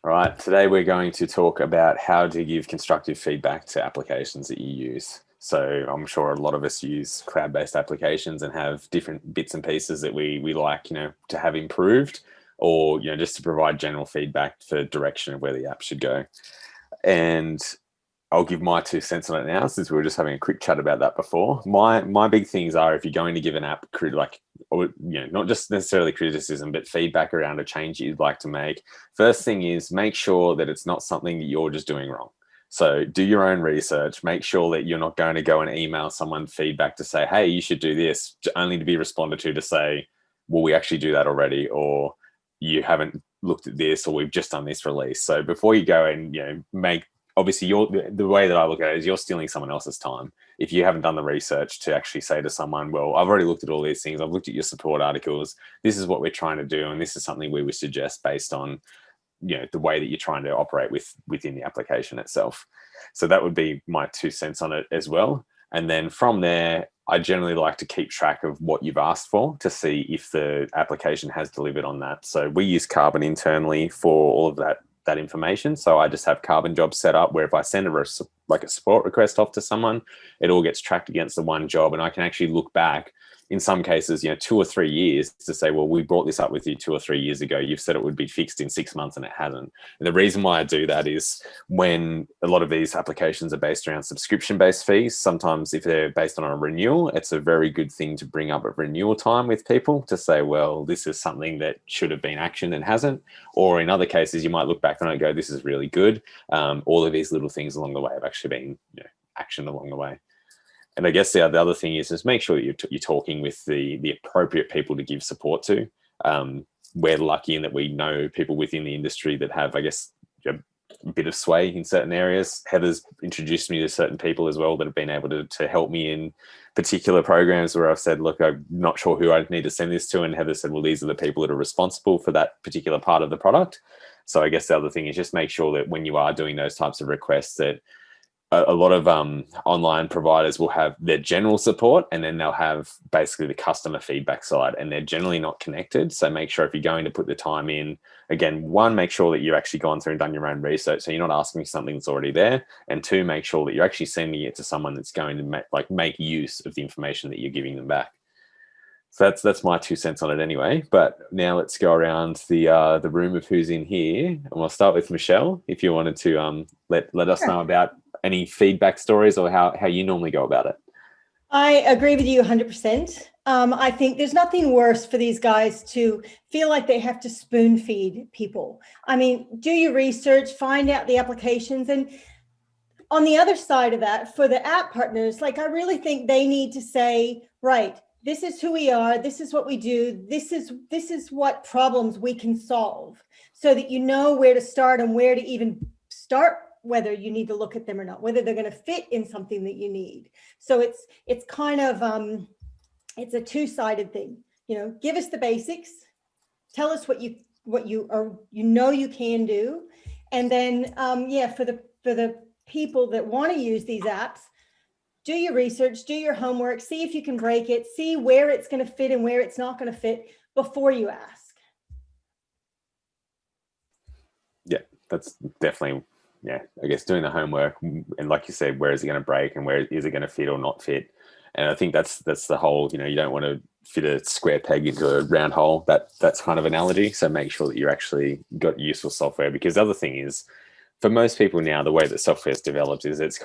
All right, today we're going to talk about how to give constructive feedback to applications that you use. So I'm sure a lot of us use cloud-based applications and have different bits and pieces that we like, to have improved, or, just to provide general feedback for direction of where the app should go. And I'll give my 2 cents on it now, since we were just having a quick chat about that before. My big things are, if you're going to give an app not just necessarily criticism, but feedback around a change you'd like to make. First thing is, make sure that it's not something that you're just doing wrong. So do your own research. Make sure that you're not going to go and email someone feedback to say, hey, you should do this, only to be responded to say, well, we actually do that already, or you haven't looked at this, or we've just done this release. So before you go and obviously the way that I look at it is, you're stealing someone else's time if you haven't done the research to actually say to someone, well, I've already looked at all these things, I've looked at your support articles, this is what we're trying to do, and this is something we would suggest based on the way that you're trying to operate within the application itself. So that would be my 2 cents on it as well. And then from there, I generally like to keep track of what you've asked for to see if the application has delivered on that. So we use Carbon internally for all of that information. So I just have Carbon jobs set up where if I send a support request off to someone, it all gets tracked against the one job, and I can actually look back in some cases, 2 or 3 years to say, well, we brought this up with you 2 or 3 years ago. You've said it would be fixed in 6 months and it hasn't. And the reason why I do that is, when a lot of these applications are based around subscription-based fees, sometimes if they're based on a renewal, it's a very good thing to bring up at renewal time with people to say, well, this is something that should have been actioned and hasn't. Or in other cases, you might look back on it and go, this is really good. All of these little things along the way have actually been actioned along the way. And I guess the other thing is just make sure that you're talking with the appropriate people to give support to. We're lucky in that we know people within the industry that have, I guess, a bit of sway in certain areas. Heather's introduced me to certain people as well that have been able to help me in particular programs where I've said, look, I'm not sure who I need to send this to. And Heather said, well, these are the people that are responsible for that particular part of the product. So I guess the other thing is just make sure that when you are doing those types of requests, that a lot of online providers will have their general support, and then they'll have basically the customer feedback side, and they're generally not connected. So make sure if you're going to put the time in, again, one, make sure that you've actually gone through and done your own research, so you're not asking something that's already there, and two, make sure that you're actually sending it to someone that's going to make use of the information that you're giving them back. So that's my 2 cents on it anyway. But now let's go around the room of who's in here, and we'll start with Michelle. If you wanted to let us know about any feedback stories or how you normally go about it. I agree with you 100%. I think there's nothing worse for these guys to feel like they have to spoon feed people. I mean, do your research, find out the applications. And on the other side of that, for the app partners, I really think they need to say, right, this is who we are, this is what we do, this is what problems we can solve, so that you know where to start and where to even start, whether you need to look at them or not, whether they're going to fit in something that you need. So it's kind of it's a two-sided thing. Give us the basics, tell us what you are, you can do, and then for the people that want to use these apps, do your research, do your homework, see if you can break it, see where it's going to fit and where it's not going to fit before you ask. Yeah, that's definitely, I guess doing the homework, and like you said, where is it going to break and where is it going to fit or not fit? And I think that's the whole, you don't want to fit a square peg into a round hole. That's kind of analogy. So make sure that you're actually got useful software, because the other thing is, for most people now, the way that software is developed is it's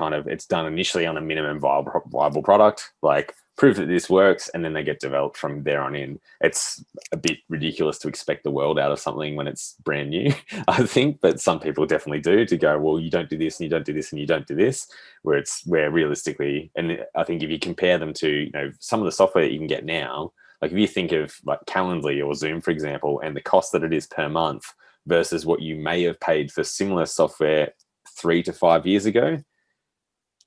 done initially on a minimum viable product, like prove that this works, and then they get developed from there on in. It's a bit ridiculous to expect the world out of something when it's brand new, I think, but some people definitely do, to go, well, you don't do this and you don't do this and you don't do this, where realistically, and I think if you compare them to, some of the software that you can get now, like if you think of like Calendly or Zoom, for example, and the cost that it is per month versus what you may have paid for similar software 3 to 5 years ago,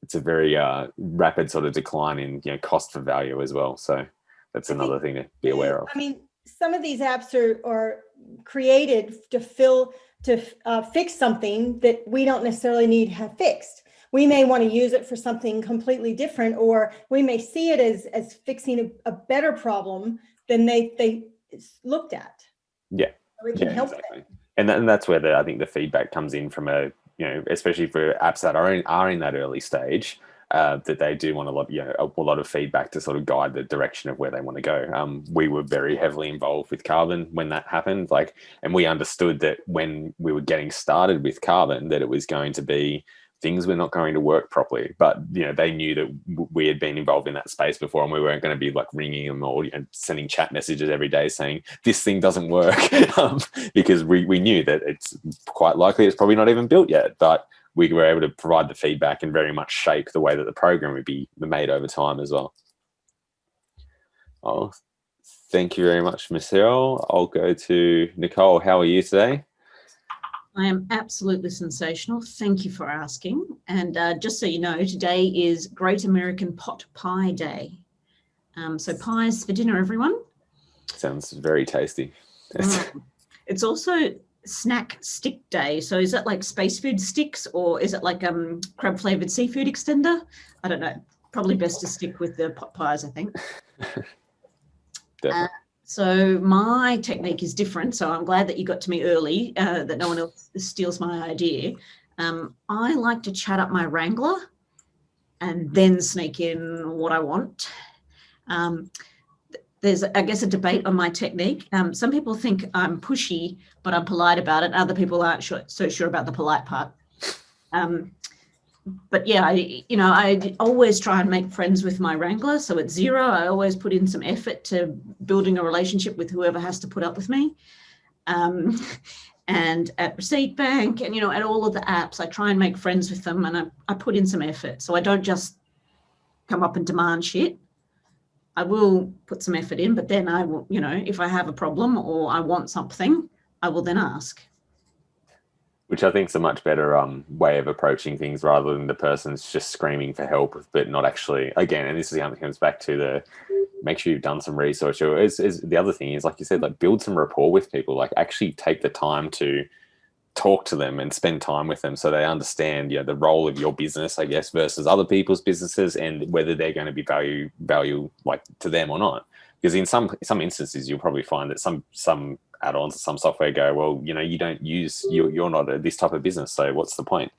it's a very rapid sort of decline in cost for value as well. So that's another thing to be aware of. I mean, some of these apps are created to fix something that we don't necessarily need to have fixed. We may want to use it for something completely different, or we may see it as fixing a better problem than they looked at. Yeah. So it can help them. And that's where I think the feedback comes in from especially for apps that are in that early stage, that they do want a lot of feedback to sort of guide the direction of where they want to go. We were very heavily involved with Carbon when that happened, and we understood that when we were getting started with Carbon, that it was going to be things were not going to work properly. But they knew that we had been involved in that space before, and we weren't going to be ringing them or sending chat messages every day saying this thing doesn't work, because we knew that it's quite likely it's probably not even built yet. But we were able to provide the feedback and very much shape the way that the program would be made over time as well. Oh, thank you very much, Michelle. I'll go to Nicole. How are you today? I am absolutely sensational. Thank you for asking. And just so you know, today is Great American Pot Pie Day. So pies for dinner, everyone. Sounds very tasty. It's also Snack Stick Day. So is that like space food sticks, or is it like crab flavored seafood extender? I don't know. Probably best to stick with the pot pies, I think. Definitely. So my technique is different. So I'm glad that you got to me early, that no one else steals my idea. I like to chat up my wrangler and then sneak in what I want. There's, I guess, a debate on my technique. Some people think I'm pushy, but I'm polite about it. Other people aren't so sure about the polite part. But yeah, I always try and make friends with my wrangler. So at Xero, I always put in some effort to building a relationship with whoever has to put up with me. And at Receipt Bank and, at all of the apps, I try and make friends with them, and I put in some effort. So I don't just come up and demand shit. I will put some effort in, but then I will, if I have a problem or I want something, I will then ask. Which I think is a much better way of approaching things, rather than the person's just screaming for help, but not actually, again, and this is something that comes back to make sure you've done some research. Or is the other thing is, like you said, build some rapport with people, actually take the time to talk to them and spend time with them so they understand the role of your business, I guess, versus other people's businesses, and whether they're going to be value to them or not. Because in some instances, you'll probably find that some add-ons, some software go, well, you don't use, you're not this type of business, so what's the point?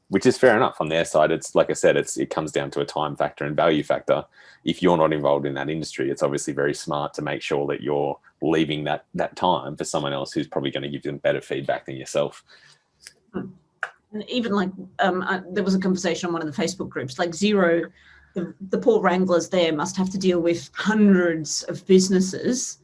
Which is fair enough on their side. It's like I said, it comes down to a time factor and value factor. If you're not involved in that industry, it's obviously very smart to make sure that you're leaving that time for someone else who's probably going to give them better feedback than yourself. And even there was a conversation on one of the Facebook groups, Xero, the poor wranglers there must have to deal with hundreds of businesses.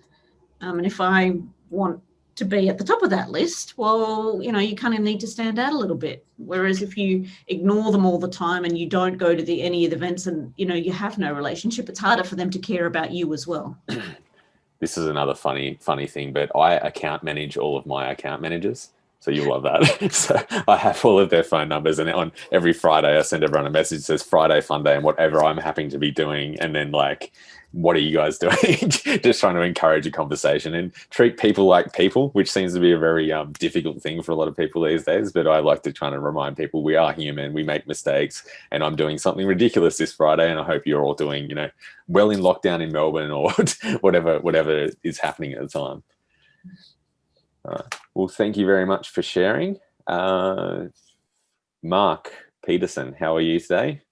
And if I want to be at the top of that list, well, you kind of need to stand out a little bit. Whereas if you ignore them all the time and you don't go to any of the events and, you have no relationship, it's harder for them to care about you as well. This is another funny thing, but I account manage all of my account managers. So you'll love that. So I have all of their phone numbers, and on every Friday I send everyone a message that says Friday fun day and whatever I'm happy to be doing. And then what are you guys doing? Just trying to encourage a conversation and treat people like people, which seems to be a very difficult thing for a lot of people these days. But I like to try to remind people we are human, we make mistakes, and I'm doing something ridiculous this Friday, and I hope you're all doing, well in lockdown in Melbourne or whatever is happening at the time. All right. Well, thank you very much for sharing. Mark Peterson, how are you today?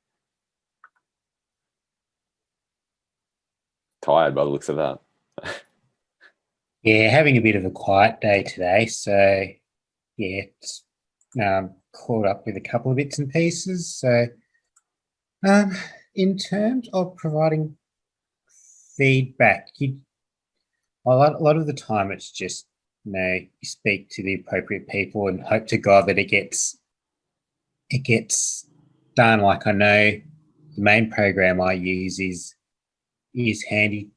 Tired by the looks of that. Yeah, having a bit of a quiet day today. So, yeah, it's caught up with a couple of bits and pieces. So, in terms of providing feedback, a lot of the time it's just, you speak to the appropriate people and hope to God that it gets done. Like, I know the main program I use is Handy.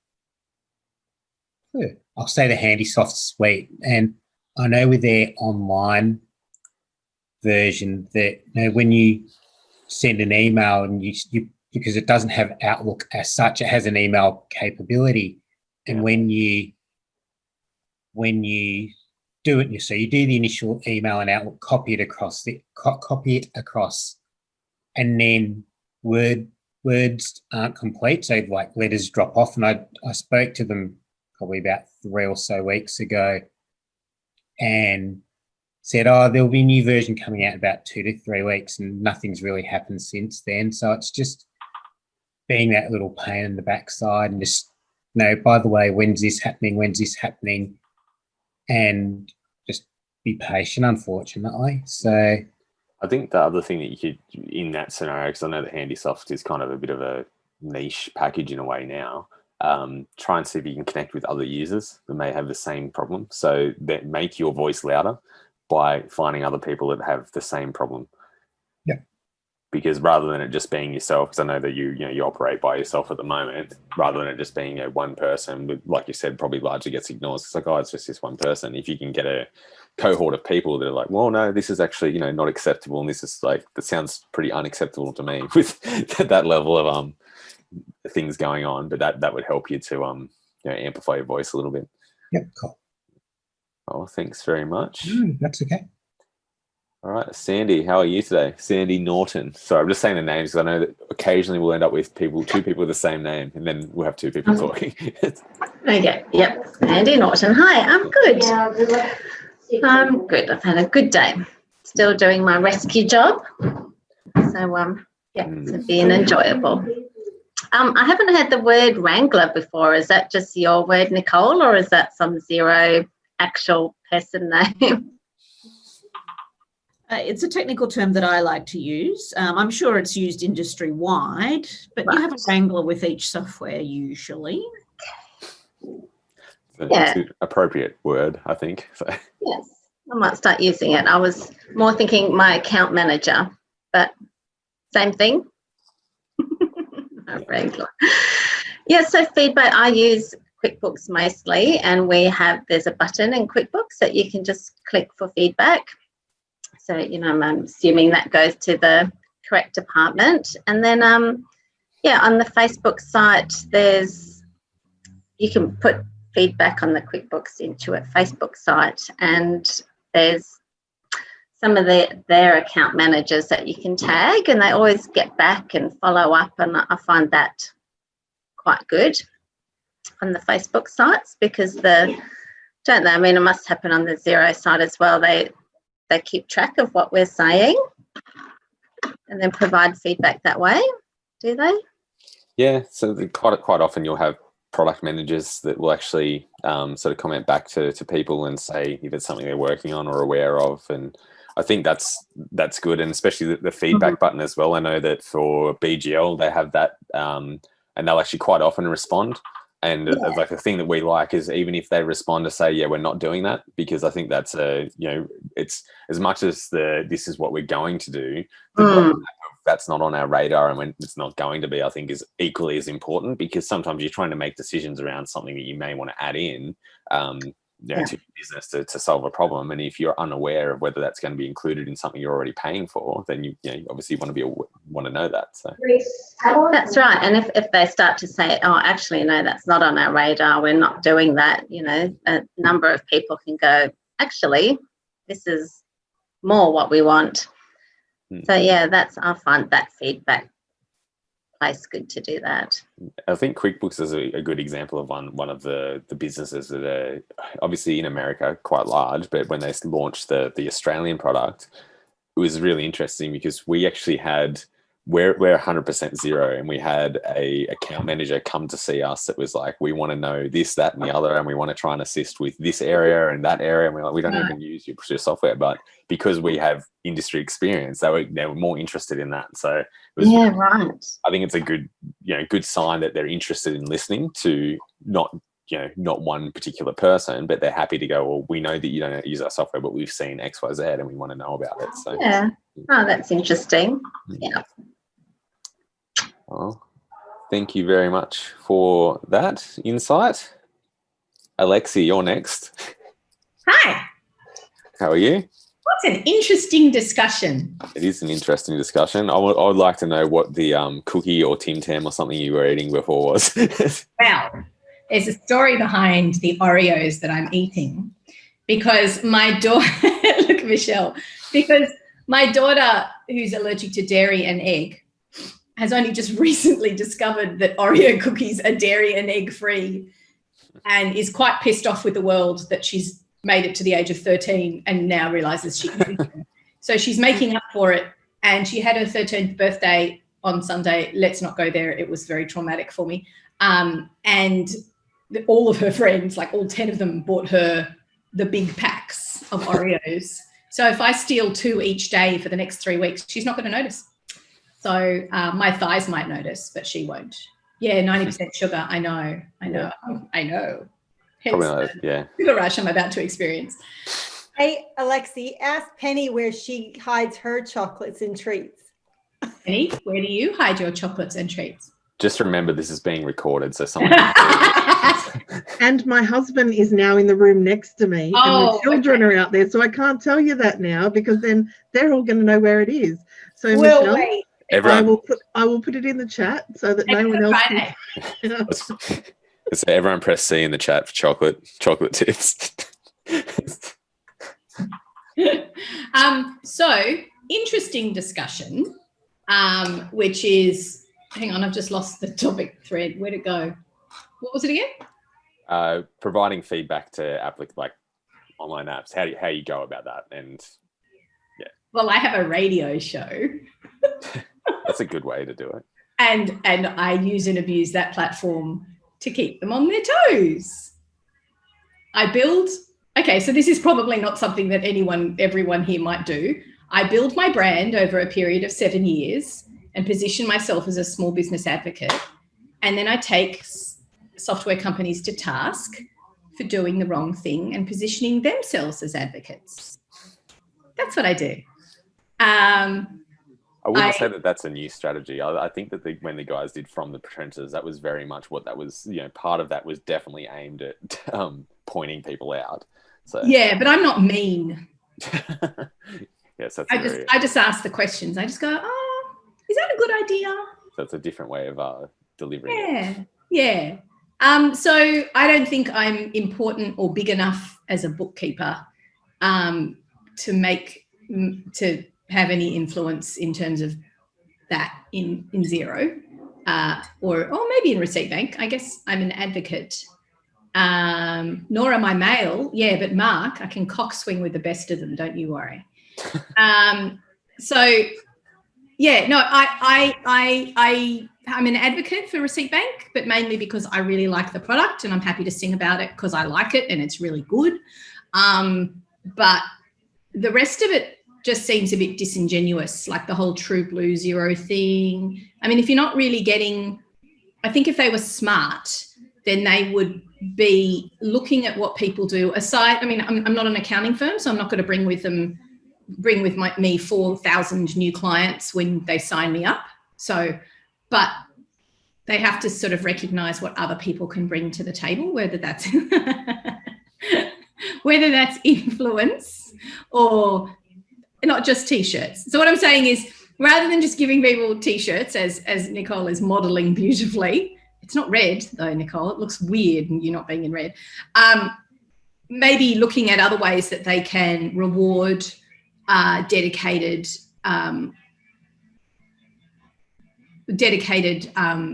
I'll say the Handysoft suite, and I know with their online version that when you send an email and you because it doesn't have Outlook as such, it has an email capability, and when you do it, so you do the initial email and Outlook, copy it across, and then words aren't complete, so letters drop off. And I spoke to them probably about 3 or so weeks ago, and said, oh, there'll be a new version coming out in about 2 to 3 weeks, and nothing's really happened since then. So it's just being that little pain in the backside and just, by the way, when's this happening? When's this happening? And just be patient, unfortunately. So I think the other thing that you could, in that scenario, because I know that Handysoft is kind of a bit of a niche package in a way now, try and see if you can connect with other users that may have the same problem. So that make your voice louder by finding other people that have the same problem. Yeah. Because rather than it just being yourself, because I know that you operate by yourself at the moment, rather than it just being one person, with, like you said, probably largely gets ignored. It's like, oh, it's just this one person. If you can get a cohort of people that are like, well, no, this is actually not acceptable, and this is like, that sounds pretty unacceptable to me with that level of things going on, but that would help you to amplify your voice a little bit. Yep, cool. Oh, thanks very much. That's okay. All right, Sandy, how are you today? Sandy Norton. Sorry, I'm just saying the names because I know that occasionally we'll end up with two people with the same name, and then we'll have two people talking. Okay, yep. Sandy Norton. Hi, I'm good. I'm good. I've had a good day. Still doing my rescue job. So, it's been enjoyable. I haven't heard the word wrangler before. Is that just your word, Nicole, or is that some Xero actual person name? It's a technical term that I like to use. I'm sure it's used industry-wide, but you have a wrangler with each software usually. Yeah. It's an appropriate word, I think. So. Yes, I might start using it. I was more thinking my account manager, but same thing. Wrangler. Yeah, so feedback, I use QuickBooks mostly, and there's a button in QuickBooks that you can just click for feedback. So, I'm assuming that goes to the correct department. And then, on the Facebook site, you can put feedback on the QuickBooks Intuit Facebook site, and there's some of their account managers that you can tag, and they always get back and follow up, and I find that quite good on the Facebook sites because it must happen on the Xero side as well. They keep track of what we're saying and then provide feedback that way, do they? Yeah, so quite often you'll have product managers that will actually sort of comment back to people and say if it's something they're working on or aware of, and I think that's good, and especially the feedback button as well. I know that for BGL they have that, and they'll actually quite often respond. And like the thing that we like is even if they respond to say, yeah, we're not doing that, because I think that's it's as much as this is what we're going to do, that's not on our radar, and when it's not going to be, I think is equally as important, because sometimes you're trying to make decisions around something that you may want to add in to your business to solve a problem, and if you're unaware of whether that's going to be included in something you're already paying for, then you obviously want to know that. So that's right. And if they start to say, oh, actually no, that's not on our radar, we're not doing that, a number of people can go, actually this is more what we want. So I find that feedback place good to do that. I think QuickBooks is a good example of one of the businesses that are obviously in America quite large, but when they launched the Australian product, it was really interesting because we actually we're 100% Xero, and we had a account manager come to see us that was like, we want to know this, that, and the other, and we want to try and assist with this area and that area, and we're like, we don't even use your software, but because we have industry experience, they were more interested in that. So it was right. I think it's a good sign that they're interested in listening to not one particular person, but they're happy to go, well, we know that you don't use our software, but we've seen X, Y, Z, and we want to know about it. So that's interesting. Yeah. Well, thank you very much for that insight. Alexi, you're next. Hi. How are you? What's an interesting discussion? It is an interesting discussion. I would like to know what the cookie or Tim Tam or something you were eating before was. Well, there's a story behind the Oreos that I'm eating because my daughter, look, Michelle, because my daughter, who's allergic to dairy and egg, has only just recently discovered that Oreo cookies are dairy and egg free, and is quite pissed off with the world that she's made it to the age of 13 and now realizes she can do it. So she's making up for it. And she had her 13th birthday on Sunday. Let's not go there. It was very traumatic for me. And all of her friends, like all 10 of them, bought her the big packs of Oreos. So if I steal 2 each day for the next 3 weeks, she's not going to notice. So my thighs might notice, but she won't. Yeah, 90% sugar. I know. Hence Probably not, the sugar rush I'm about to experience. Hey, Alexi, ask Penny where she hides her chocolates and treats. Penny, where do you hide your chocolates and treats? Just remember this is being recorded, so someone. And my husband is now in the room next to me, and the children are out there, so I can't tell you that now because then they're all going to know where it is. So We'll Michelle, wait. I will put it in the chat so that no one else can. So everyone press C in the chat for chocolate tips. So interesting discussion, which is, hang on, I've just lost the topic thread. Where'd it go? What was it again? Providing feedback to like online apps. How you go about that? And Well, I have a radio show. that's a good way to do it. And I use and abuse that platform to keep them on their toes. Okay, so this is probably not something that everyone here might do. I build my brand over a period of 7 years and position myself as a small business advocate. And then I take software companies to task for doing the wrong thing and positioning themselves as advocates. That's what I do. I wouldn't say that that's a new strategy. I think that when the guys did From the Trenches, that was very much what that was. Part of that was definitely aimed at pointing people out. So yeah, but I'm not mean. Yes, that's. I just ask the questions. I just go, oh, is that a good idea? So it's a different way of delivering. Yeah. So I don't think I'm important or big enough as a bookkeeper to have any influence in terms of that in Xero or maybe in Receipt Bank. I guess I'm an advocate. Nor am I male. Yeah, but Mark, I can cockswing with the best of them. Don't you worry. So yeah, no, I'm an advocate for Receipt Bank, but mainly because I really like the product and I'm happy to sing about it because I like it and it's really good. But the rest of it just seems a bit disingenuous, like the whole True Blue Xero thing. I mean, if you're not really getting, I think if they were smart, then they would be looking at what people do aside. I mean, I'm not an accounting firm, so I'm not going to bring with me 4,000 new clients when they sign me up. So, but they have to sort of recognize what other people can bring to the table, whether that's influence or not just T-shirts. So what I'm saying is, rather than just giving people T-shirts, as Nicole is modeling beautifully, it's not red though, Nicole. It looks weird and you're not being in red. Maybe looking at other ways that they can reward dedicated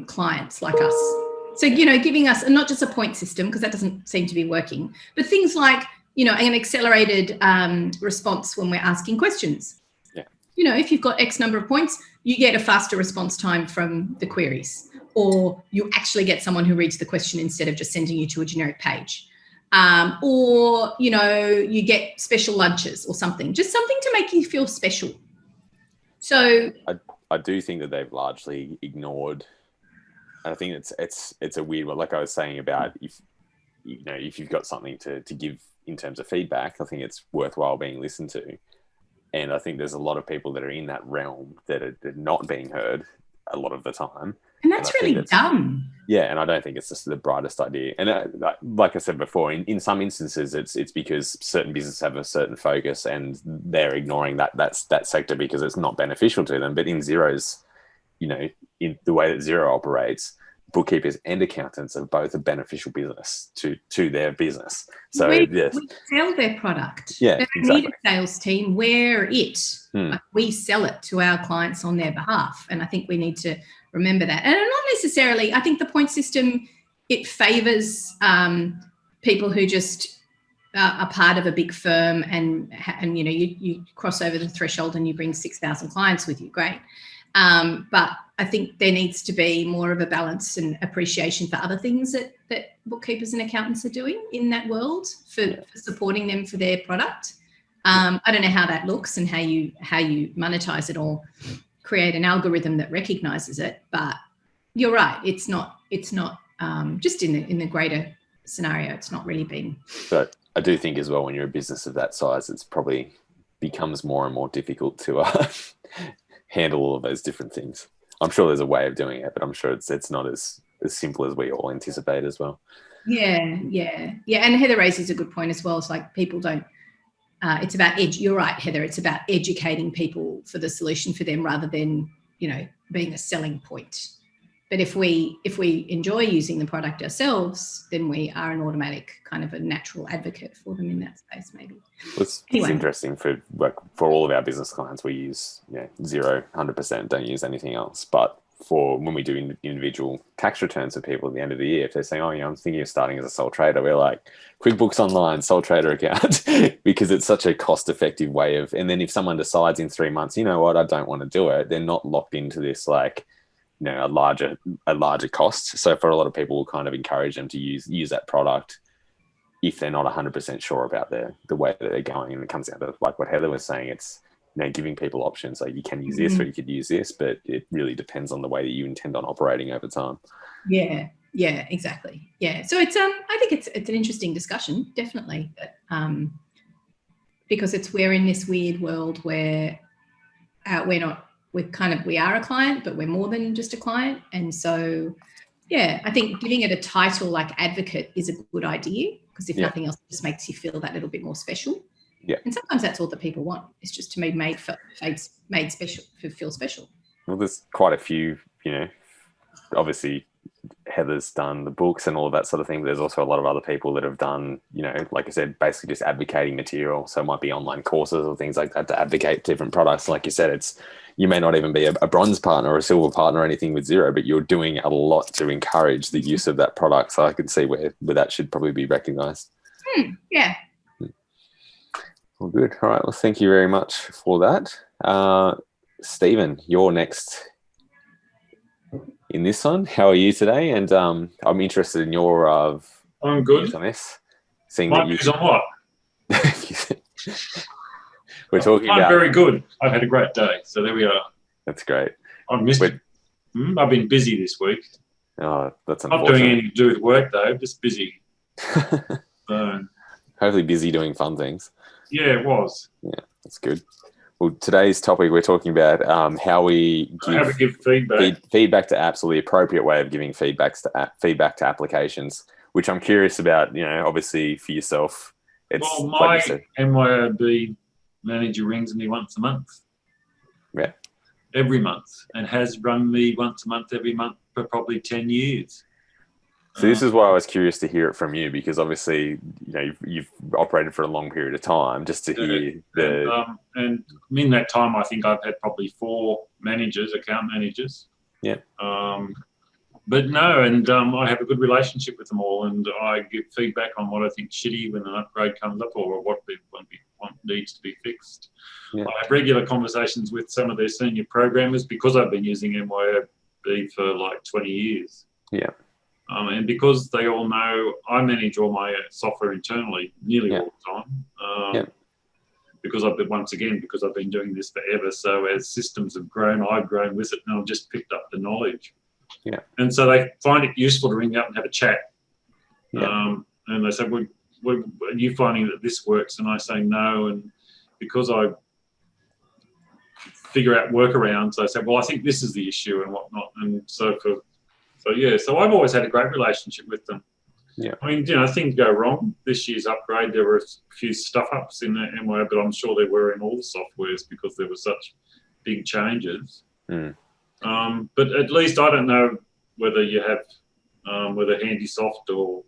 clients like us. So, giving us not just a point system, because that doesn't seem to be working, but things like, an accelerated response when we're asking questions. Yeah. If you've got X number of points, you get a faster response time from the queries, or you actually get someone who reads the question instead of just sending you to a generic page. Or, you get special lunches or something, just something to make you feel special. So I do think that they've largely ignored, and I think it's a weird one. Like I was saying about if you've got something to give in terms of feedback, I think it's worthwhile being listened to. And I think there's a lot of people that are in that realm that are not being heard a lot of the time. And that's really dumb. Yeah, and I don't think it's just the brightest idea. And like I said before, in some instances, it's because certain businesses have a certain focus and they're ignoring that sector because it's not beneficial to them. But in Xero's, in the way that Xero operates, bookkeepers and accountants are both a beneficial business to their business. So we yes, we sell their product. Yeah, they exactly. need a sales team. We're it. Like, we sell it to our clients on their behalf, and I think we need to remember that. And not necessarily. I think the point system, it favors people who just a part of a big firm and you know, you cross over the threshold and you bring 6,000 clients with you, great. But I think there needs to be more of a balance and appreciation for other things that bookkeepers and accountants are doing in that world for supporting them for their product. I don't know how that looks and how you monetize it or create an algorithm that recognizes it, but you're right. It's not just in the greater scenario. It's not really been. But I do think as well, when you're a business of that size, it's probably becomes more and more difficult to handle all of those different things. I'm sure there's a way of doing it, but I'm sure it's not as simple as we all anticipate as well. Yeah. And Heather raises a good point as well. It's like people don't. It's about you're right, Heather. It's about educating people for the solution for them rather than, you know, being a selling point. But if we enjoy using the product ourselves, then we are an automatic kind of a natural advocate for them in that space, maybe. It's interesting for all of our business clients, we use 0, 100%, don't use anything else. But for when we do individual tax returns for people at the end of the year, if they're saying, I'm thinking of starting as a sole trader, we're like, QuickBooks Online, sole trader account, because it's such a cost-effective way of, and then if someone decides in 3 months, you know what, I don't want to do it, they're not locked into this like, a larger cost. So for a lot of people, we'll kind of encourage them to use that product if they're not 100% sure about the way that they're going. And it comes down to like what Heather was saying, it's giving people options. Like you can use this or you could use this, but it really depends on the way that you intend on operating over time. Yeah, exactly. Yeah. So it's I think it's an interesting discussion, definitely. But, because we're in this weird world where we are a client, but we're more than just a client. And so, I think giving it a title like advocate is a good idea because if nothing else, it just makes you feel that little bit more special. Yeah. And sometimes that's all that people want. It's just to be made special, to feel special. Well, there's quite a few, obviously Heather's done the books and all of that sort of thing. But there's also a lot of other people that have done, like I said, basically just advocating material. So it might be online courses or things like that to advocate different products. Like you said, you may not even be a bronze partner or a silver partner or anything with Xero, but you're doing a lot to encourage the use of that product. So I can see where that should probably be recognized. Yeah. Well, good. All right. Well, thank you very much for that. Stephen, you're next in this one. How are you today? And I'm interested in your I'm good. views on this. Seeing My that you views on what? We're talking I'm about. very good. I've had a great day. So there we are. That's great. I've been busy this week. Oh, that's Not unfortunate. doing anything to do with work though, just busy. So, Hopefully busy doing fun things. yeah, it was. Yeah, that's good. Well, today's topic, we're talking about how we Give feedback. feedback to apps, or the appropriate way of giving feedback to applications, which I'm curious about, obviously for yourself. It's Well, like my you said. MYOB manager rings me once a month. Yeah. Every month, and has rung me once a month every month for probably 10 years. So this is why I was curious to hear it from you, because obviously, you've operated for a long period of time, just to hear and in that time, I think I've had probably 4 account managers. Yeah. But no, and I have a good relationship with them all, and I give feedback on what I think shitty when an upgrade comes up or what needs to be fixed. Yeah. I have regular conversations with some of their senior programmers because I've been using MYOB for like 20 years. Yeah. And because they all know I manage all my software internally nearly all the time. Because I've been doing this forever. So as systems have grown, I've grown with it, and I've just picked up the knowledge. Yeah. And so they find it useful to ring me up and have a chat. Yeah. And they say, well, are you finding that this works? And I say no. And because I figure out workarounds, I say, well, I think this is the issue and whatnot. And so I've always had a great relationship with them. Yeah. I mean, things go wrong. This year's upgrade, there were a few stuff-ups in the MYO, but I'm sure there were in all the softwares because there were such big changes. But at least I don't know whether you have, whether Handysoft or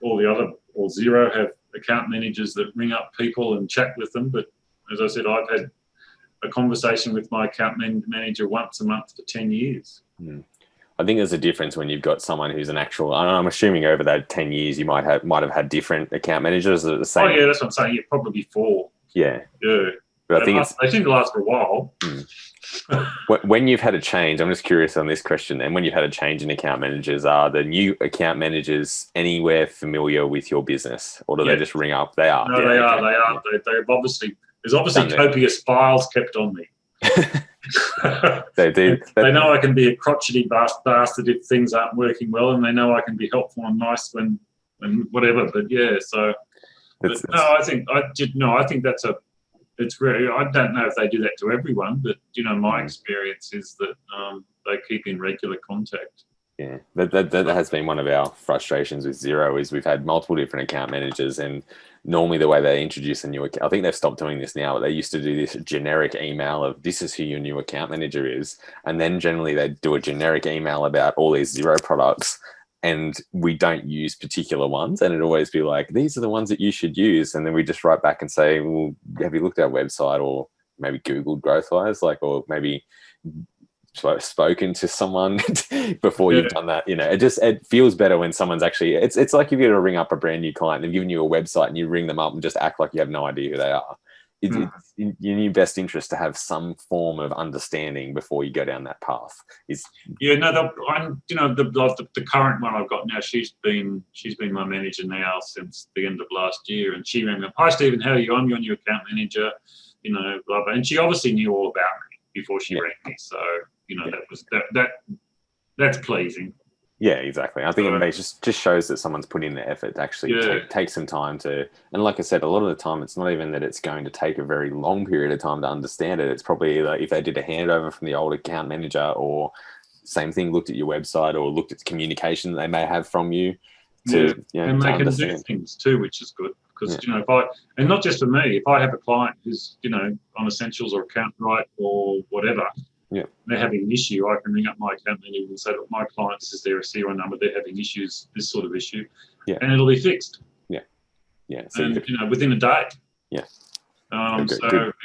all the other, or Xero have account managers that ring up people and chat with them. But as I said, I've had a conversation with my account manager once a month for 10 years. I think there's a difference when you've got someone who's an actual. I'm assuming over that 10 years, you might have had different account managers at the same. Oh yeah, that's what I'm saying. Yeah, probably 4. Yeah. Yeah. But I think they seem to last for a while. When you've had a change, I'm just curious on this question. And when you've had a change in account managers, are the new account managers anywhere familiar with your business, or do they just ring up? They are. No, they are. They are. They've obviously there's obviously copious files kept on me. They do. They know I can be a crotchety bastard if things aren't working well, and they know I can be helpful and nice when whatever. But yeah, so I think that's a. It's really. I don't know if they do that to everyone, but my experience is that they keep in regular contact. Yeah, that has been one of our frustrations with Xero is we've had multiple different account managers, and normally the way they introduce a new account, I think they've stopped doing this now, but they used to do this generic email of this is who your new account manager is, and then generally they do a generic email about all these Xero products, and we don't use particular ones, and it'd always be like, these are the ones that you should use, and then we just write back and say, well, have you looked at our website, or maybe Googled Growthwise, or maybe spoken to someone before you've done that. It feels better when someone's actually, it's like if you were to ring up a brand new client, they've given you a website and you ring them up and just act like you have no idea who they are. It's in your best interest to have some form of understanding before you go down that path. The current one I've got now, she's been my manager now since the end of last year, and she rang me up, hi Stephen, how are you? I'm your new account manager, blah blah, and she obviously knew all about me before she rang me, so that's pleasing. Yeah, exactly. I think it just shows that someone's put in the effort to actually take some time to, and like I said, a lot of the time it's not even that it's going to take a very long period of time to understand it. It's probably if they did a handover from the old account manager, or same thing, looked at your website or looked at the communication that they may have from you to, and they can do things too, which is good. Because, and not just for me, if I have a client who's, on Essentials or Account Right or whatever, they're having an issue, I can ring up my account manager and say, look, my client, this is their serial number, they're having issues, this sort of issue, and it'll be fixed. Yeah. So and, within a day. Yeah.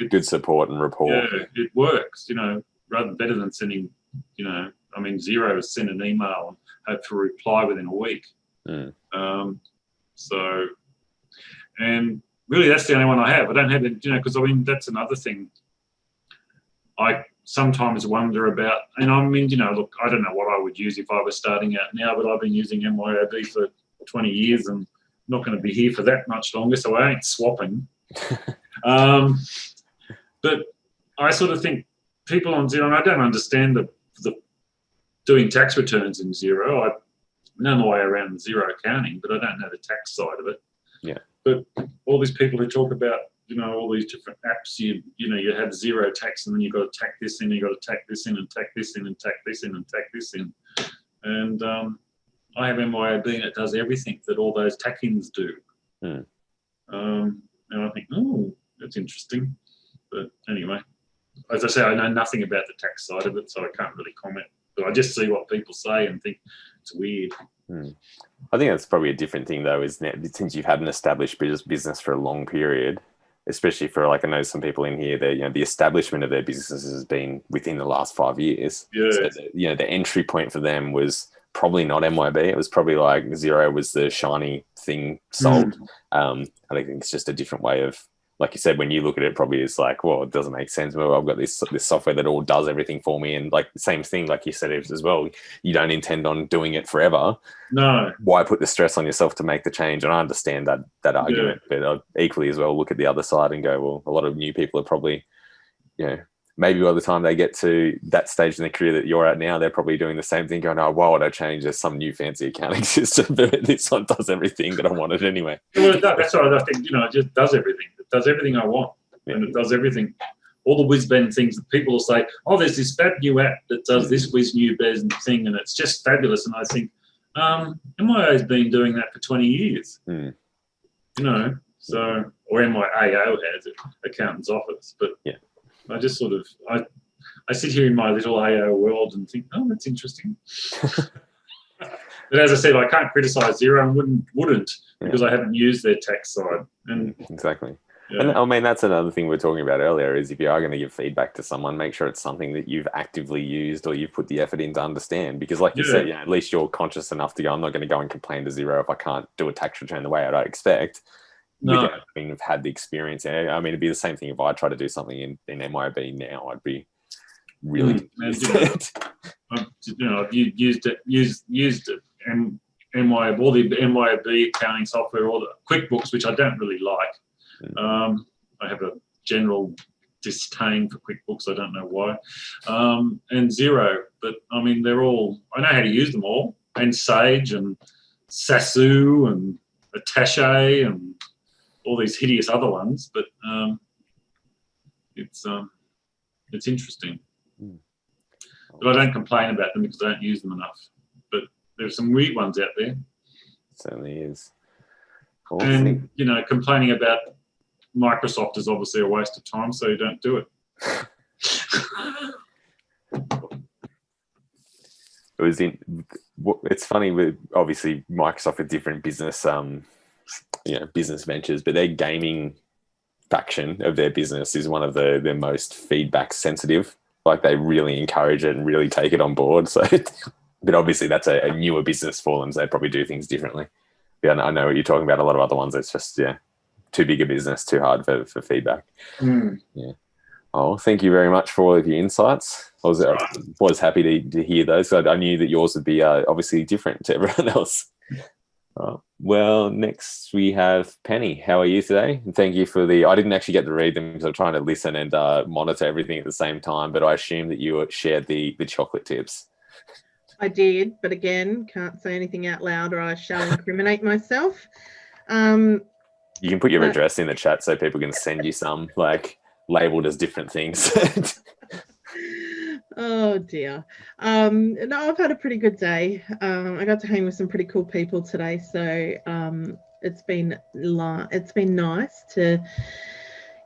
Good support and rapport. Yeah, it works, rather better than sending, Xero has sent an email and hope for a reply within a week. And really, that's the only one I have. I don't have it, because that's another thing. I sometimes wonder about, and look, I don't know what I would use if I was starting out now, but I've been using MYOB for 20 years and not going to be here for that much longer, so I ain't swapping. But I sort of think people on Xero, and I don't understand the doing tax returns in Xero. I know my way around Xero accounting, but I don't know the tax side of it. Yeah. But all these people who talk about, all these different apps, you have Xero tax, and then you've got to tack this in, you've got to tack this in, and tack this in, and tack this in, and tack this in. And I have MYOB, and it does everything that all those tack-ins do. And I think, oh, that's interesting. But anyway, as I say, I know nothing about the tax side of it, so I can't really comment. But I just see what people say and think it's weird. I think that's probably a different thing, though, isn't it? Since you've had an established business for a long period, especially for, like, I know some people in here that, the establishment of their businesses has been within the last 5 years. Yeah. So, the entry point for them was probably not MYB. It was probably like Xero was the shiny thing sold. I think it's just a different way of, like you said, when you look at it, probably it's like, well, it doesn't make sense. Well, I've got this software that all does everything for me. And like the same thing, like you said as well, you don't intend on doing it forever. No. Why put the stress on yourself to make the change? And I understand that argument, but I equally as well look at the other side and go, well, a lot of new people are probably, maybe by the time they get to that stage in their career that you're at now, they're probably doing the same thing, going, oh, why would I change? There's some new fancy accounting system, but this one does everything, but I want it anyway. Well, that's what I think, it just does everything. It does everything I want, and it does everything. All the whiz-bang things that people will say, oh, there's this fab new app that does this whiz-new-bang thing, and it's just fabulous. And I think, MYO's been doing that for 20 years, so, or MYAO has it, Accountant's Office, but I just sort of, I sit here in my little AO world and think, oh, that's interesting. But as I said, I can't criticise Xero and wouldn't because I haven't used their tax side. And exactly. And I mean, that's another thing we were talking about earlier, is if you are going to give feedback to someone, make sure it's something that you've actively used or you've put the effort in to understand. Because like you said, at least you're conscious enough to go, I'm not going to go and complain to Xero if I can't do a tax return the way I'd expect. Without having had the experience. I mean, it'd be the same thing if I try to do something in MYOB now. I'd be really confused. I've used it, and all the MYOB accounting software, all the QuickBooks, which I don't really like. I have a general disdain for QuickBooks. I don't know why. And Xero, but I mean, I know how to use them all, and Sage and Sasu and Attaché and all these hideous other ones, but it's interesting. But I don't complain about them because I don't use them enough. But there's some weird ones out there. It certainly is. Cool. And complaining about Microsoft is obviously a waste of time, so you don't do it. It's funny with obviously Microsoft with different business business ventures, but their gaming faction of their business is one of their most feedback sensitive. Like they really encourage it and really take it on board. So, but obviously that's a newer business for them, so they probably do things differently. Yeah, I know what you're talking about. A lot of other ones, it's just too big a business, too hard for feedback. Yeah. Oh, thank you very much for all of your insights. I was happy to hear those. I knew that yours would be obviously different to everyone else. Well, next we have Penny. How are you today? And thank you for I didn't actually get to read them because I'm trying to listen and monitor everything at the same time, but I assume that you shared the chocolate tips. I did, but again, can't say anything out loud or I shall incriminate myself. You can put your address in the chat so people can send you some, labeled as different things. Oh dear. No, I've had a pretty good day. I got to hang with some pretty cool people today, so it's been nice to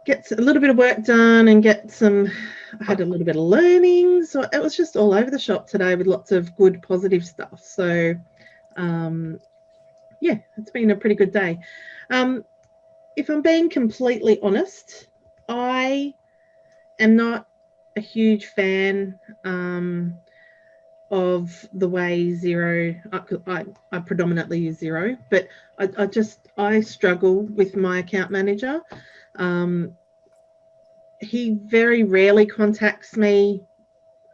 get a little bit of work done and I had a little bit of learning, so it was just all over the shop today with lots of good positive stuff. So it's been a pretty good day. If I'm being completely honest, I am not a huge fan of the way Xero, I predominantly use Xero, but I struggle with my account manager. He very rarely contacts me,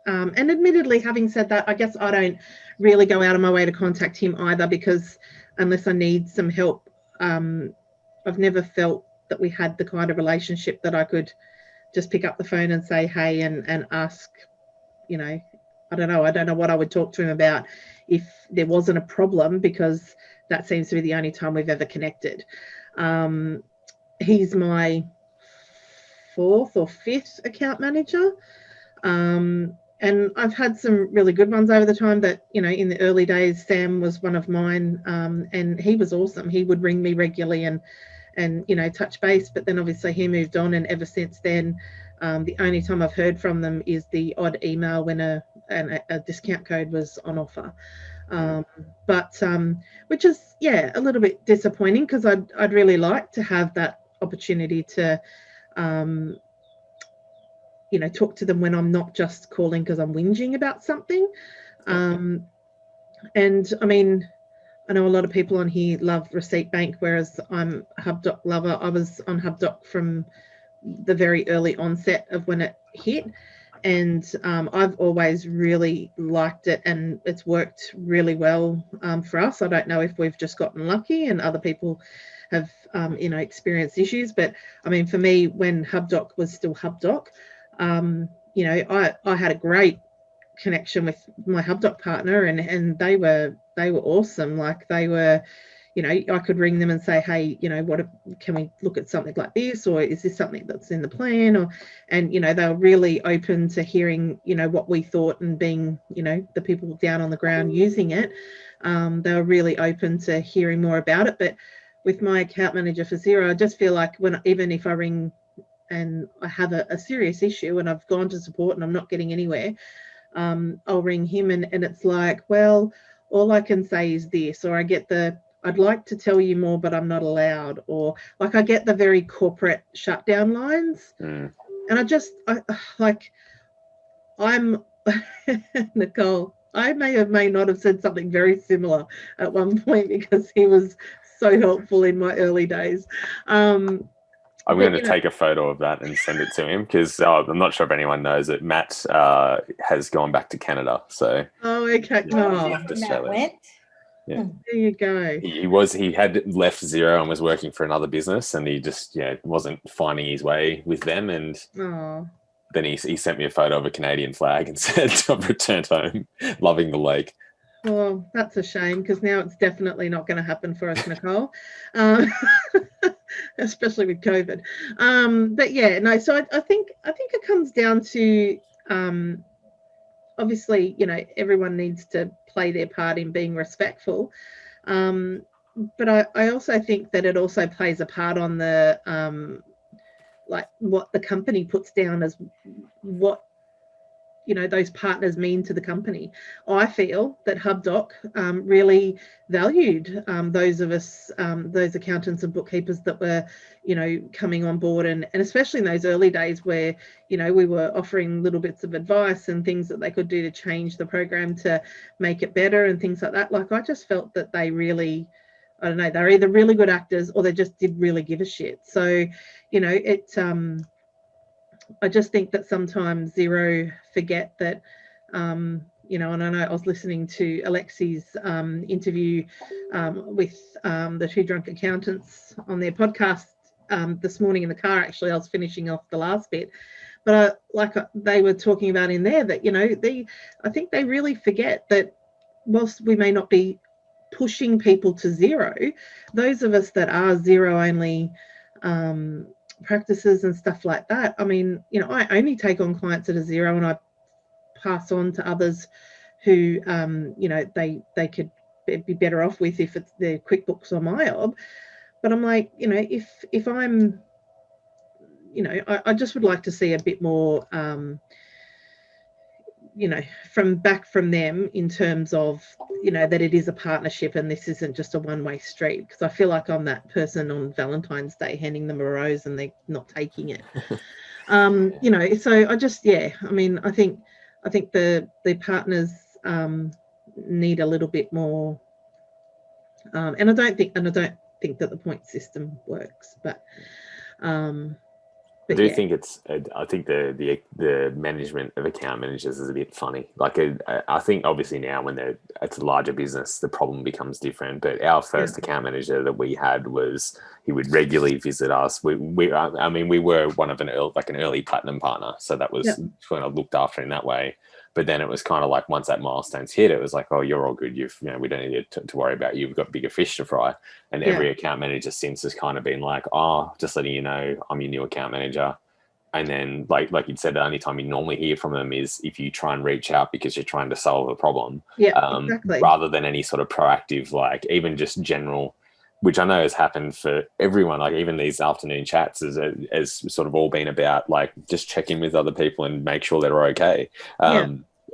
and admittedly, having said that, I guess I don't really go out of my way to contact him either, because unless I need some help, I've never felt that we had the kind of relationship that I could just pick up the phone and say, hey, and ask, I don't know what I would talk to him about if there wasn't a problem, because that seems to be the only time we've ever connected. He's my 4th or 5th account manager. And I've had some really good ones over the time that, in the early days, Sam was one of mine, and he was awesome. He would ring me regularly and touch base, but then obviously he moved on, and ever since then, the only time I've heard from them is the odd email when a discount code was on offer. Which is a little bit disappointing, because I'd really like to have that opportunity to talk to them when I'm not just calling because I'm whinging about something. And I mean, I know a lot of people on here love Receipt Bank, whereas I'm a HubDoc lover. I was on HubDoc from the very early onset of when it hit, and I've always really liked it, and it's worked really well for us. I don't know if we've just gotten lucky and other people have experienced issues, but I mean, for me, when HubDoc was still HubDoc, I had a great connection with my HubDoc partner, and they were awesome. Like, they were, I could ring them and say, hey, can we look at something like this, or is this something that's in the plan? And they were really open to hearing, what we thought, and being, the people down on the ground using it. They were really open to hearing more about it. But with my account manager for Xero, I just feel like even if I ring and I have a serious issue and I've gone to support and I'm not getting anywhere, I'll ring him and it's like, well, all I can say is this, or I I'd like to tell you more, but I'm not allowed. Or like I get the very corporate shutdown lines. And I'm Nicole, I may not have said something very similar at one point because he was so helpful in my early days. I'm going to take a photo of that and send it to him because I'm not sure if anyone knows it. Matt has gone back to Canada. So okay. Left Australia. Matt went. Yeah. There you go. He had left Xero and was working for another business, and he just wasn't finding his way with them. And then he sent me a photo of a Canadian flag and said, "I've returned home, loving the lake." Well, that's a shame because now it's definitely not going to happen for us, Nicole, especially with COVID. But yeah, no. So I think it comes down to obviously, everyone needs to play their part in being respectful. But I also think that it also plays a part on the like what the company puts down as what those partners mean to the company. I feel that HubDoc really valued those of us, those accountants and bookkeepers that were, coming on board, and especially in those early days where, we were offering little bits of advice and things that they could do to change the program to make it better and things like that. Like I just felt that they really, I don't know, they're either really good actors or they just did really give a shit. So, I just think that sometimes Xero forget that, and I know I was listening to Alexi's interview with the Two Drunk Accountants on their podcast this morning in the car. Actually, I was finishing off the last bit, but they were talking about in there that, I think they really forget that whilst we may not be pushing people to Xero, those of us that are Xero only practices and stuff like that. I mean, I only take on clients that are Xero, and I pass on to others who, they could be better off with if it's their QuickBooks or MyOb. But I'm like, if I'm, I just would like to see a bit more, from them in terms of, that it is a partnership and this isn't just a one-way street. Because I feel like I'm that person on Valentine's Day handing them a rose and they're not taking it. So I just, I mean, I think the partners need a little bit more, and I don't think that the point system works, but I do think I think the management of account managers is a bit funny. Like I think obviously now when it's a larger business, the problem becomes different. But our first account manager that we had he would regularly visit us. We were one of an early platinum partner, so that was kind of looked after in that way. But then it was kind of like once that milestone's hit, it was like, oh, you're all good. We don't need to worry about you. We've got bigger fish to fry. And every account manager since has kind of been like, oh, just letting you know, I'm your new account manager. And then like you'd said, the only time you normally hear from them is if you try and reach out because you're trying to solve a problem. Exactly. Rather than any sort of proactive, like even just general, which I know has happened for everyone. Like even these afternoon chats has sort of all been about like just check in with other people and make sure they're okay.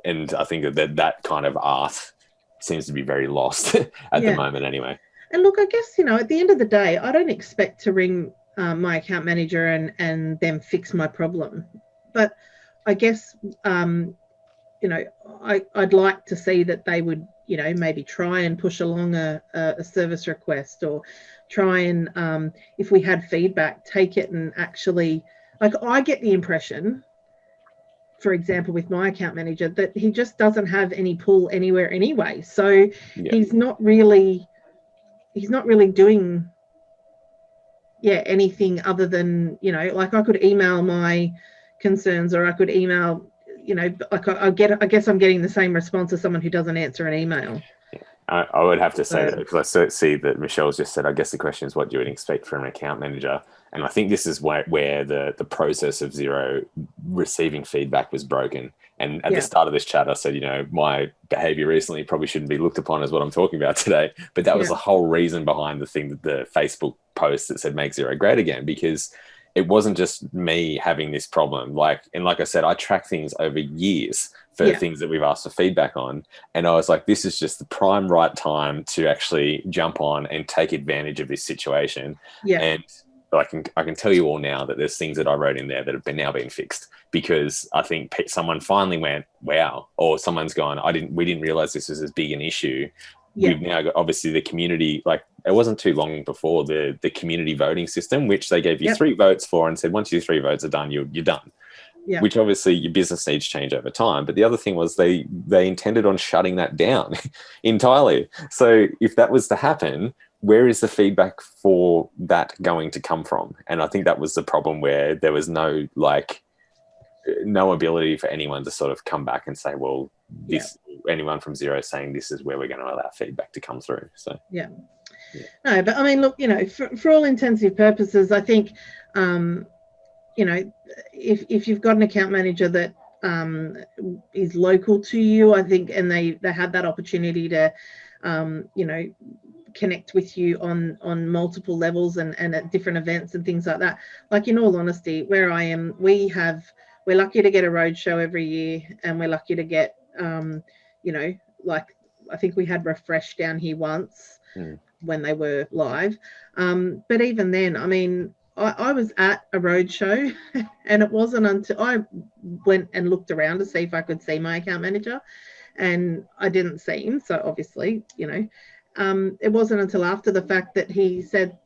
And I think that kind of art seems to be very lost at the moment anyway. And look, I guess, at the end of the day, I don't expect to ring my account manager and them fix my problem. But I guess, I'd like to see that they would, maybe try and push along a service request, or try and, if we had feedback, take it and actually, like I get the impression, for example, with my account manager, that he just doesn't have any pull anywhere anyway. So he's not really doing anything other than, like I could email my concerns, or I could email, like I guess I'm getting the same response as someone who doesn't answer an email. I would have to say that, because I see that Michelle's just said, I guess the question is what you would expect from an account manager. And I think this is where the process of Xero receiving feedback was broken. And at the start of this chat, I said, my behavior recently probably shouldn't be looked upon as what I'm talking about today. But that was the whole reason behind the Facebook post that said, make Xero great again, because it wasn't just me having this problem. Like I said, I track things over years for Yeah. things that we've asked for feedback on. And I was like, this is just the prime right time to actually jump on and take advantage of this situation. Yeah. And I can tell you all now that there's things that I wrote in there that have now been fixed, because I think someone finally went, wow, or someone's gone, we didn't realize this was as big an issue. Yeah. We've now got, obviously, the community, like, it wasn't too long before the community voting system, which they gave you Yep. 3 votes for and said, once your 3 votes are done, you're done. Yeah. Which obviously your business needs change over time. But the other thing was they intended on shutting that down entirely. So if that was to happen, where is the feedback for that going to come from? And I think that was the problem, where there was no ability for anyone to sort of come back and say, well, anyone from Xero saying this is where we're going to allow feedback to come through. So yeah. No, but I mean, look, for all intensive purposes, I think, if you've got an account manager that is local to you, I think, and they had that opportunity to, connect with you on multiple levels and at different events and things like that. Like, in all honesty, where I am, we're lucky to get a roadshow every year, and we're lucky to get, like, I think we had Refresh down here once when they were live. But even then, I mean, I was at a roadshow, and it wasn't until I went and looked around to see if I could see my account manager, and I didn't see him. So obviously, it wasn't until after the fact that he said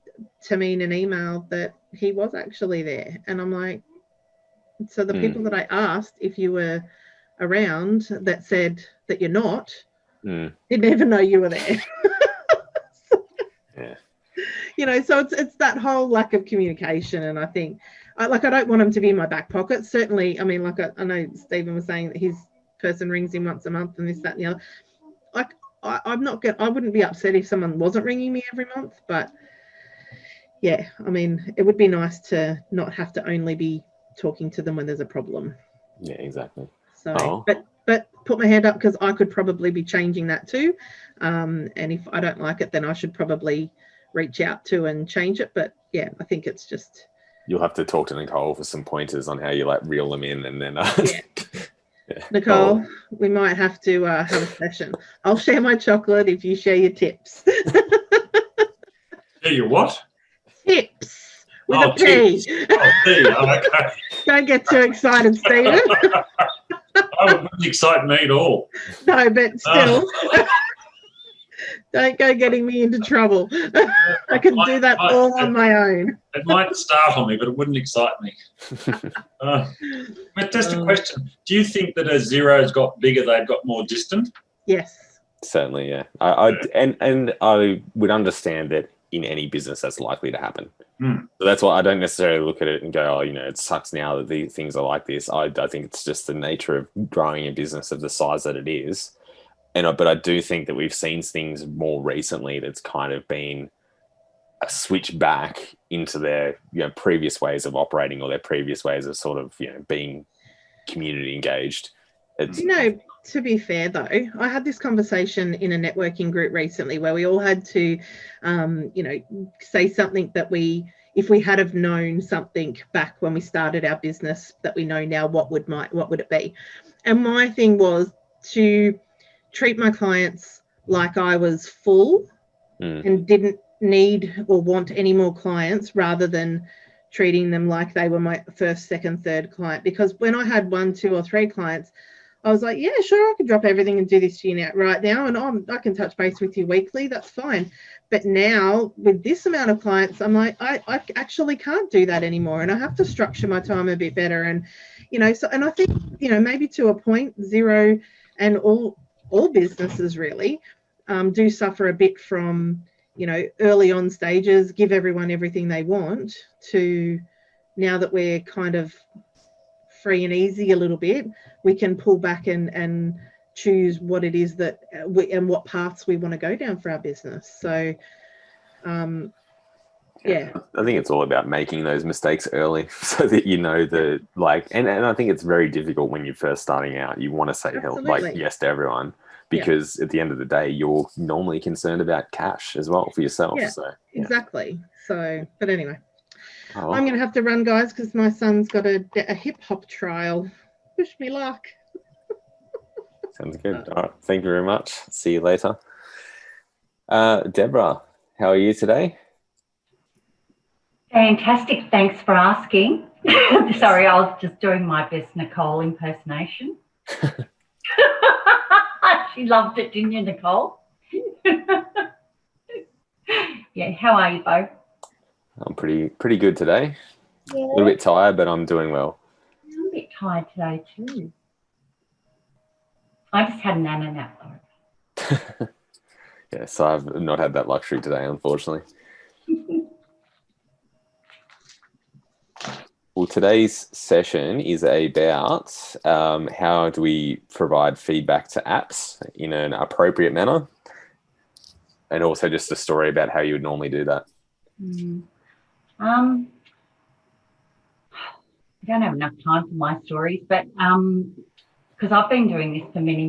to me in an email that he was actually there. And I'm like, so the people that I asked if you were around that said that you're not, didn't even know you were there. Yeah. So it's that whole lack of communication. And I think, I don't want him to be in my back pocket. Certainly, I mean, like, I know Stephen was saying that his person rings him once a month and this, that, and the other. Like, I wouldn't be upset if someone wasn't ringing me every month, but yeah, I mean, it would be nice to not have to only be talking to them when there's a problem. Yeah, exactly. So, but put my hand up, because I could probably be changing that too. And if I don't like it, then I should probably reach out to and change it. But yeah, I think it's just, you'll have to talk to Nicole for some pointers on how you reel them in, and then yeah. Nicole, we might have to have a session. I'll share my chocolate if you share your tips. Share your what? Tips with a P. Tips. Oh, P. Oh, okay. Don't get too excited, Stephen. It wouldn't excite me at all. No, but still. Don't go getting me into trouble. I can do that all on my own. It might startle me, but it wouldn't excite me. But just a question. Do you think that as Xero's got bigger, they've got more distant? Yes. Certainly, yeah. And I would understand that in any business that's likely to happen. So that's why I don't necessarily look at it and go, it sucks now that these things are like this. I think it's just the nature of growing a business of the size that it is. But I do think that we've seen things more recently that's kind of been a switch back into their previous ways of operating, or their previous ways of sort of being community engaged. To be fair though, I had this conversation in a networking group recently where we all had to, say something that if we had have known something back when we started our business that we know now, what would it be? And my thing was to treat my clients like I was full and didn't need or want any more clients, rather than treating them like they were my first, second, third client. Because when I had 1, 2, or 3 clients, I was like, yeah, sure, I can drop everything and do this to you right now, and I can touch base with you weekly, that's fine. But now with this amount of clients, I'm like, I actually can't do that anymore, and I have to structure my time a bit better. And and I think maybe to a point, Xero and all businesses really do suffer a bit from early on stages, give everyone everything they want, to now that we're kind of free and easy a little bit, we can pull back and choose what it is that and what paths we want to go down for our business. So yeah, I think it's all about making those mistakes early, so that and I think it's very difficult when you're first starting out. You want to say yes to everyone, because at the end of the day, you're normally concerned about cash as well for yourself. Yeah, so exactly. So, but anyway, I'm going to have to run, guys, because my son's got a hip hop trial. Wish me luck. Sounds good. All right. Thank you very much. See you later. Deborah, how are you today? Fantastic. Thanks for asking. Sorry, I was just doing my best Nicole impersonation. She loved it, didn't you, Nicole? Yeah. How are you, Beau? I'm pretty good today. Yeah. A little bit tired, but I'm doing well. I'm a bit tired today too. I just had an nana nap though. Yes, I've not had that luxury today, unfortunately. Well, today's session is about how do we provide feedback to apps in an appropriate manner, and also just a story about how you would normally do that. I don't have enough time for my stories, but because I've been doing this for many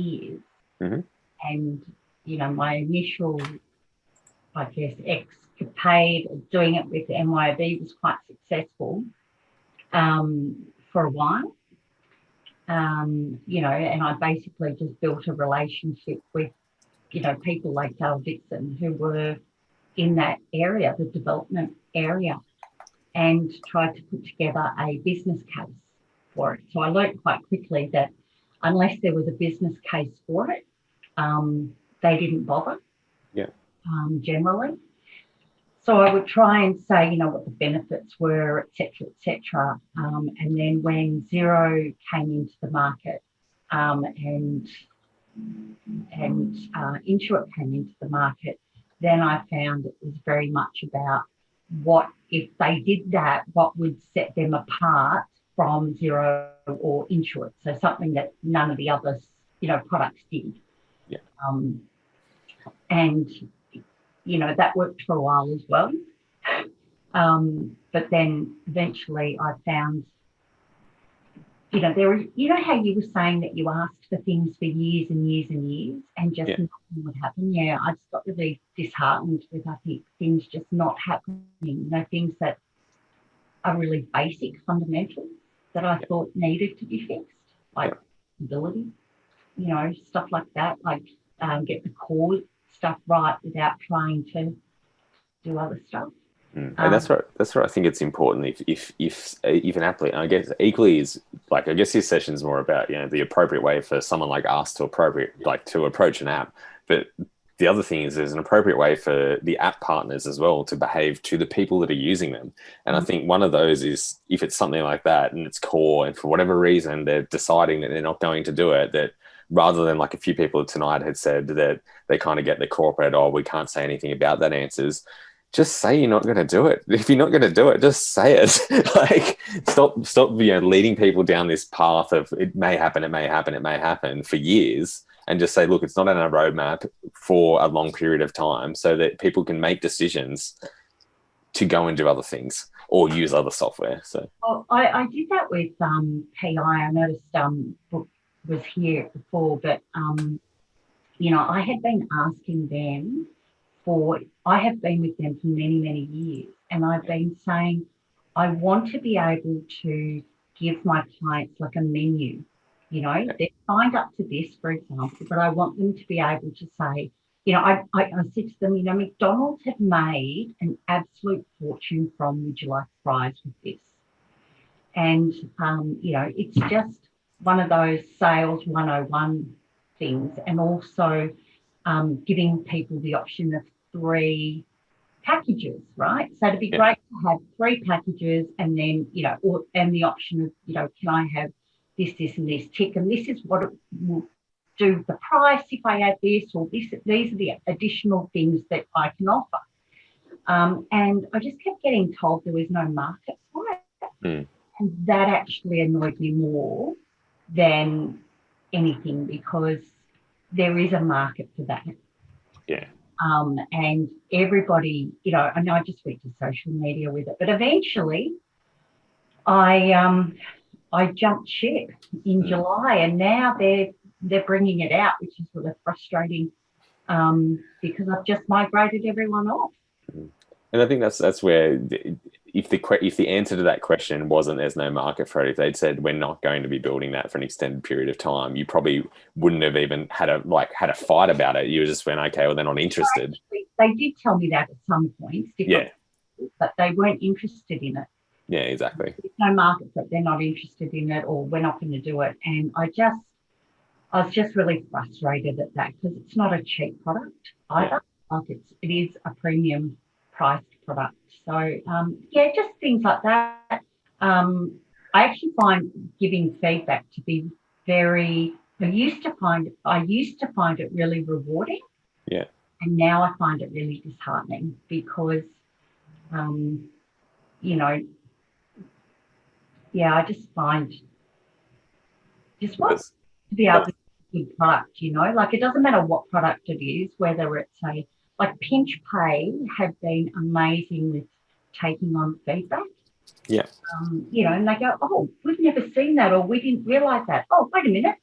years, and you know, my initial, I guess, escapade of doing it with MYOB was quite successful for a while. You know, and I basically just built a relationship with, you know, people like Dale Dixon who were in that area, the development area, and tried to put together a business case for it. So I learned quite quickly that unless there was a business case for it, they didn't bother. Yeah. Generally. So I would try and say, you know, what the benefits were, et cetera, and then when Xero came into the market and Intuit came into the market, then I found it was very much about what, if they did that, what would set them apart from Xero or Intuit. So something that none of the other, you know, products did. Yeah. And, you know, that worked for a while as well. But then eventually I found, you know, there were, you know how you were saying that you asked for things for years and years and years and just nothing would happen? Yeah, I just got really disheartened with, I think, things just not happening, you know, things that are really basic, fundamental, that I thought needed to be fixed, like ability, you know, stuff like that, like get the core stuff right without trying to do other stuff. And that's what I think it's important. If an applicant, I guess equally is like, I guess this session is more about, you know, the appropriate way for someone like us to approach an app. But the other thing is there's an appropriate way for the app partners as well to behave to the people that are using them. And I think one of those is if it's something like that and it's core, and for whatever reason they're deciding that they're not going to do it, that rather than like a few people tonight had said that they kind of get the corporate, oh, we can't say anything about that answers. Just say you're not going to do it. If you're not going to do it, just say it. Like, stop, you know, leading people down this path of it may happen for years, and just say, look, it's not on our roadmap for a long period of time, so that people can make decisions to go and do other things or use other software. So, well, I did that with PI. I noticed Book was here before, but you know, I had been asking them. I have been with them for many years, and I've been saying I want to be able to give my clients like a menu. You know, they're signed up to this, for example, but I want them to be able to say, you know, I said to them, you know, McDonald's have made an absolute fortune from, would you like fries with this? And, you know, it's just one of those sales 101 things, and also giving people the option of 3 packages, right? So it'd be great to have 3 packages, and then, you know, and the option of, you know, can I have this, and this tick, and this is what it will do the price if I add this, or this. These are the additional things that I can offer. And I just kept getting told there was no market for it. And that actually annoyed me more than anything, because there is a market for that. Yeah. And everybody, you know, I know I just went to social media with it, but eventually I jumped ship in July, and now they're bringing it out, which is really frustrating, because I've just migrated everyone off. And I think that's where if the answer to that question wasn't there's no market for it, if they'd said we're not going to be building that for an extended period of time, you probably wouldn't have even had a fight about it. You just went, okay, well, they're not interested. They did tell me that at some points, but they weren't interested in it. Yeah, exactly. There's no market for it, they're not interested in it, or we're not going to do it. And I was just really frustrated at that, because it's not a cheap product either. Like it is a premium priced product. So just things like that. I actually find giving feedback to be very. I used to find it really rewarding. Yeah. And now I find it really disheartening, because, I just find want to be able to give a good product. Like it doesn't matter what product it is, whether it's like Pinch Pay have been amazing with taking on feedback. Yeah. And they go, oh, we've never seen that, or we didn't realise that. Oh, wait a minute,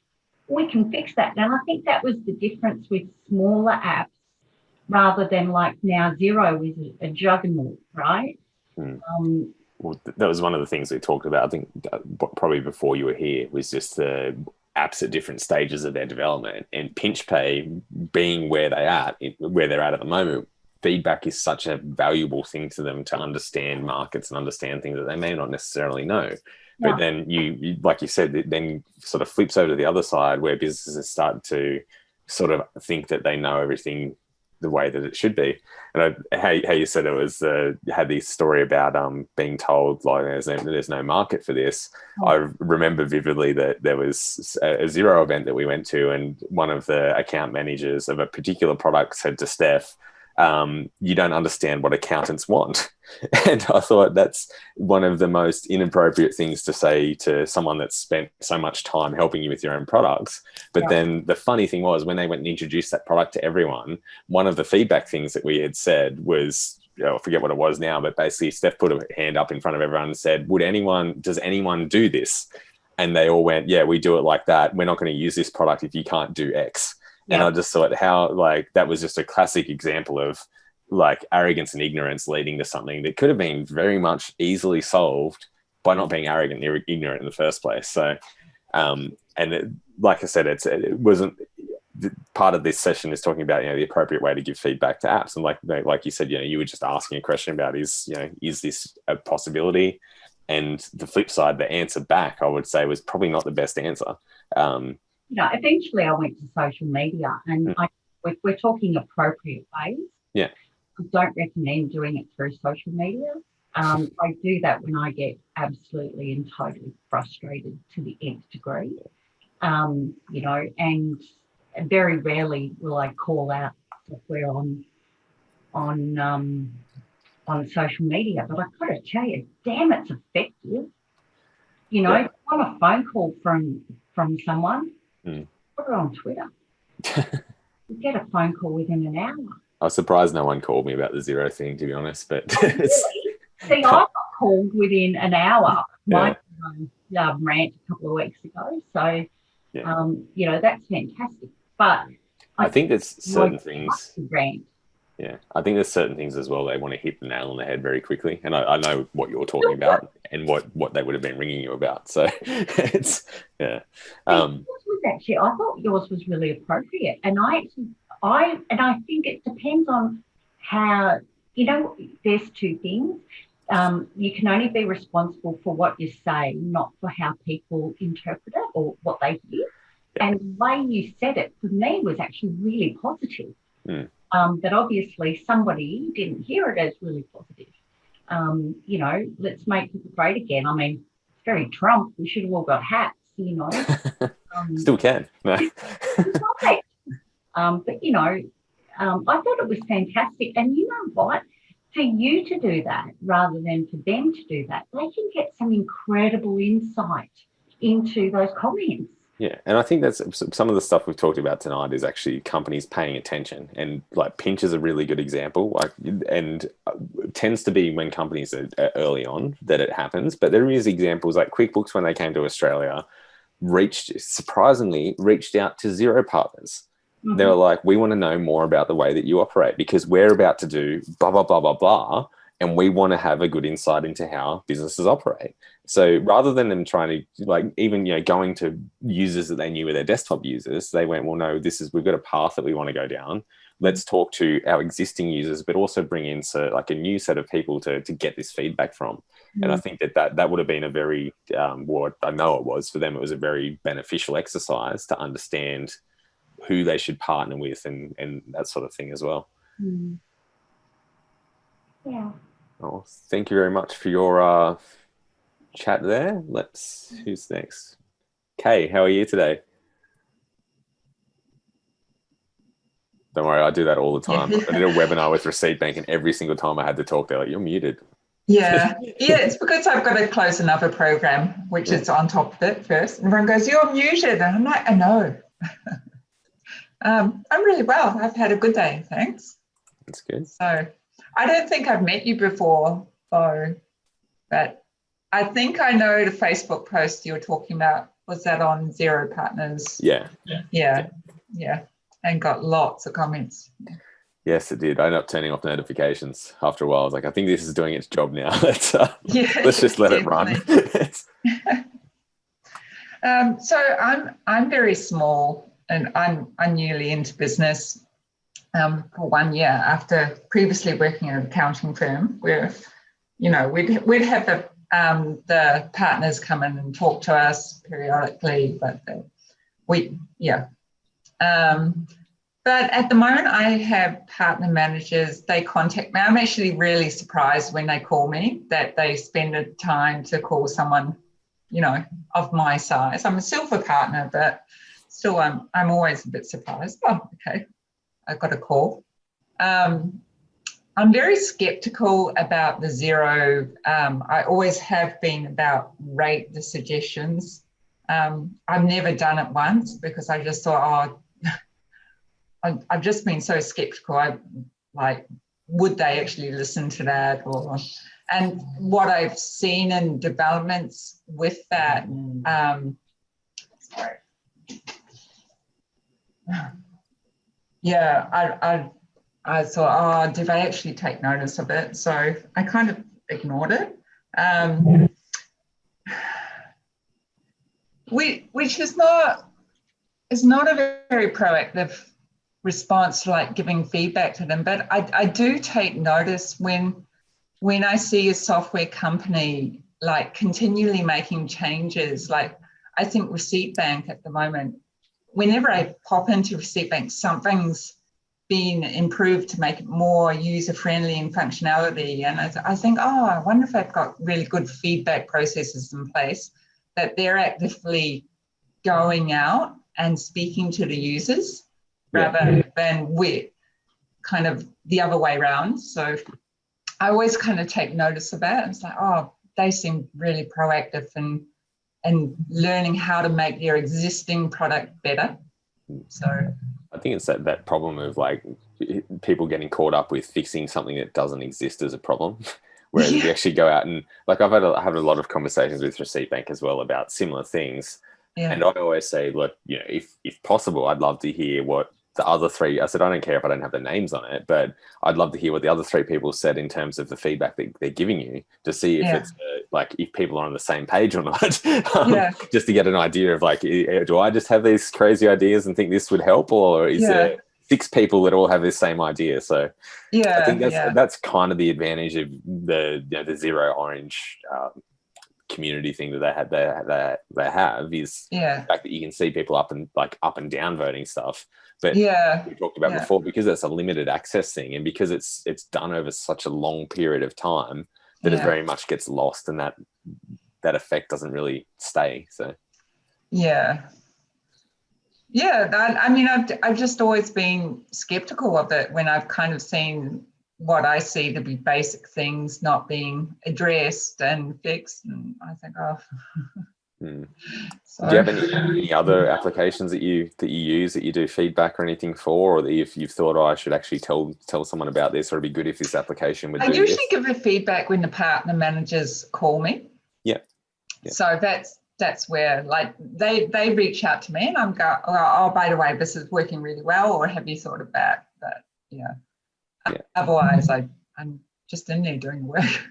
we can fix that. And I think that was the difference with smaller apps, rather than like now Xero is a juggernaut, right? Well, that was one of the things we talked about, I think, probably before you were here, was just the apps at different stages of their development, and Pinch Pay being where they're at the moment. Feedback is such a valuable thing to them, to understand markets and understand things that they may not necessarily know. But then you, like you said, it then sort of flips over to the other side, where businesses start to sort of think that they know everything the way that it should be. And how you said it was, had this story about being told like there's no market for this. I remember vividly that there was a Xero event that we went to, and one of the account managers of a particular product said to Steph, you don't understand what accountants want. And I thought that's one of the most inappropriate things to say to someone that's spent so much time helping you with your own products. But then the funny thing was, when they went and introduced that product to everyone, one of the feedback things that we had said was, I forget what it was now, but basically Steph put a hand up in front of everyone and said, does anyone do this? And they all went, yeah, we do it like that. We're not going to use this product if you can't do X. And I just thought how that was just a classic example of like arrogance and ignorance leading to something that could have been very much easily solved by not being arrogant and ignorant in the first place. So, like I said, it wasn't part of this session is talking about, the appropriate way to give feedback to apps. And like you said, you were just asking a question about is this a possibility? And the flip side, the answer back, I would say, was probably not the best answer. Eventually I went to social media, and if we're talking appropriate ways, I don't recommend doing it through social media. I do that when I get absolutely and totally frustrated to the nth degree, and very rarely will I call out software on social media. But I've got to tell you, damn, it's effective. If I want a phone call from someone, put it on Twitter. You get a phone call within an hour. I was surprised no one called me about the Xero thing, to be honest. But really? See, I got called within an hour. My rant a couple of weeks ago. So, that's fantastic. But I think there's certain things. Rant. Yeah, I think there's certain things as well they want to hit the nail on the head very quickly. And I know what you're talking about and what they would have been ringing you about. So it's, Yours was actually, I thought yours was really appropriate. And I think it depends on how, there's two things. You can only be responsible for what you say, not for how people interpret it or what they hear. Yeah. And the way you said it, for me, was actually really positive. But obviously somebody didn't hear it as really positive. Let's make it great again. I mean, it's very Trump. We should have all got hats, Still can. No. Right. But, I thought it was fantastic. And you know what? For you to do that rather than for them to do that, they can get some incredible insight into those comments. Yeah, and I think that's some of the stuff we've talked about tonight is actually companies paying attention, and like Pinch is a really good example. And it tends to be when companies are early on that it happens, but there is examples like QuickBooks when they came to Australia, surprisingly reached out to Xero partners. Mm-hmm. They were like, we want to know more about the way that you operate because we're about to do blah blah blah blah blah, and we want to have a good insight into how businesses operate. So rather than them trying to like even, you know, going to users that they knew were their desktop users, they went, well, no, we've got a path that we want to go down. Let's talk to our existing users, but also bring in like a new set of people to get this feedback from. And I think that would have been a very, what I know it was for them, it was a very beneficial exercise to understand who they should partner with and that sort of thing as well. Yeah. Oh, thank you very much for your chat there. Who's next? Kay, how are you today? Don't worry, I do that all the time. I did a webinar with Receipt Bank, and every single time I had to talk, they're like, "You're muted." Yeah, it's because I've got to close another program, which is on top of it first. And everyone goes, "You're muted," and I'm like, "I know." I'm really well. I've had a good day, thanks. That's good. So I don't think I've met you before, Beau, but I think I know the Facebook post you were talking about. Was that on Xero Partners? Yeah. And got lots of comments. Yes, it did. I ended up turning off notifications after a while. I was like, I think this is doing its job now. Let's just let it run. So I'm very small, and I'm newly into business for 1 year after previously working in an accounting firm where, you know, we'd have the partners come in and talk to us periodically, but but at the moment I have partner managers, they contact me. I'm actually really surprised when they call me that they spend the time to call someone, you know, of my size. I'm a silver partner, but still I'm always a bit surprised. Oh, okay, I got a call. I'm very skeptical about the Xero. I always have been about rate the suggestions. I've never done it once because I just thought, I've just been so skeptical. Would they actually listen to that? And what I've seen in developments with that, I thought, did they actually take notice of it? So I kind of ignored it. Which is not a very proactive response to like giving feedback to them, but I do take notice when I see a software company like continually making changes. Like I think Receipt Bank at the moment, whenever I pop into Receipt Bank, something's been improved to make it more user-friendly and functionality. And I think, I wonder if they've got really good feedback processes in place, that they're actively going out and speaking to the users rather than we're kind of the other way around. So I always kind of take notice of that. It's like, they seem really proactive and learning how to make their existing product better. So I think it's that problem of like people getting caught up with fixing something that doesn't exist as a problem. Whereas we actually go out and like I've had a lot of conversations with Receipt Bank as well about similar things. Yeah. And I always say, look, you know, if possible, I'd love to hear what the other three, I said, I don't care if I don't have the names on it, but I'd love to hear what the other three people said in terms of the feedback that they're giving you to see if it's like, if people are on the same page or not, just to get an idea of like, do I just have these crazy ideas and think this would help, or is there 6 people that all have this same idea? So I think that's kind of the advantage of the Xero Orange community thing that they have is the fact that you can see people up and down voting stuff. But we talked about before, because it's a limited access thing, and because it's done over such a long period of time, that it very much gets lost, and that effect doesn't really stay. So I mean, I've just always been skeptical of it when I've kind of seen what I see to be basic things not being addressed and fixed, and I think, So, do you have any other applications that you use that you do feedback or anything for, or that you've thought, I should actually tell someone about this, or it'd be good if this application would do this? I usually give the feedback when the partner managers call me. So that's where like they reach out to me and I'm go, by the way, this is working really well, or have you thought of that? But otherwise I'm just in there doing the work.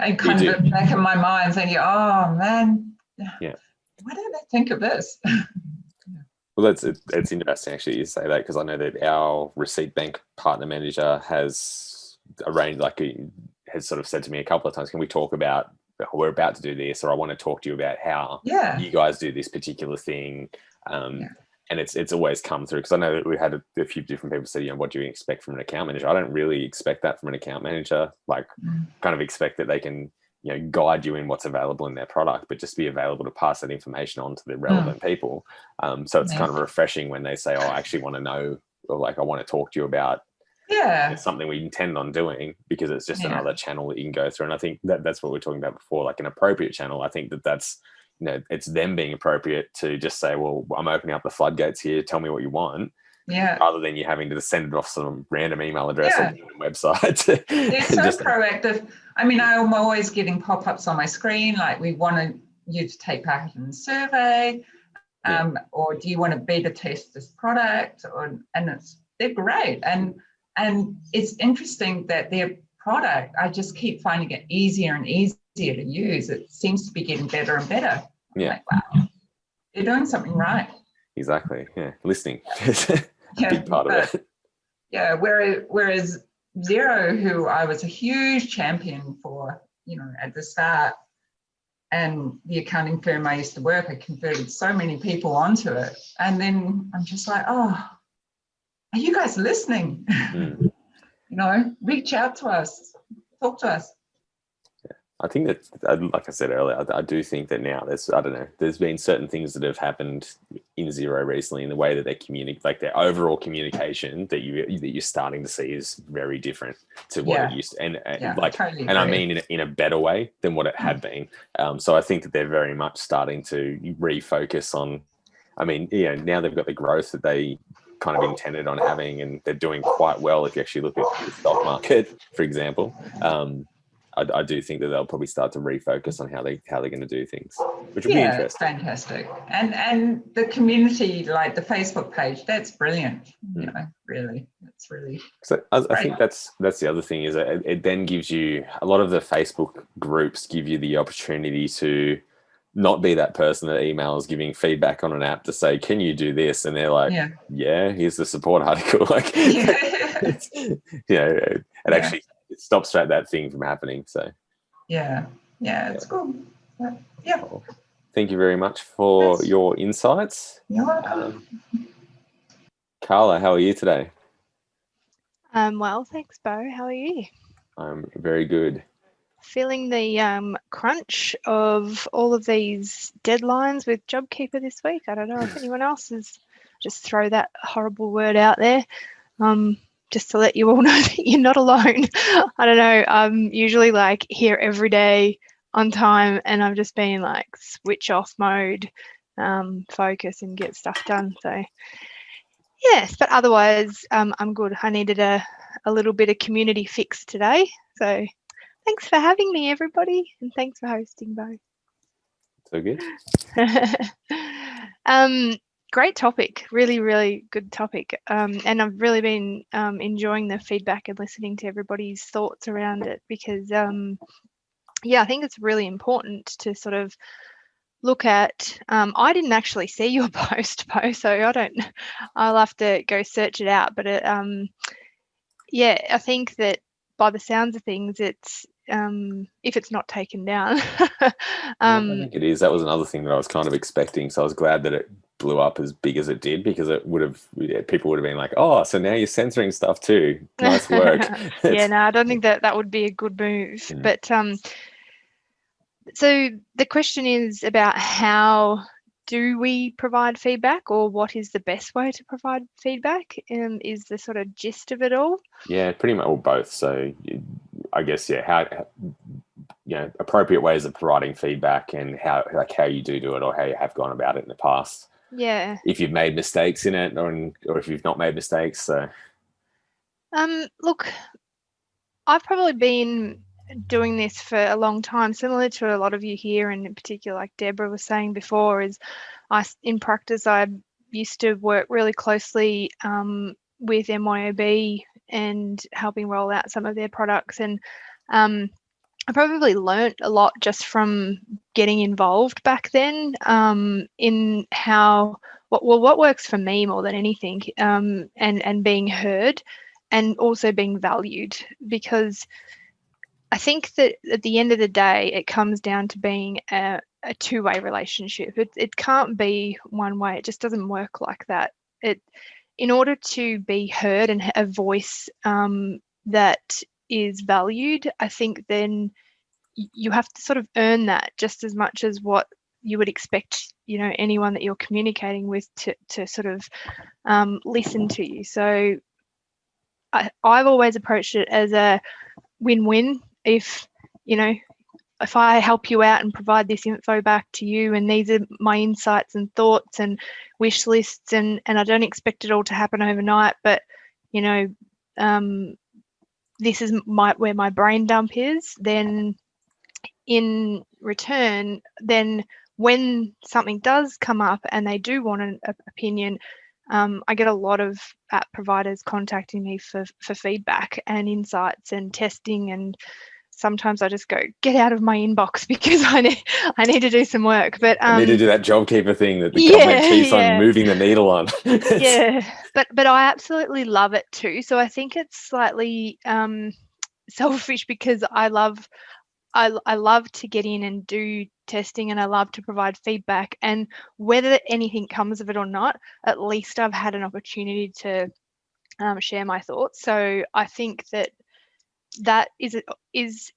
And kind of back in my mind thinking, oh man, why don't I think of this? Well, it's interesting actually you say that, because I know that our receipt bank partner manager has arranged, has sort of said to me a couple of times, can we talk about, we're about to do this, or I want to talk to you about how you guys do this particular thing. And it's always come through, because I know that we had a few different people say, what do you expect from an account manager? I don't really expect that from an account manager. Kind of expect that they can, guide you in what's available in their product, but just be available to pass that information on to the relevant people. So it's kind of refreshing when they say, I actually want to know, or I want to talk to you about something we intend on doing, because it's just another channel that you can go through. And I think that's what we we're talking about before, an appropriate channel. I think that's, it's them being appropriate to just say, well, I'm opening up the floodgates here, tell me what you want. Rather than you having to send it off some random email address or website. They're so proactive. I mean, I'm always getting pop-ups on my screen, we want you to take part in the survey, or do you want to beta test this product? They're great. And it's interesting that their product, I just keep finding it easier and easier to use. It seems to be getting better and better. I'm wow, they're doing something right. Exactly. Yeah. Listening. Big part of it. Yeah. Whereas Xero, who I was a huge champion for, at the start, and the accounting firm I used to work, I converted so many people onto it. And then I'm just like, oh, are you guys listening? Reach out to us, talk to us. I think that, like I said earlier, I do think that now there's been certain things that have happened in Xero recently in the way that they communicate, their overall communication that you're starting to see is very different to what it used to, totally and I mean in a better way than what it had been. So I think that they're very much starting to refocus on, now they've got the growth that they kind of intended on having, and they're doing quite well if you actually look at the stock market, for example. I do think that they'll probably start to refocus on how they're going to do things, which will be interesting. Fantastic. And the community, the Facebook page, that's brilliant. Really, it's really. So I think that's the other thing, is that it then gives you, a lot of the Facebook groups give you the opportunity to not be that person that emails giving feedback on an app to say, can you do this? And they're like, here's the support article. It actually stops that thing from happening. So it's cool. Cool. Thank you very much for your insights. You're welcome. Carla, how are you today? Well, thanks, Beau. How are you? I'm very good. Feeling the crunch of all of these deadlines with JobKeeper this week. I don't know if anyone else is. Just throw that horrible word out there. Just to let you all know that you're not alone. I don't know. I'm usually here every day on time, and I'm just being switch off mode, focus and get stuff done. So yes, but otherwise I'm good. I needed a little bit of community fix today. So thanks for having me, everybody, and thanks for hosting, Beau. So good. Great topic, really, really good topic. And I've really been enjoying the feedback and listening to everybody's thoughts around it, because I think it's really important to sort of look at. I didn't actually see your post, Beau, so I'll have to go search it out. But I think that by the sounds of things, it's if it's not taken down. I think it is. That was another thing that I was kind of expecting. So I was glad that it blew up as big as it did, because it would have, people would have been like, oh, so now you're censoring stuff too. Nice work. I don't think that would be a good move. But so the question is about how do we provide feedback, or what is the best way to provide feedback? Is the sort of gist of it all? Yeah, pretty much, or both. So I guess, how appropriate ways of providing feedback, and how you do it, or how you have gone about it in the past. Yeah. If you've made mistakes in it, or if you've not made mistakes. So. Look, I've probably been doing this for a long time, similar to a lot of you here, and in particular, like Deborah was saying before, is in practice I used to work really closely with MYOB and helping roll out some of their products. And I probably learnt a lot just from getting involved back then, in how what works for me more than anything, and being heard and also being valued, because I think that at the end of the day, it comes down to being a two-way relationship. It can't be one way. It just doesn't work like that. In order to be heard and a voice that is valued, I think then you have to sort of earn that just as much as what you would expect, anyone that you're communicating with to sort of listen to you. So I've always approached it as a win-win. If I help you out and provide this info back to you, and these are my insights and thoughts and wish lists, and I don't expect it all to happen overnight, but this is where my brain dump is, then in return, then when something does come up and they do want an opinion, I get a lot of app providers contacting me for feedback and insights and testing, and sometimes I just go, get out of my inbox because I need to do some work. But I need to do that JobKeeper thing that the government keeps on moving the needle on. Yeah, but I absolutely love it too. So I think it's slightly selfish, because I love to get in and do testing, and I love to provide feedback, and whether anything comes of it or not, at least I've had an opportunity to share my thoughts. So I think that is it's,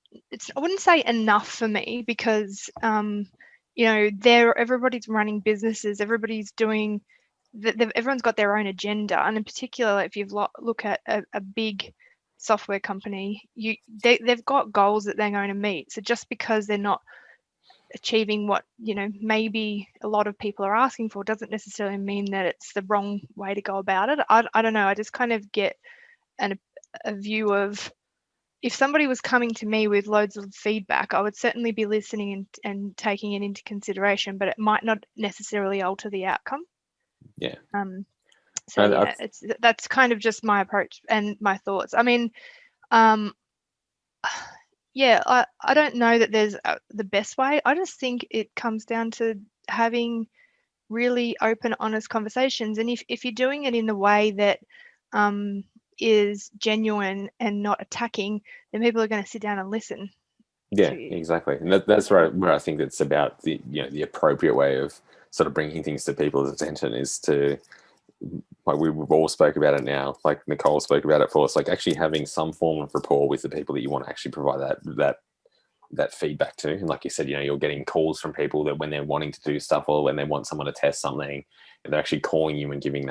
I wouldn't say enough for me, because everybody's running businesses, everybody's doing everyone's got their own agenda, and in particular, if you've look at a big software company, they've got goals that they're going to meet. So just because they're not achieving what maybe a lot of people are asking for, doesn't necessarily mean that it's the wrong way to go about it. I don't know, I just kind of get a view of, if somebody was coming to me with loads of feedback, I would certainly be listening and taking it into consideration, but it might not necessarily alter the outcome. Yeah. So yeah, that's kind of just my approach and my thoughts. I mean, yeah, I don't know that there's the best way. I just think it comes down to having really open, honest conversations, and if you're doing it in the way that is genuine and not attacking, then people are going to sit down and listen. Yeah, exactly. And that's where I think it's about the appropriate way of sort of bringing things to people's attention is to, like we've all spoke about it now, like Nicole spoke about it for us, like actually having some form of rapport with the people that you want to actually provide that feedback to. And like you said, you're getting calls from people that when they're wanting to do stuff or when they want someone to test something, they're actually calling you and giving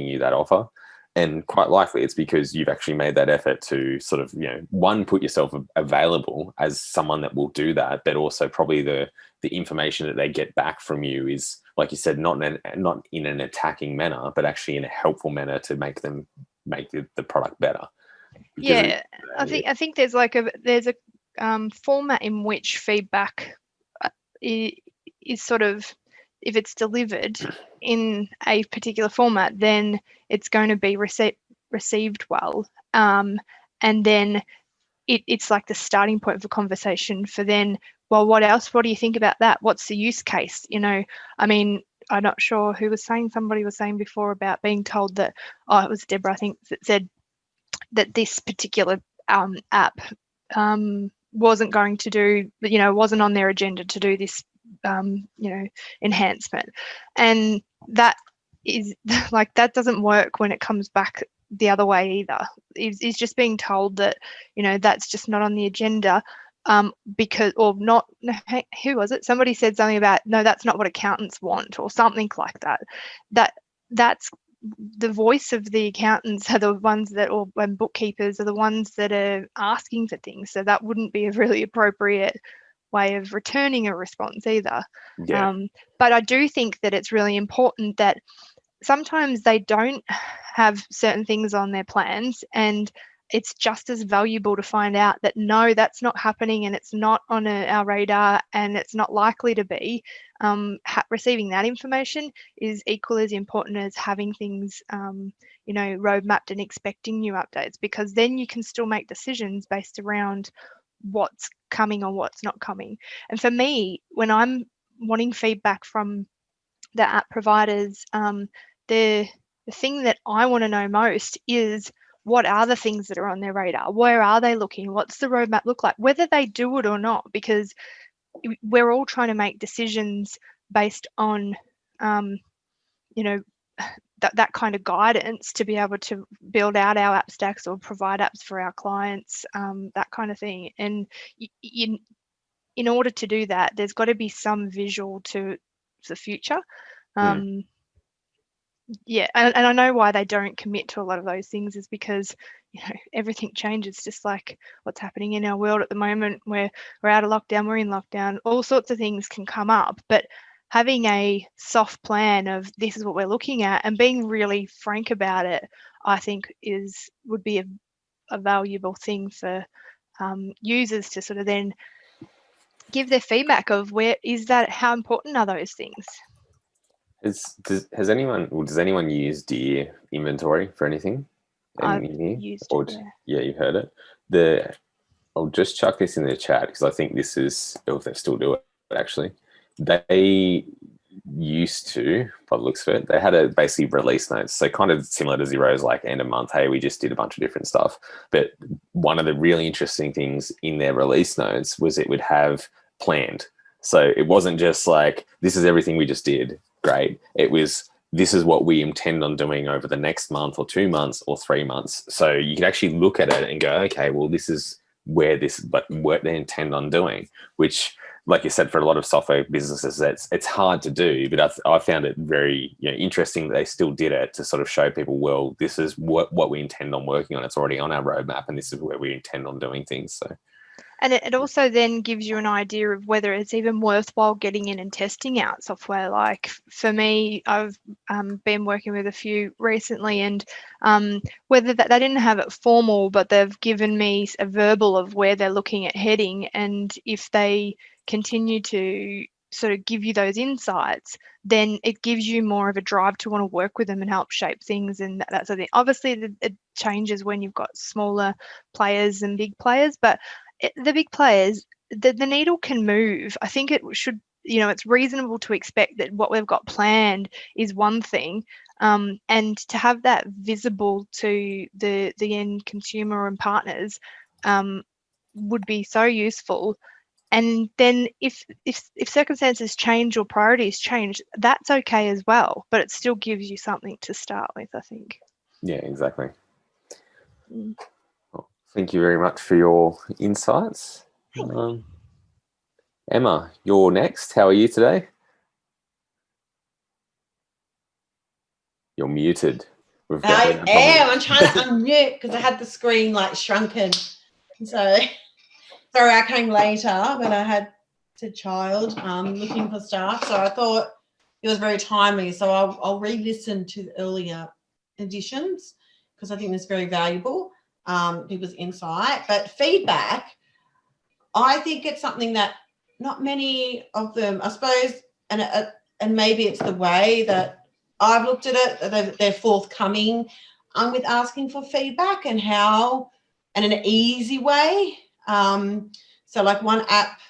you that offer. And quite likely it's because you've actually made that effort to sort of, one, put yourself available as someone that will do that, but also probably the information that they get back from you is, like you said, not in an attacking manner, but actually in a helpful manner to make the product better. Because I think there's a format in which feedback is sort of, if it's delivered in a particular format, then it's going to be received well. And then it's like the starting point for conversation for then, well, what else? What do you think about that? What's the use case? I mean, I'm not sure who was saying, somebody was saying before about being told that, it was Deborah, I think, that said that this particular app wasn't going to do, wasn't on their agenda to do this enhancement, and that is like, that doesn't work when it comes back the other way either. He's just being told that that's just not on the agenda, because, or not, who was it, somebody said something about, no, that's not what accountants want, or something like that. That's the voice of the accountants are the ones that, or and bookkeepers are the ones that are asking for things, so that wouldn't be a really appropriate way of returning a response either. Yeah. But I do think that it's really important that sometimes they don't have certain things on their plans, and it's just as valuable to find out that no, that's not happening and it's not on our radar and it's not likely to be. Receiving that information is equally as important as having things, roadmapped and expecting new updates, because then you can still make decisions based around what's coming or what's not coming. And for me, when I'm wanting feedback from the app providers, the thing that I want to know most is, what are the things that are on their radar? Where are they looking? What's the roadmap look like? Whether they do it or not, because we're all trying to make decisions based on, that kind of guidance to be able to build out our app stacks or provide apps for our clients, that kind of thing. And in order to do that, there's got to be some visual to the future. Yeah, and I know why they don't commit to a lot of those things is because, everything changes, just like what's happening in our world at the moment, where we're out of lockdown, we're in lockdown, all sorts of things can come up. But having a soft plan of this is what we're looking at and being really frank about it, I think would be a valuable thing for users to sort of then give their feedback of how important are those things. Does anyone use Dear Inventory for anything? I've used it. Yeah, you've heard it. I'll just chuck this in the chat because I think this is, if they still do it, actually. They used to, by the looks of it, they had basically release notes. So kind of similar to Xero's, like end of month, hey, we just did a bunch of different stuff. But one of the really interesting things in their release notes was it would have planned. So it wasn't just like, this is everything we just did. Great. It was, this is what we intend on doing over the next month or 2 months or 3 months. So you could actually look at it and go, okay, well, this is what they intend on doing, which, like you said, for a lot of software businesses, it's hard to do, but I found it very interesting that they still did it to sort of show people, well, this is what we intend on working on. It's already on our roadmap and this is where we intend on doing things. So. And it also then gives you an idea of whether it's even worthwhile getting in and testing out software. Like for me, I've been working with a few recently, and whether they didn't have it formal, but they've given me a verbal of where they're looking at heading. And if they continue to sort of give you those insights, then it gives you more of a drive to want to work with them and help shape things and that sort of thing. Obviously, it changes when you've got smaller players and big players, but the big players, the needle can move. I think it should, it's reasonable to expect that what we've got planned is one thing, and to have that visible to the end consumer and partners would be so useful. And then if circumstances change or priorities change, that's okay as well, but it still gives you something to start with, I think. Yeah, exactly. Thank you very much for your insights. Emma, you're next. How are you today? You're muted. I am. I'm trying to unmute because I had the screen like shrunken. So sorry, I came later, but I had a child looking for stuff. So I thought it was very timely. So I'll re-listen to the earlier editions because I think it's very valuable. People's insight, but feedback, I think it's something that not many of them, I suppose, and maybe it's the way that I've looked at it, they're forthcoming with asking for feedback and in an easy way. So like one app,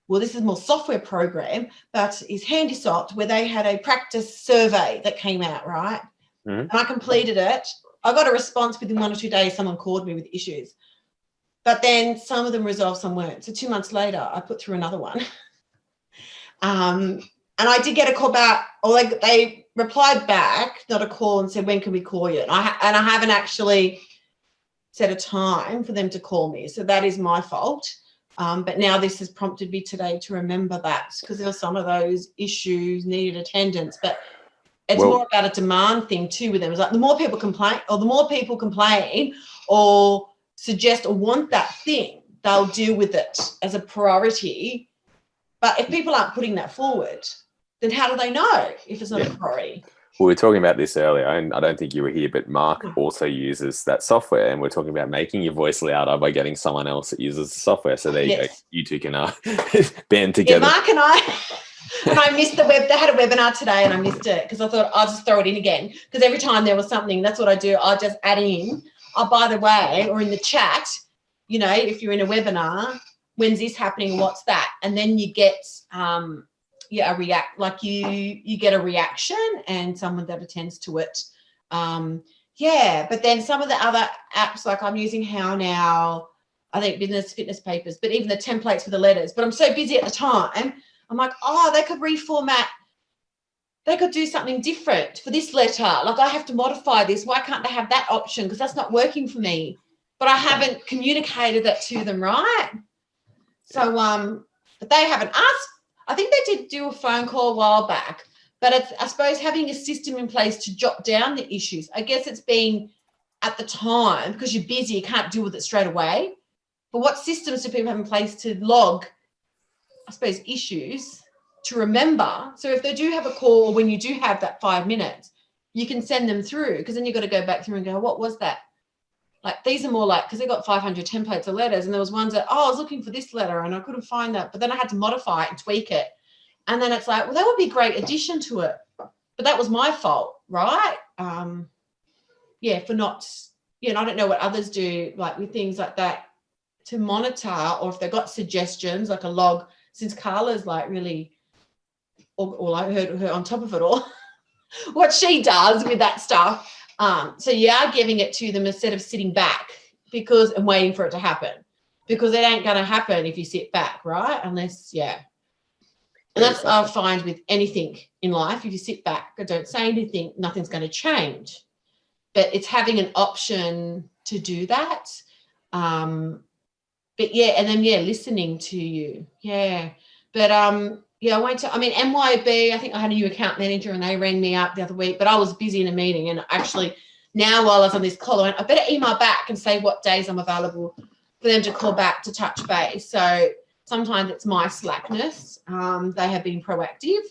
well, this is more software program, but is Handysoft, where they had a practice survey that came out, right? Mm-hmm. And I completed it. I got a response within 1 or 2 days. Someone called me with issues. But then some of them resolved, some weren't. So 2 months later, I put through another one. And I did get a call back, or they replied back, not a call, and said, when can we call you? And I haven't actually set a time for them to call me. So that is my fault. But now this has prompted me today to remember that, because there were some of those issues needed attendance. But it's more about a demand thing too with them. It's like the more people complain or suggest or want that thing, they'll deal with it as a priority. But if people aren't putting that forward, then how do they know if it's not a priority? We were talking about this earlier, and I don't think you were here, but Mark also uses that software, and we're talking about making your voice louder by getting someone else that uses the software. So there you go. You two can band together. Yeah, Mark and I missed the they had a webinar today and I missed it because I thought I'll just throw it in again, because every time there was something, that's what I do. I just add in, oh, by the way, or in the chat, you know, if you're in a webinar, when's this happening? What's that? And then you get, you get a reaction and someone that attends to it. But then some of the other apps, like I'm using How Now, I think Business Fitness Papers, but even the templates for the letters. But I'm so busy at the time, I'm like, oh, they could reformat. They could do something different for this letter. Like I have to modify this. Why can't they have that option? Because that's not working for me. But I haven't communicated that to them, right? So, but they haven't asked. I think they did do a phone call a while back, but it's, I suppose, having a system in place to jot down the issues. I guess it's been at the time, because you're busy, you can't deal with it straight away. But what systems do people have in place to log, I suppose, issues to remember? So if they do have a call, or when you do have that 5 minutes, you can send them through, because then you've got to go back through and go, what was that? Like these are more like, because they've got 500 templates of letters, and there was ones that, I was looking for this letter and I couldn't find that, but then I had to modify it and tweak it. And then it's like, well, that would be a great addition to it. But that was my fault, right? For not, and I don't know what others do, like with things like that to monitor, or if they've got suggestions, like a log, since Carla's like really, or I heard her on top of it all, what she does with that stuff. So you are giving it to them instead of sitting back and waiting for it to happen, because it ain't going to happen if you sit back, right? Unless, And that's what I find with anything in life. If you sit back and don't say anything, nothing's going to change. But it's having an option to do that. And then listening to you. But I went to, MYB, I think I had a new account manager and they rang me up the other week, but I was busy in a meeting, and actually now while I was on this call, I went, I better email back and say what days I'm available for them to call back to touch base. So sometimes it's my slackness. They have been proactive.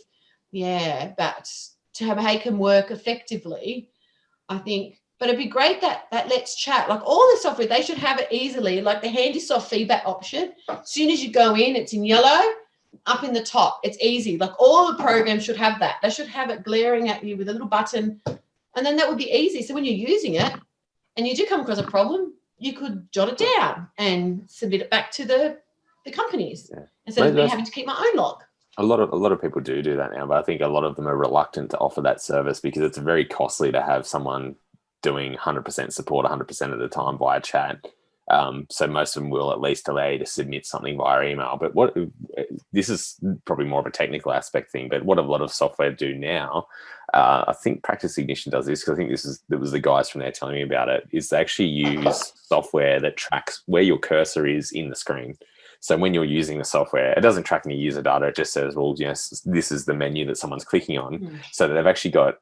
But to make them work effectively, I think, but it'd be great that Let's Chat, like all the software, they should have it easily, like the Handysoft feedback option. As soon as you go in, it's in yellow. Up in the top, it's easy. Like all the programs should have that. They should have it glaring at you with a little button, and then that would be easy. So when you're using it and you do come across a problem, you could jot it down and submit it back to the companies instead of me having to keep my own log. A lot of people do that now, but I think a lot of them are reluctant to offer that service because it's very costly to have someone doing 100% support 100% of the time via chat. So most of them will at least allow you to submit something via email. But this is probably more of a technical aspect thing, but what a lot of software do now, I think Practice Ignition does this, because I think it was the guys from there telling me about it, is they actually use software that tracks where your cursor is in the screen. So when you're using the software, it doesn't track any user data. It just says, well, yes, this is the menu that someone's clicking on. So that they've actually got,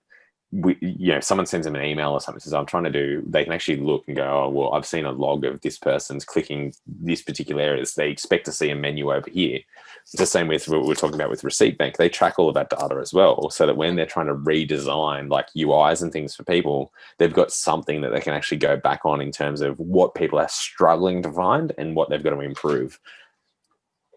someone sends them an email or something, says, I'm trying to do, they can actually look and go, oh, well, I've seen a log of this person's clicking this particular area. So they expect to see a menu over here. It's the same with what we're talking about with Receipt Bank. They track all of that data as well, so that when they're trying to redesign like UIs and things for people, they've got something that they can actually go back on in terms of what people are struggling to find and what they've got to improve.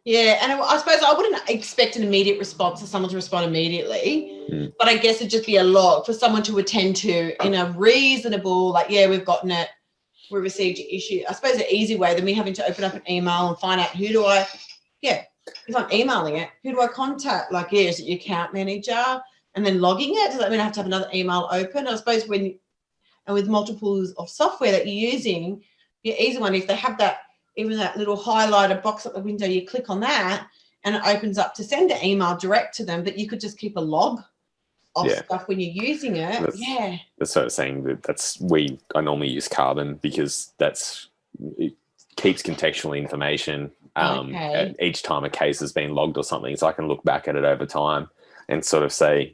Yeah, and I suppose I wouldn't expect an immediate response or someone to respond immediately, but I guess it'd just be a log for someone to attend to in a reasonable, like, we've gotten it, we received your issue. I suppose an easy way than me having to open up an email and find out if I'm emailing it, who do I contact? Like, is it your account manager? And then logging it, does that mean I have to have another email open? I suppose with multiples of software that you're using, your easy one, if they have that, even that little highlighter box at the window, you click on that and it opens up to send an email direct to them, but you could just keep a log of stuff when you're using it. That's sort of saying that I normally use Carbon because it keeps contextual information each time a case has been logged or something, so I can look back at it over time and sort of say,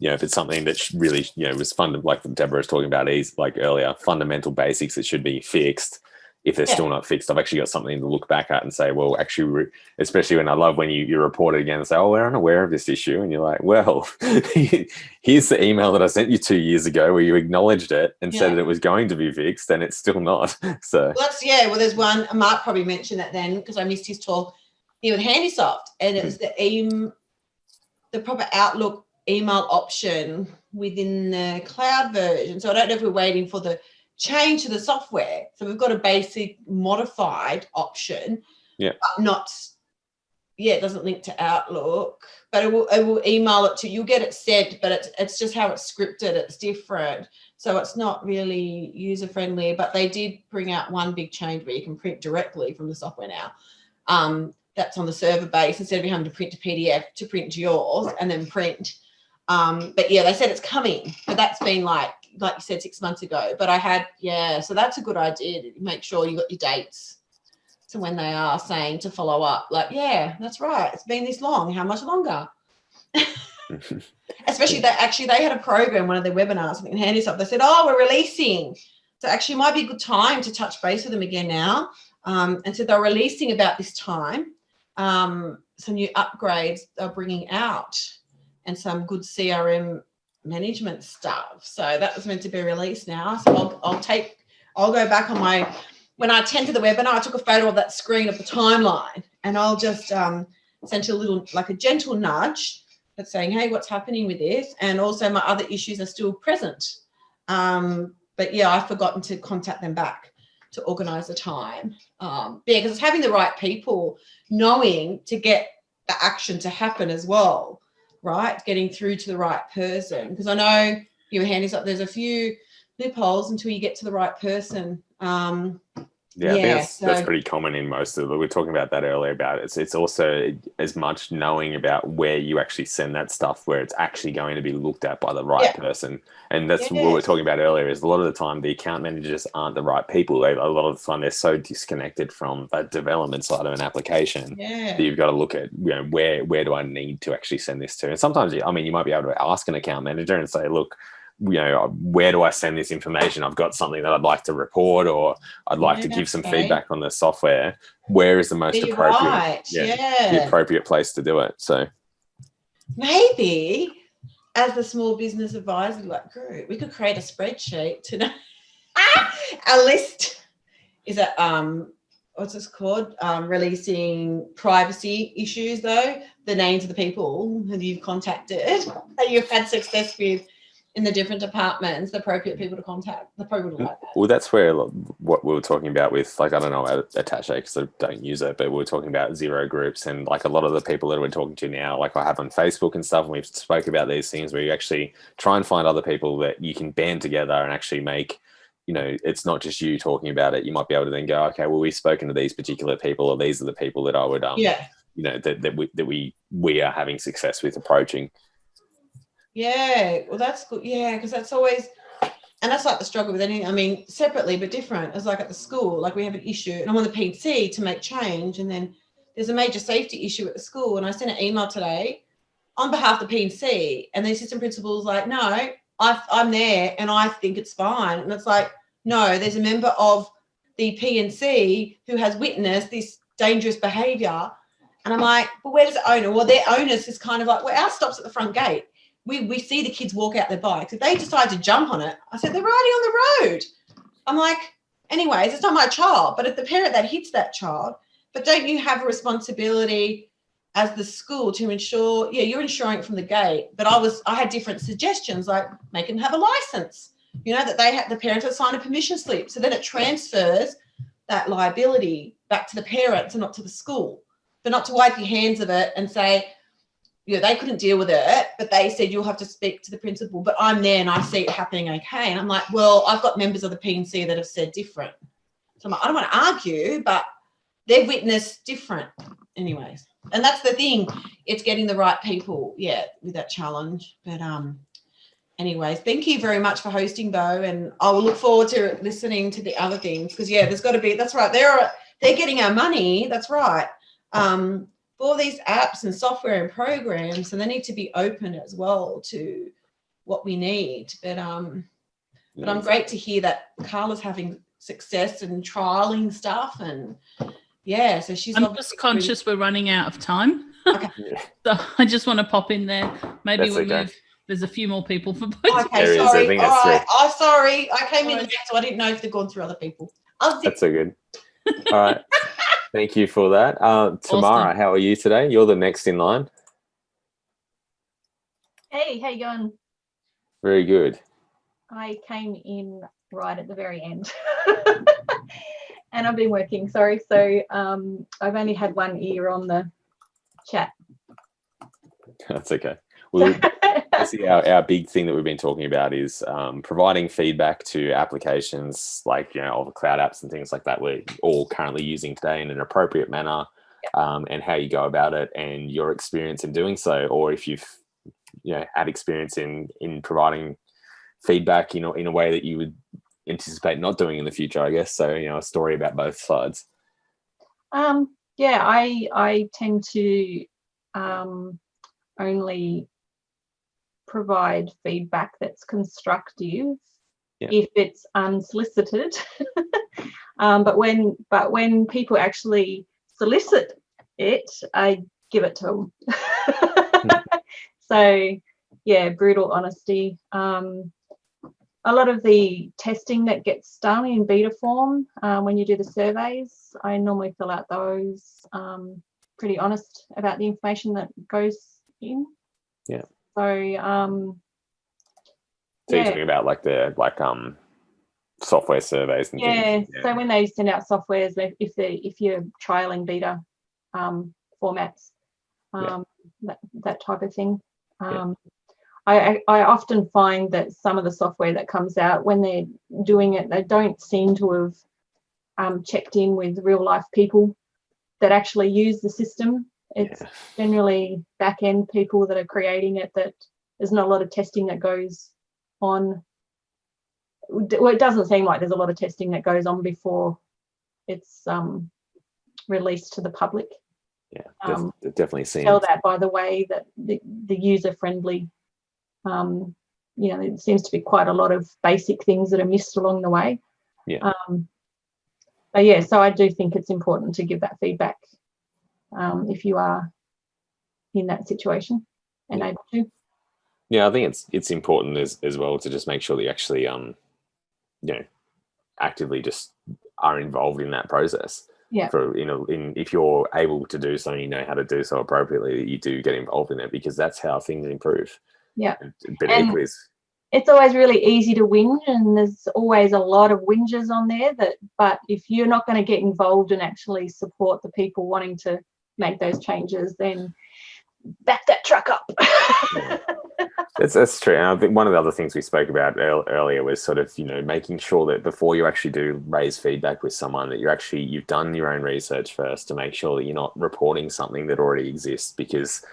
if it's something that really, was like Deborah was talking about, like earlier, fundamental basics that should be fixed. if they're still not fixed, I've actually got something to look back at and say, well, actually, especially when I love when you report it again and say, oh, we're unaware of this issue. And you're like, well, here's the email that I sent you 2 years ago where you acknowledged it and said that it was going to be fixed, and it's still not. So well, there's one, Mark probably mentioned that then because I missed his talk here with Handysoft, and it was the proper Outlook email option within the cloud version. So I don't know if we're waiting for the change to the software. So we've got a basic modified option, but not, it doesn't link to Outlook, but it will email it to you. You'll get it sent, but it's just how it's scripted. It's different. So it's not really user friendly, but they did bring out one big change where you can print directly from the software now. That's on the server base instead of having to print to PDF to print to yours and then print. But they said it's coming, but that's been like you said 6 months ago. But I had, so that's a good idea to make sure you got your dates. So when they are saying to follow up, like, that's right, it's been this long, how much longer? Especially they had a program, one of their webinars, in Handysoft, they said, oh, we're releasing. So actually it might be a good time to touch base with them again now. And so they're releasing about this time some new upgrades they're bringing out and some good CRM management stuff. So that was meant to be released now. So I'll go back on when I attended the webinar, I took a photo of that screen of the timeline, and I'll just send a little, like a gentle nudge that's saying, hey, what's happening with this? And also my other issues are still present. But I've forgotten to contact them back to organise a time. Because it's having the right people knowing to get the action to happen as well, right? Getting through to the right person. Because I know your hand is up, there's a few loopholes until you get to the right person. I think that's pretty common in most of it. We were talking about that earlier about it. It's also as much knowing about where you actually send that stuff, where it's actually going to be looked at by the right person. And that's what we were talking about earlier, is a lot of the time the account managers aren't the right people. A lot of the time they're so disconnected from the development side of an application that you've got to look at, where do I need to actually send this to? And sometimes, you might be able to ask an account manager and say, look, where do I send this information? I've got something that I'd like to report, or I'd like to give some feedback on the software. Where is the most appropriate, the appropriate place to do it? So maybe as the small business advisor group, we could create a spreadsheet to know a list. Is it what's this called? Releasing privacy issues, though, the names of the people who you've contacted that you've had success with in the different departments, the appropriate people to contact, the program like that. Well, that's where what we were talking about with, I don't know Attaché because I don't use it, but we were talking about zero groups, and a lot of the people that we're talking to now, I have on Facebook and stuff, and we've spoke about these things where you actually try and find other people that you can band together and actually make, it's not just you talking about it. You might be able to then go, okay, well, we've spoken to these particular people, or these are the people that I would, that we are having success with approaching. Yeah, well, that's good. Yeah, because that's always, and that's the struggle with anything. Separately but different. It's at the school, we have an issue, and I'm on the P&C to make change, and then there's a major safety issue at the school, and I sent an email today on behalf of the P&C, and the assistant principal's no, I'm there, and I think it's fine, and it's no, there's a member of the P&C who has witnessed this dangerous behaviour, and I'm but where does the owner? Well, their onus is kind of well, ours stops at the front gate. We see the kids walk out their bikes. If they decide to jump on it, I said, they're riding on the road. I'm anyways, it's not my child, but if the parent that hits that child, but don't you have a responsibility as the school to ensure, you're ensuring it from the gate. But I had different suggestions, make them have a license, that the parents had signed a permission slip. So then it transfers that liability back to the parents and not to the school. But not to wipe your hands of it and say, they couldn't deal with it, but they said you'll have to speak to the principal. But I'm there and I see it happening okay. And I'm well, I've got members of the P&C that have said different. So I don't want to argue, but they've witnessed different anyways. And that's the thing. It's getting the right people, with that challenge. But anyways, thank you very much for hosting, Beau. And I will look forward to listening to the other things because, there's got to be, that's right. They're getting our money. That's right. All these apps and software and programs, and they need to be open as well to what we need. But I'm great to hear that Carla's having success and trialing stuff, and yeah, so she's. I'm just conscious we're running out of time. Okay. So I just want to pop in there. Maybe That's we'll okay. move. There's a few more people for both. Okay, There is, I sorry. think All that's right. three. Oh, sorry. I came in late, so I didn't know if they'd gone through other people. That's so good. All right. Thank you for that. Tamara, Awesome. how are you today? You're the next in line. Hey, how you going? Very good. I came in right at the very end. And I've been working, sorry. So I've only had one ear on the chat. That's okay. Well, basically our big thing that we've been talking about is providing feedback to applications like, all the cloud apps and things like that we're all currently using today in an appropriate manner, and how you go about it and your experience in doing so, or if you've had experience in providing feedback, in a way that you would anticipate not doing in the future, I guess. So, a story about both sides. Yeah, I tend to only provide feedback that's constructive if it's unsolicited. But when people actually solicit it, I give it to them. So yeah, brutal honesty. A lot of the testing that gets done in beta form, when you do the surveys, I normally fill out those, pretty honest about the information that goes in. Yeah. So you're talking about like software surveys and things. Yeah. So when they send out softwares, if you're trialing beta formats, that type of thing. I often find that some of the software that comes out, when they're doing it, they don't seem to have checked in with real life people that actually use the system. It's generally back end people that are creating it, that there's not a lot of testing that goes on. Well, it doesn't seem like there's a lot of testing that goes on before it's released to the public. Yeah, definitely seems. Tell that by the way that the user friendly, there seems to be quite a lot of basic things that are missed along the way. Yeah. But yeah, so I do think it's important to give that feedback if you are in that situation and able to. Yeah, I think it's important as well to just make sure that you actually actively just are involved in that process. Yeah. For if you're able to do so, and how to do so appropriately, you do get involved in it, because that's how things improve. Yeah. But and it's always really easy to whinge, and there's always a lot of whinges on there. But if you're not going to get involved and actually support the people wanting to make those changes, then back that truck up. That's true. And I think one of the other things we spoke about earlier was sort of, making sure that before you actually do raise feedback with someone, that you've done your own research first to make sure that you're not reporting something that already exists, because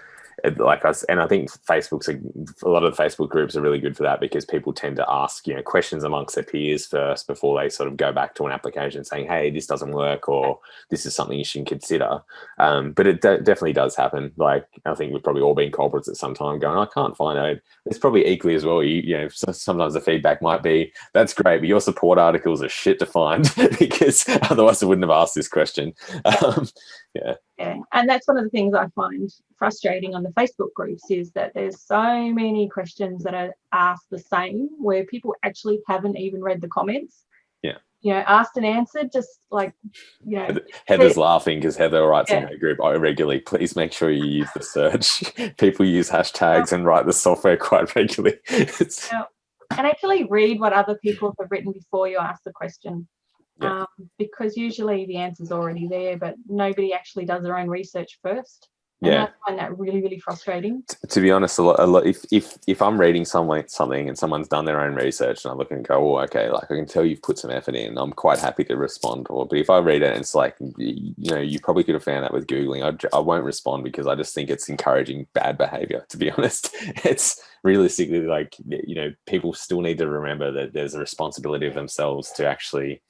like us, and I think a lot of the Facebook groups are really good for that, because people tend to ask questions amongst their peers first before they sort of go back to an application saying, hey, this doesn't work, or this is something you should consider. But it definitely does happen. Like, I think we've probably all been culprits at some time going, I can't find it. It's probably equally as well, sometimes the feedback might be, that's great, but your support articles are shit to find, because otherwise I wouldn't have asked this question. Yeah, and that's one of the things I find frustrating on the Facebook groups, is that there's so many questions that are asked the same, where people actually haven't even read the comments. Asked and answered, just like, Heather's laughing because Heather writes in her group regularly, please make sure you use the search. People use hashtags and write the software quite regularly. And actually read what other people have written before you ask the question. Because usually the answer's already there, but nobody actually does their own research first. And I find that really, really frustrating. To be honest, a lot. If I'm reading something and someone's done their own research, and I look and go, oh, okay, like I can tell you've put some effort in, I'm quite happy to respond. But if I read it and it's like, you probably could have found that with Googling, I won't respond, because I just think it's encouraging bad behavior, to be honest. It's realistically like, people still need to remember that there's a responsibility of themselves to actually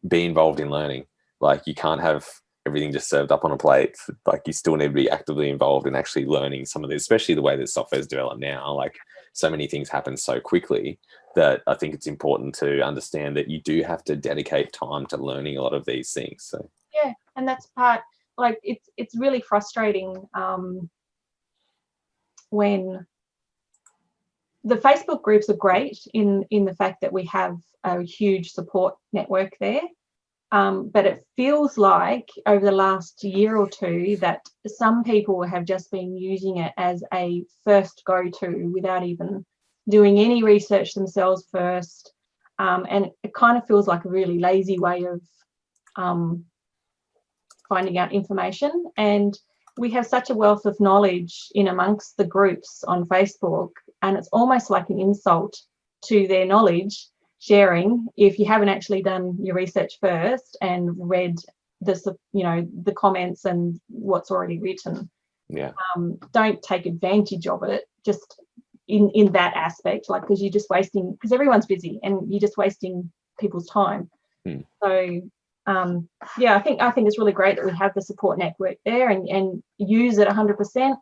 be involved in learning. Like, you can't have everything just served up on a plate. Like, you still need to be actively involved in actually learning some of this, especially the way that software is developed now. Like, so many things happen so quickly that I think it's important to understand that you do have to dedicate time to learning a lot of these things. So yeah, and that's part, like it's really frustrating when the Facebook groups are great in the fact that we have a huge support network there. But it feels like over the last year or two that some people have just been using it as a first go-to without even doing any research themselves first. And it kind of feels like a really lazy way of finding out information. And we have such a wealth of knowledge in amongst the groups on Facebook, and it's almost like an insult to their knowledge sharing if you haven't actually done your research first and read the comments and what's already written. Yeah. Don't take advantage of it just in that aspect, like, because you're just wasting, because everyone's busy and you're just wasting people's time. So yeah, I think it's really great that we have the support network there and use it 100%.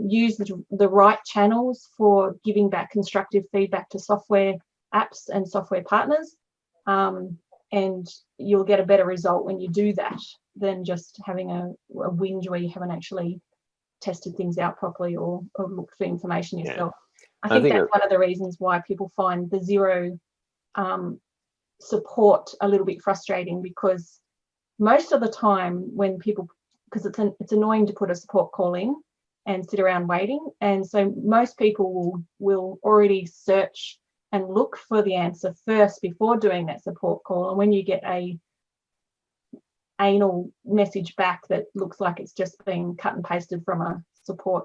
Use the right channels for giving back constructive feedback to software apps and software partners, and you'll get a better result when you do that than just having a whinge where you haven't actually tested things out properly or looked for information yourself. I think that's one of the reasons why people find the Xero support a little bit frustrating, because most of the time when people, because it's annoying to put a support call in and sit around waiting, and so most people will already search and look for the answer first before doing that support call. And when you get a anal message back that looks like it's just been cut and pasted from a support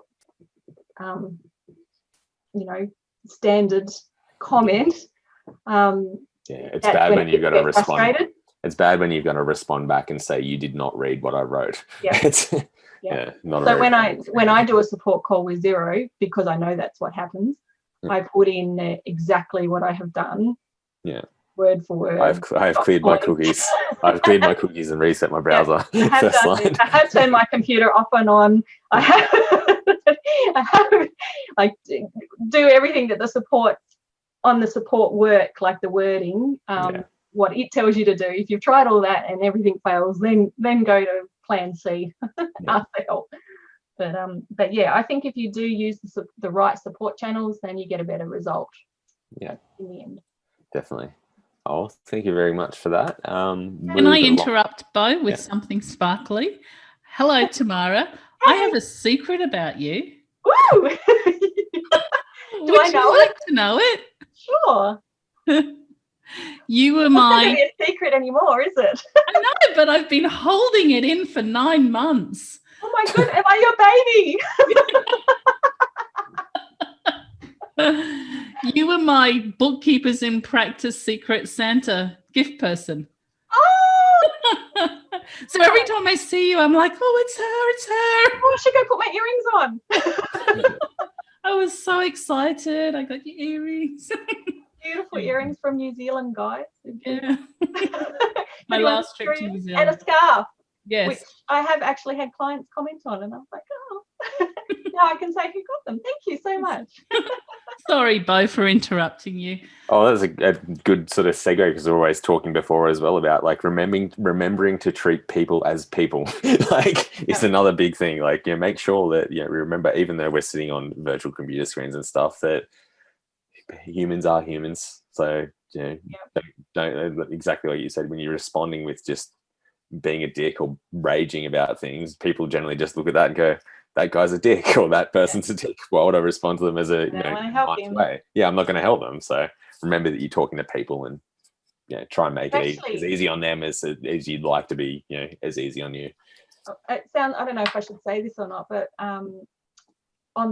standard comment, it's bad when you've got to respond. Frustrated. It's bad when you've got to respond back and say you did not read what I wrote. Yeah. Not so when I do a support call with Xero, because I know that's what happens, I put in exactly what I have done. Yeah. Word for word. I've cleared my cookies. I've cleared my cookies and reset my browser. Yeah, I have turned my computer off and on. I have like do everything that the support work, like the wording, what it tells you to do. If you've tried all that and everything fails, then go to plan C. Ask for help. But yeah, I think if you do use the right support channels, then you get a better result. Yeah. In the end. Definitely. Oh, thank you very much for that. Can I interrupt, Beau, with something sparkly? Hello, Tamara. I have a secret about you. Woo! Would you like to know it? Sure. You were It's not going to be a secret anymore, is it? I know, but I've been holding it in for 9 months. Oh my goodness, am I your baby? You were my bookkeepers in practice secret Santa gift person. Oh! So every time I see you, I'm like, oh, it's her. Oh, I should go put my earrings on. I was so excited. I got your earrings. Beautiful earrings from New Zealand, guys. Yeah. My last trip to New Zealand. And a scarf. Yes. Which I have actually had clients comment on, and I was like, oh, now I can say who got them. Thank you so much. Sorry, Beau, for interrupting you. Oh, that's a good sort of segue, because we're always talking before as well about like remembering to treat people as people. It's another big thing. Like, make sure that we remember, even though we're sitting on virtual computer screens and stuff, that humans are humans. So don't exactly like you said, when you're responding with just being a dick or raging about things, people generally just look at that and go, that guy's a dick, or that person's a dick. Why would I respond to them as a nice way? Yeah, I'm not going to help them. So remember that you're talking to people, and try and make it as easy on them as you'd like to be, as easy on you. I don't know if I should say this or not, but on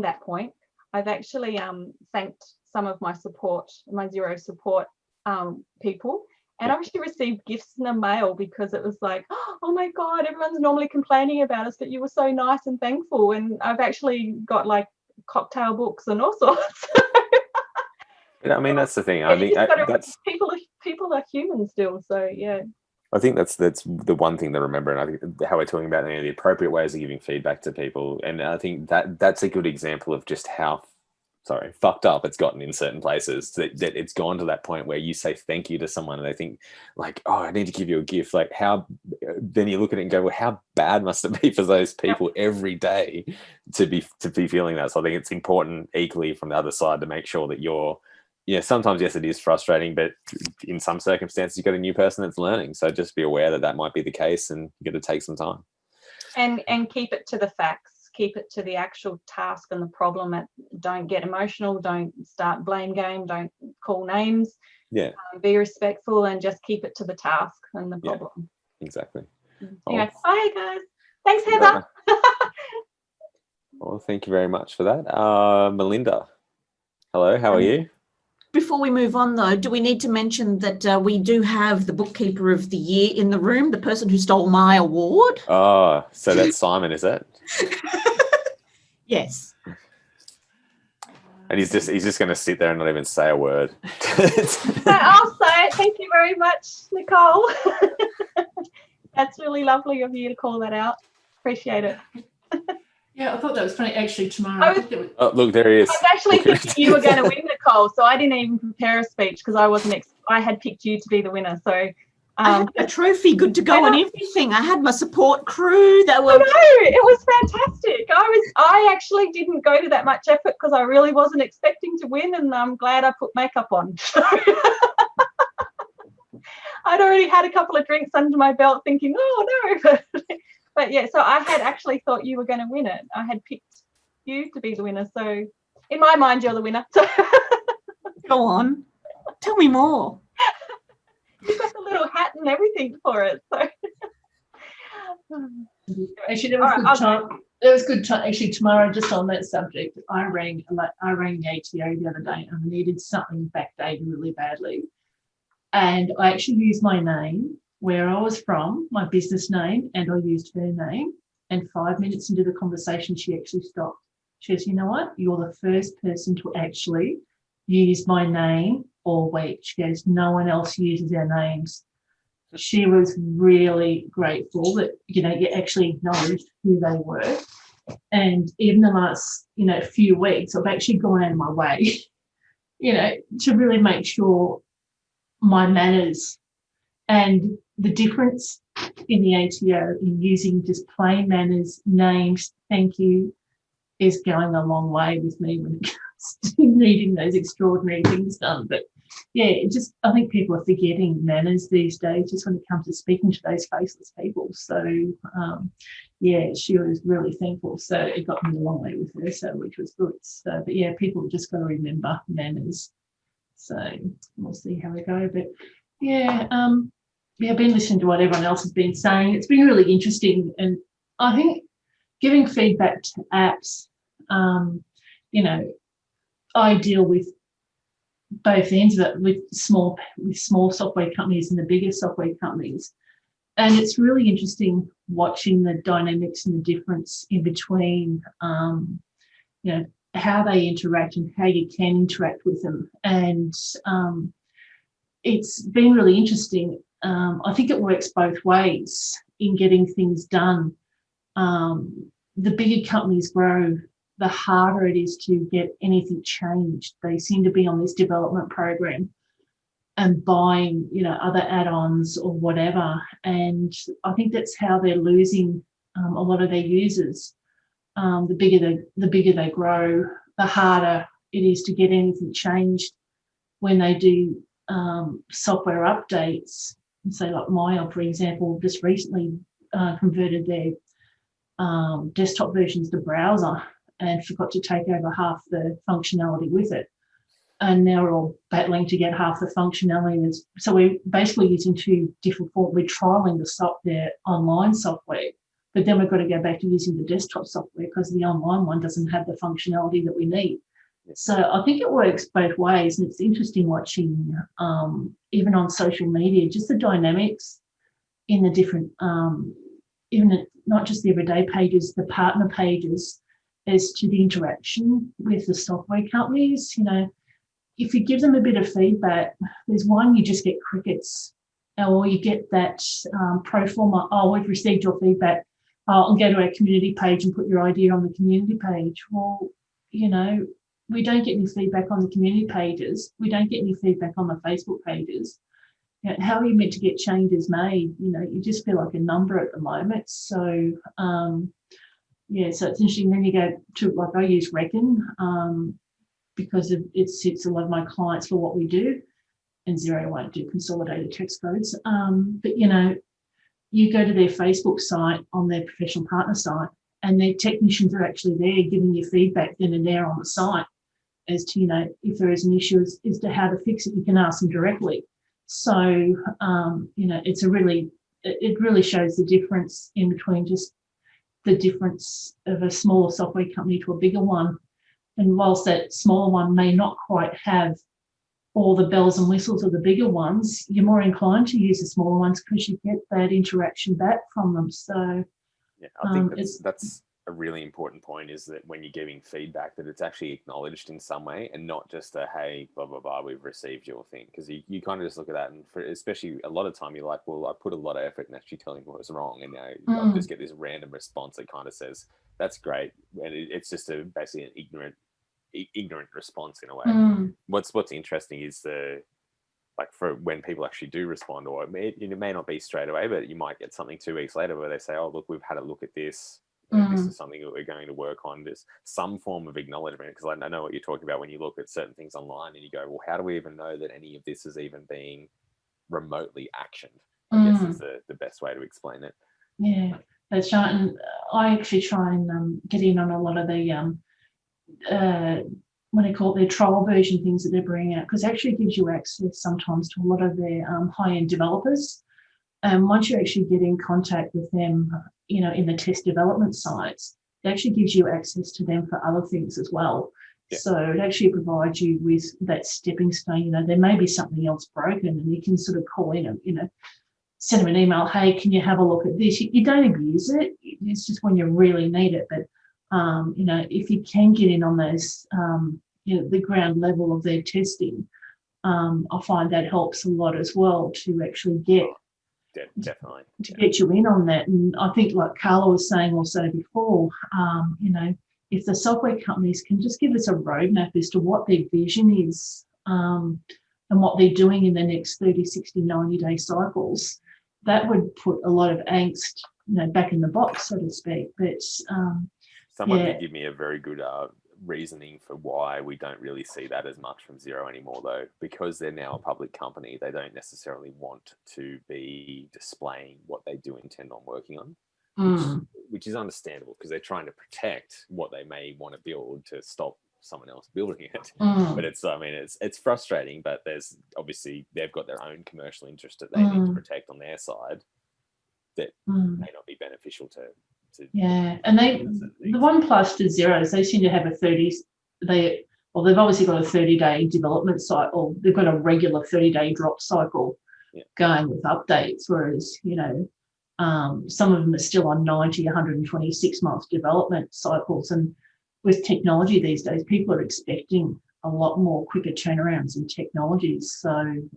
that point, I've actually thanked some of my Xero support people. And I've actually received gifts in the mail, because it was like, oh my God, everyone's normally complaining about us, but you were so nice and thankful. And I've actually got like cocktail books and all sorts. I mean, that's the thing. I think that's people are human still. So yeah. I think that's the one thing to remember, and I think how we're talking about the appropriate ways of giving feedback to people, and I think that's a good example of just how fucked up it's gotten in certain places, that it's gone to that point where you say thank you to someone and they think like, oh, I need to give you a gift. Like then you look at it and go, well, how bad must it be for those people every day to be feeling that? So I think it's important equally from the other side to make sure that you're, sometimes, yes, it is frustrating, but in some circumstances you've got a new person that's learning. So just be aware that might be the case and you got to take some time. And keep it to the facts. Keep it to the actual task and the problem. Don't get emotional. Don't start blame game. Don't call names. Yeah. Be respectful and just keep it to the task and the problem. Yeah, exactly. Anyway, bye guys. Thanks, Heather. Well, thank you very much for that. Melinda, hello. How are you? Before we move on, though, do we need to mention that we do have the bookkeeper of the year in the room, the person who stole my award? Oh, so that's Simon, is it? Yes. And he's just going to sit there and not even say a word. I'll say it. Thank you very much, Nicole. That's really lovely of you to call that out. Appreciate it. Yeah, I thought that was funny. Actually, tomorrow. Oh, look, there he is. I was actually thinking you were going to win, Nicole, so I didn't even prepare a speech because I had picked you to be the winner. So I had a trophy good to go and everything. I had my support crew. That were. I know, it was fantastic. I actually didn't go to that much effort because I really wasn't expecting to win, and I'm glad I put makeup on. I'd already had a couple of drinks under my belt thinking, oh no. But yeah, so I had actually thought you were going to win it. I had picked you to be the winner. So in my mind, you're the winner. Go on. Tell me more. You've got the little hat and everything for it. So. Actually, that was good time. That was good time. Actually, tomorrow, just on that subject, I rang the ATO the other day and I needed something backdated really badly. And I actually used my name, where I was from, my business name, and I used her name. And 5 minutes into the conversation, she actually stopped. She goes, you know what? You're the first person to actually use my name all week. She goes, no one else uses their names. She was really grateful that, you actually acknowledged who they were. And even the last, few weeks, I've actually gone out of my way, to really make sure my manners and the difference in the ATO in using just plain manners, names, thank you, is going a long way with me when it comes to needing those extraordinary things done. But yeah, I think people are forgetting manners these days just when it comes to speaking to those faceless people. So yeah, she was really thankful. So it got me a long way with her, so which was good. So, but yeah, people have just got to remember manners. So we'll see how we go. But yeah, I've been listening to what everyone else has been saying. It's been really interesting. And I think giving feedback to apps, I deal with both ends of it, with small software companies and the bigger software companies. And it's really interesting watching the dynamics and the difference in between, how they interact and how you can interact with them. And it's been really interesting. I think it works both ways in getting things done. The bigger companies grow, the harder it is to get anything changed. They seem to be on this development program and buying, other add-ons or whatever. And I think that's how they're losing a lot of their users. The bigger they grow, the harder it is to get anything changed when they do software updates. And say like Maya, for example, just recently converted their desktop versions to browser and forgot to take over half the functionality with it. And now we're all battling to get half the functionality. So we're basically using two different forms. We're trialing their online software, but then we've got to go back to using the desktop software because the online one doesn't have the functionality that we need. So I think it works both ways, and it's interesting watching, even on social media, just the dynamics in the different, not just the everyday pages, the partner pages, as to the interaction with the software companies. If you give them a bit of feedback, there's one, you just get crickets, or you get that pro forma, we've received your feedback, I'll go to our community page and put your idea on the community page. Well, we don't get any feedback on the community pages. We don't get any feedback on the Facebook pages. You know, how are you meant to get changes made? You know, you just feel like a number at the moment. So, yeah, so it's interesting. Then you go to, like, I use Reckon because it suits a lot of my clients for what we do, and Xero won't do consolidated text codes. But, you know, you go to their Facebook site on their professional partner site, and their technicians are actually there giving you feedback then and there on the site as to, you know, if there is an issue as to how to fix it, you can ask them directly. So, you know, it really shows the difference in between just the difference of a smaller software company to a bigger one. And whilst that smaller one may not quite have all the bells and whistles of the bigger ones, you're more inclined to use the smaller ones because you get that interaction back from them. So yeah, I think that's a really important point, is that when you're giving feedback, that it's actually acknowledged in some way, and not just a, hey, blah, blah, blah, we've received your thing. Because you kind of just look at that, and especially a lot of time, you're like, well, I put a lot of effort in actually telling what was wrong, and now I'll just get this random response that kind of says, that's great. And it's just basically an ignorant response in a way. What's interesting is like for when people actually do respond, or it may not be straight away, but you might get something 2 weeks later where they say, oh, look, we've had a look at this. This is something that we're going to work on. There's some form of acknowledgement, because I know what you're talking about when you look at certain things online and you go, well, how do we even know that any of this is even being remotely actioned? I guess is the best way to explain it. Yeah, that's right. And I actually try and get in on a lot of the when they call it their trial version things that they're bringing out, because it actually gives you access sometimes to a lot of their high-end developers. And once you actually get in contact with them, you know, in the test development sites, it actually gives you access to them for other things as well. Yeah. So it actually provides you with that stepping stone. You know, there may be something else broken, and you can sort of call in and, you know, send them an email, hey, can you have a look at this? You don't abuse it. It's just when you really need it. But, you know, if you can get in on those, you know, the ground level of their testing, I find that helps a lot as well to actually get definitely to get you in on that. And I think, like Carla was saying also before, you know, if the software companies can just give us a roadmap as to what their vision is, and what they're doing in the next 30, 60, 90-day cycles, that would put a lot of angst, you know, back in the box, so to speak. But someone did give me a very good reasoning for why we don't really see that as much from Xero anymore, though, because they're now a public company. They don't necessarily want to be displaying what they do intend on working on, which is understandable, because they're trying to protect what they may want to build to stop someone else building it. But it's frustrating, but there's obviously they've got their own commercial interest that they need to protect on their side that may not be beneficial to yeah. And the one plus to Xero is they seem to have they've obviously got a 30-day development cycle. They've got a regular 30-day drop cycle going with updates, whereas, you know, some of them are still on 90, 126 month development cycles. And with technology these days, people are expecting a lot more quicker turnarounds in technologies. So, you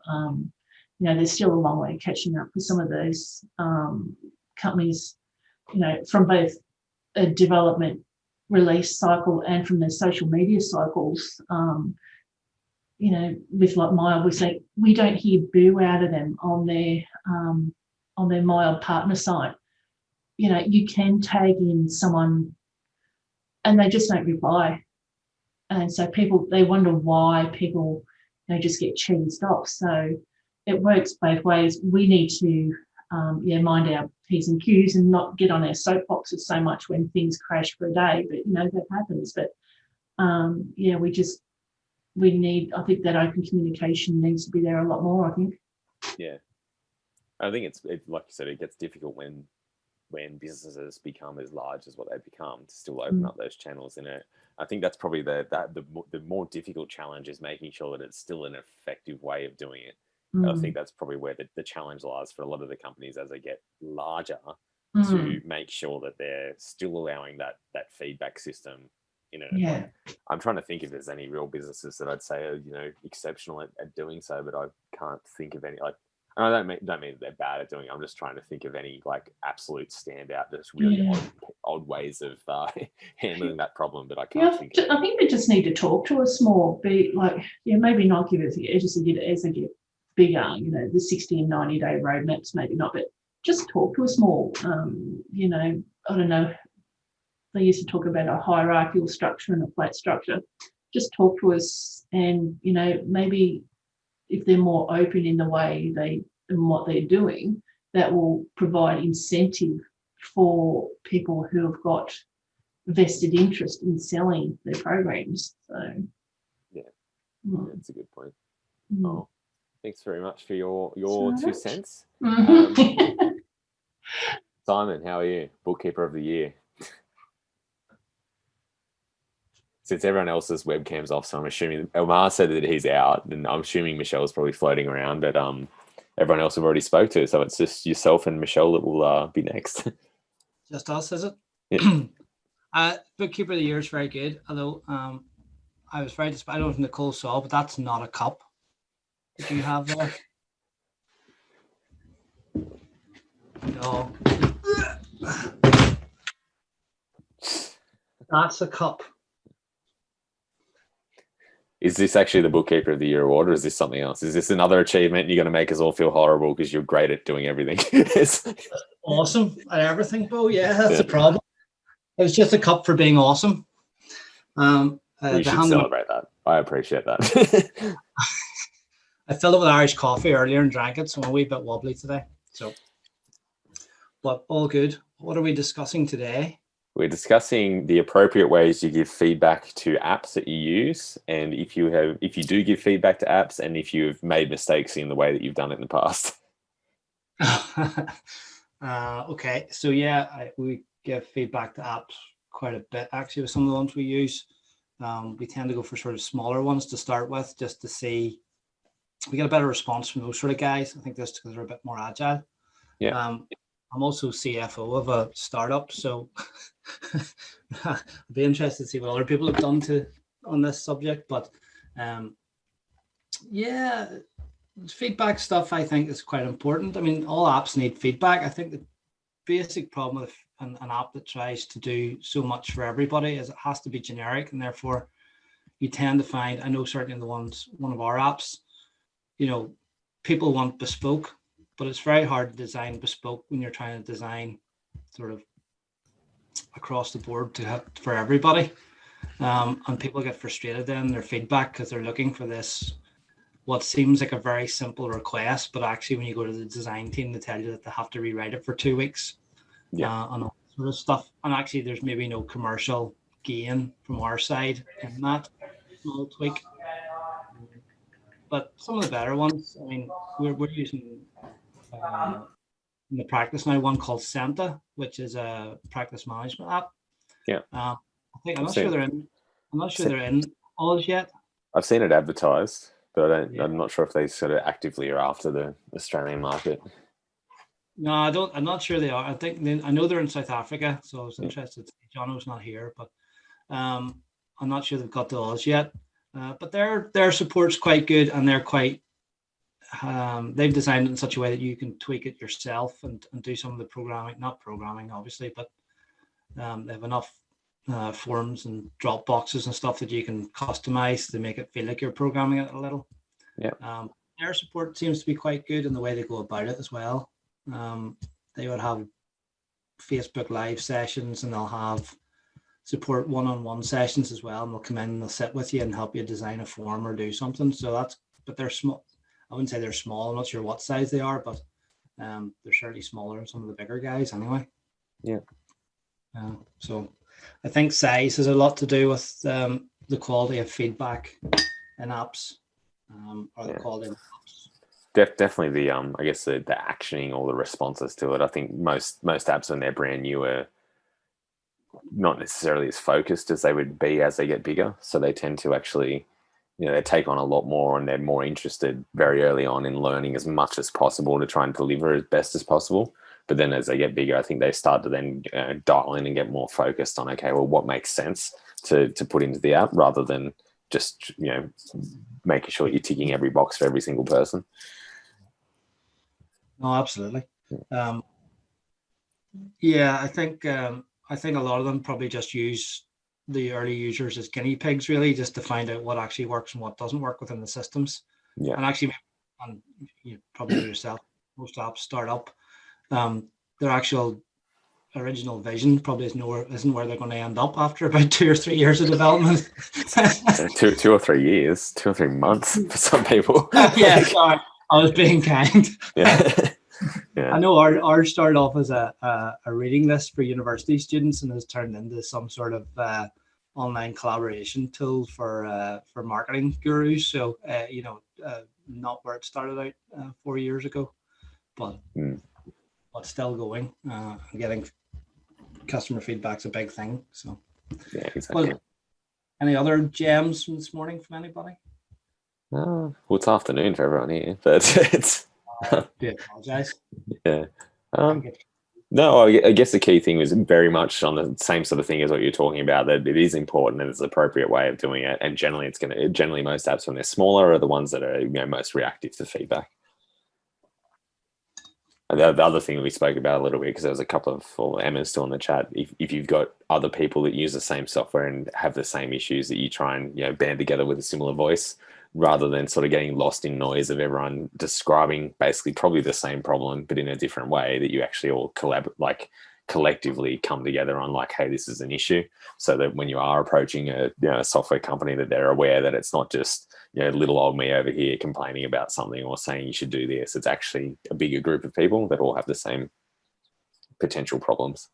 know, there's still a long way catching up for some of those companies, you know, from both a development release cycle and from the social media cycles. You know, with like Mild, we don't hear boo out of them on their Mild partner site. You know, you can tag in someone and they just don't reply. And so they wonder why people, they just get cheesed off. So it works both ways. We need to mind our P's and Q's and not get on our soapboxes so much when things crash for a day. But, you know, that happens. But, we need, I think that open communication needs to be there a lot more, I think. Yeah. I think it's like you said, it gets difficult when businesses become as large as what they become to still open up those channels in it. I think that's probably the more difficult challenge, is making sure that it's still an effective way of doing it. I think that's probably where the challenge lies for a lot of the companies as they get larger, to make sure that they're still allowing that feedback system in it. Yeah. I'm trying to think if there's any real businesses that I'd say are, you know, exceptional at doing so, but I can't think of any. Like, and I don't mean that they're bad at doing it. I'm just trying to think of any like absolute standout, just really odd ways of handling that problem, but I Yeah, can't think of it. I think they just need to talk to us more. Be like, maybe not give us as they get bigger. The 60 and 90-day roadmaps, maybe not, but just talk to us more. I don't know. They used to talk about a hierarchical structure and a flat structure. Just talk to us, and maybe if they're more open in the way and what they're doing, that will provide incentive for people who have got vested interest in selling their programs. So yeah, that's a good point. Mm. Oh, thanks very much for your 2 cents. Simon, how are you? Bookkeeper of the Year. Since everyone else's webcam's off, so I'm assuming Omar said that he's out, and I'm assuming Michelle's probably floating around, but everyone else have already spoke to, so it's just yourself and Michelle that will be next. Just us, is it? Yeah. Bookkeeper of the Year is very good, although I was very disappointed. I don't know if Nicole saw, but that's not a cup that you have there. No. That's a cup. Is this actually the Bookkeeper of the Year award, or is this something else? Is this another achievement? You're going to make us all feel horrible because you're great at doing everything. Awesome at everything, Beau. Yeah, that's the problem. It was just a cup for being awesome. We should celebrate that. I appreciate that. I filled it with Irish coffee earlier and drank it, so I'm a wee bit wobbly today. But all good. What are we discussing today? We're discussing the appropriate ways you give feedback to apps that you use, and if you do give feedback to apps, and if you've made mistakes in the way that you've done it in the past. Okay, so yeah, we give feedback to apps quite a bit actually with some of the ones we use. We tend to go for sort of smaller ones to start with, just to see we get a better response from those sort of guys. I think that's because they're a bit more agile. Yeah. I'm also CFO of a startup, so I'd be interested to see what other people have done on this subject. But yeah, feedback stuff I think is quite important. I mean, all apps need feedback. I think the basic problem with an app that tries to do so much for everybody is it has to be generic, and therefore you tend to find, I know certainly in one of our apps, people want bespoke, but it's very hard to design bespoke when you're trying to design sort of across the board for everybody. And people get frustrated then in their feedback because they're looking for this, what seems like a very simple request, but actually when you go to the design team, they tell you that they have to rewrite it for 2 weeks. And all that sort of stuff. And actually there's maybe no commercial gain from our side in that small tweak. But some of the better ones, I mean, we're using in the practice now one called Santa, which is a practice management app. Yeah. I'm not sure they're in Oz yet. I've seen it advertised, but I'm not sure if they sort of actively are after the Australian market. No, I'm not sure they are. I know they're in South Africa, so I was interested. Jono's not here, but I'm not sure they've got to Oz yet. But their support's quite good, and they're quite. They've designed it in such a way that you can tweak it yourself and do some of the programming, not programming obviously, but they have enough forms and drop boxes and stuff that you can customize to make it feel like you're programming it a little. Yeah. Their support seems to be quite good in the way they go about it as well. They would have Facebook live sessions, and they'll have support one-on-one sessions as well, and they'll come in and they'll sit with you and help you design a form or do something. So but they're small. I wouldn't say they're small. I'm not sure what size they are, but they're certainly smaller than some of the bigger guys anyway. Yeah. So I think size has a lot to do with the quality of feedback in apps, or the quality of apps. Definitely the I guess the actioning or the responses to it. I think most apps when they're brand new are not necessarily as focused as they would be as they get bigger. So they tend to actually, they take on a lot more, and they're more interested very early on in learning as much as possible to try and deliver as best as possible. But then as they get bigger, I think they start to then dial in and get more focused on, okay, well, what makes sense to put into the app, rather than just, making sure you're ticking every box for every single person. No, absolutely. Yeah, I think I think a lot of them probably just use the early users as guinea pigs, really, just to find out what actually works and what doesn't work within the systems. Yeah. And actually, and you probably know yourself, most apps start up. Their actual original vision probably isn't where they're going to end up after about 2 or 3 years of development. 2 or 3 years, 2 or 3 months for some people. Yeah, sorry, I was being kind. Yeah. Yeah. I know ours started off as a reading list for university students and has turned into some sort of online collaboration tool for marketing gurus. So not where it started out 4 years ago, but still going. Getting customer feedback's a big thing. So yeah, exactly. Well, any other gems from this morning from anybody? Well, it's afternoon for everyone here, but it's. Do apologize. Yeah. No, I guess the key thing was very much on the same sort of thing as what you're talking about, that it is important and it's an appropriate way of doing it. And generally most apps when they're smaller are the ones that are most reactive to feedback. And the other thing we spoke about a little bit, because there was a couple of, well, Emma's still in the chat, if you've got other people that use the same software and have the same issues, that you try and band together with a similar voice, rather than sort of getting lost in noise of everyone describing basically probably the same problem, but in a different way, that you actually all collectively come together on like, hey, this is an issue, so that when you are approaching a software company, that they're aware that it's not just little old me over here complaining about something or saying you should do this. It's actually a bigger group of people that all have the same potential problems.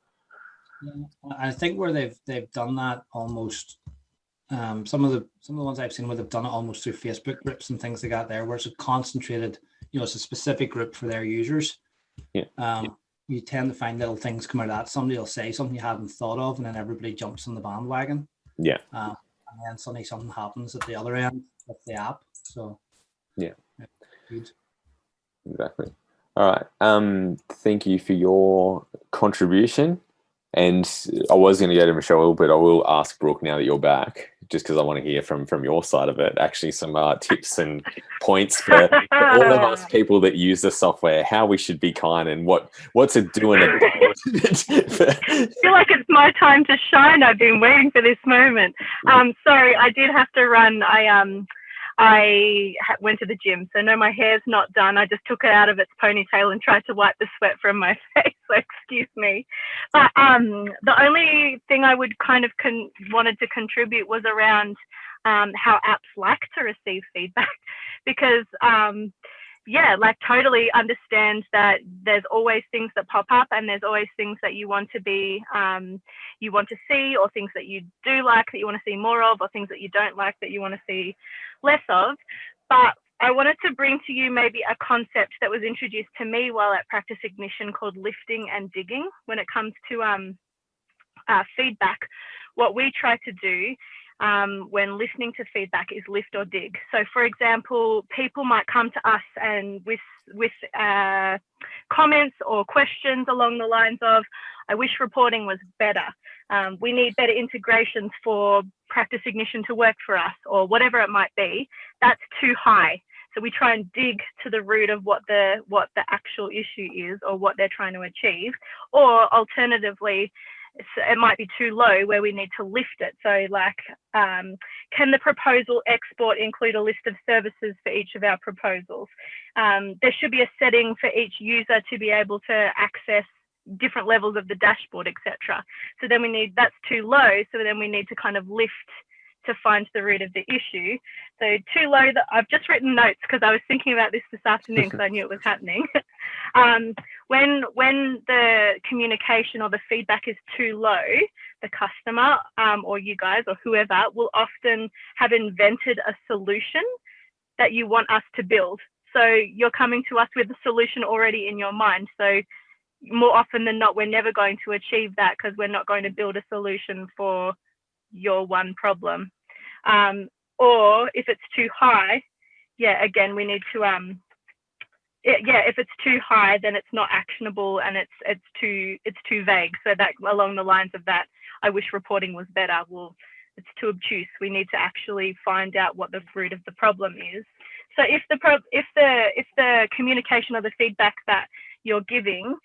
I think where they've done that almost, some of the ones I've seen where they've done it almost through Facebook groups and things like that, there where it's a concentrated, it's a specific group for their users. You tend to find little things come out of that. Somebody will say something you hadn't thought of, and then everybody jumps on the bandwagon. Yeah. And then suddenly something happens at the other end of the app. So yeah. Good. Exactly. All right. Thank you for your contribution. And I was going to go to Michelle, but I will ask Brooke now that you're back, just because I want to hear from your side of it. Actually, some tips and points for all of us people that use the software, how we should be kind and what's it doing. I feel like it's my time to shine. I've been waiting for this moment. Sorry, I did have to run. I went to the gym, so no, my hair's not done. I just took it out of its ponytail and tried to wipe the sweat from my face, so excuse me. But the only thing I would kind of wanted to contribute was around how apps like to receive feedback, because totally understand that there's always things that pop up and there's always things that you want to be, you want to see, or things that you do like that you want to see more of, or things that you don't like that you want to see less of. But I wanted to bring to you maybe a concept that was introduced to me while at Practice Ignition called lifting and digging. When it comes to feedback, what we try to do when listening to feedback is lift or dig. So for example, people might come to us and with comments or questions along the lines of, I wish reporting was better. We need better integrations for Practice Ignition to work for us, or whatever it might be. That's too high. So we try and dig to the root of what the actual issue is, or what they're trying to achieve. Or alternatively, it might be too low where we need to lift it. So like, can the proposal export include a list of services for each of our proposals? There should be a setting for each user to be able to access different levels of the dashboard, etc. So then that's too low. So then we need to kind of lift to find the root of the issue. So too low, that I've just written notes because I was thinking about this afternoon because I knew it was happening. When the communication or the feedback is too low, the customer or you guys or whoever will often have invented a solution that you want us to build. So you're coming to us with a solution already in your mind. So more often than not, we're never going to achieve that because we're not going to build a solution for your one problem. Or if it's too high, again, we need to if it's too high, then it's not actionable and it's too vague. So that along the lines of that, I wish reporting was better. Well, it's too obtuse. We need to actually find out what the root of the problem is. So if the communication or the feedback that you're giving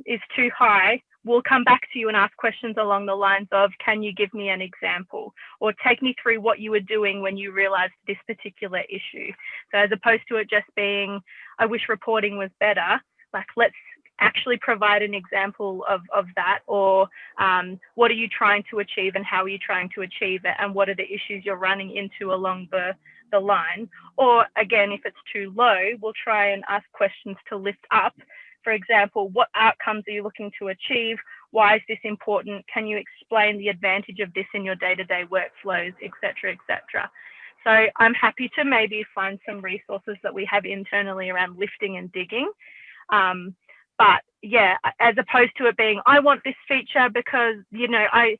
is too high, we'll come back to you and ask questions along the lines of, can you give me an example, or take me through what you were doing when you realized this particular issue. So as opposed to it just being, I wish reporting was better, like let's actually provide an example of that, or what are you trying to achieve and how are you trying to achieve it, and what are the issues you're running into along the line. Or again, if it's too low, we'll try and ask questions to lift up. For example, what outcomes are you looking to achieve? Why is this important? Can you explain the advantage of this in your day-to-day workflows, et cetera, et cetera. So I'm happy to maybe find some resources that we have internally around lifting and digging. But yeah, as opposed to it being, I want this feature because, you know, I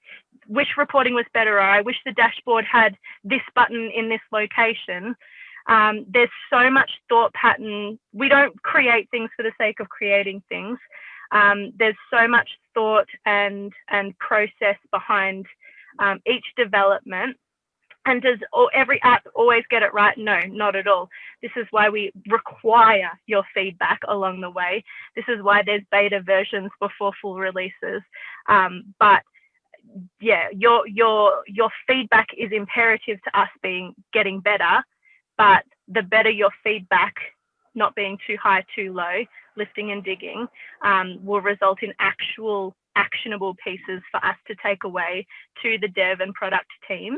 wish reporting was better, or I wish the dashboard had this button in this location. There's so much thought pattern. We don't create things for the sake of creating things. There's so much thought and process behind each development. And does every app always get it right? No, not at all. This is why we require your feedback along the way. This is why there's beta versions before full releases. But yeah, your feedback is imperative to us getting better. But the better your feedback, not being too high, too low, lifting and digging, will result in actual actionable pieces for us to take away to the dev and product teams.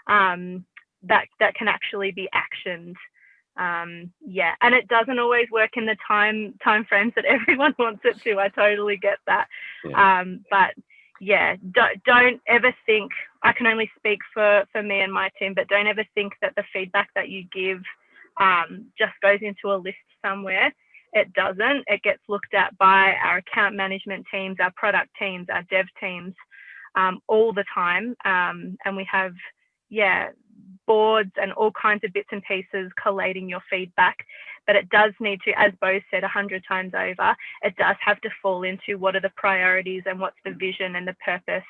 That can actually be actioned. Yeah, and it doesn't always work in the time frames that everyone wants it to. I totally get that. Yeah. But yeah, don't ever think, I can only speak for me and my team, but don't ever think that the feedback that you give just goes into a list somewhere. It doesn't. It gets looked at by our account management teams, our product teams, our dev teams, all the time. And we have, yeah, boards and all kinds of bits and pieces collating your feedback. But it does need to, as Beau said 100 times over, it does have to fall into what are the priorities and what's the vision and the purpose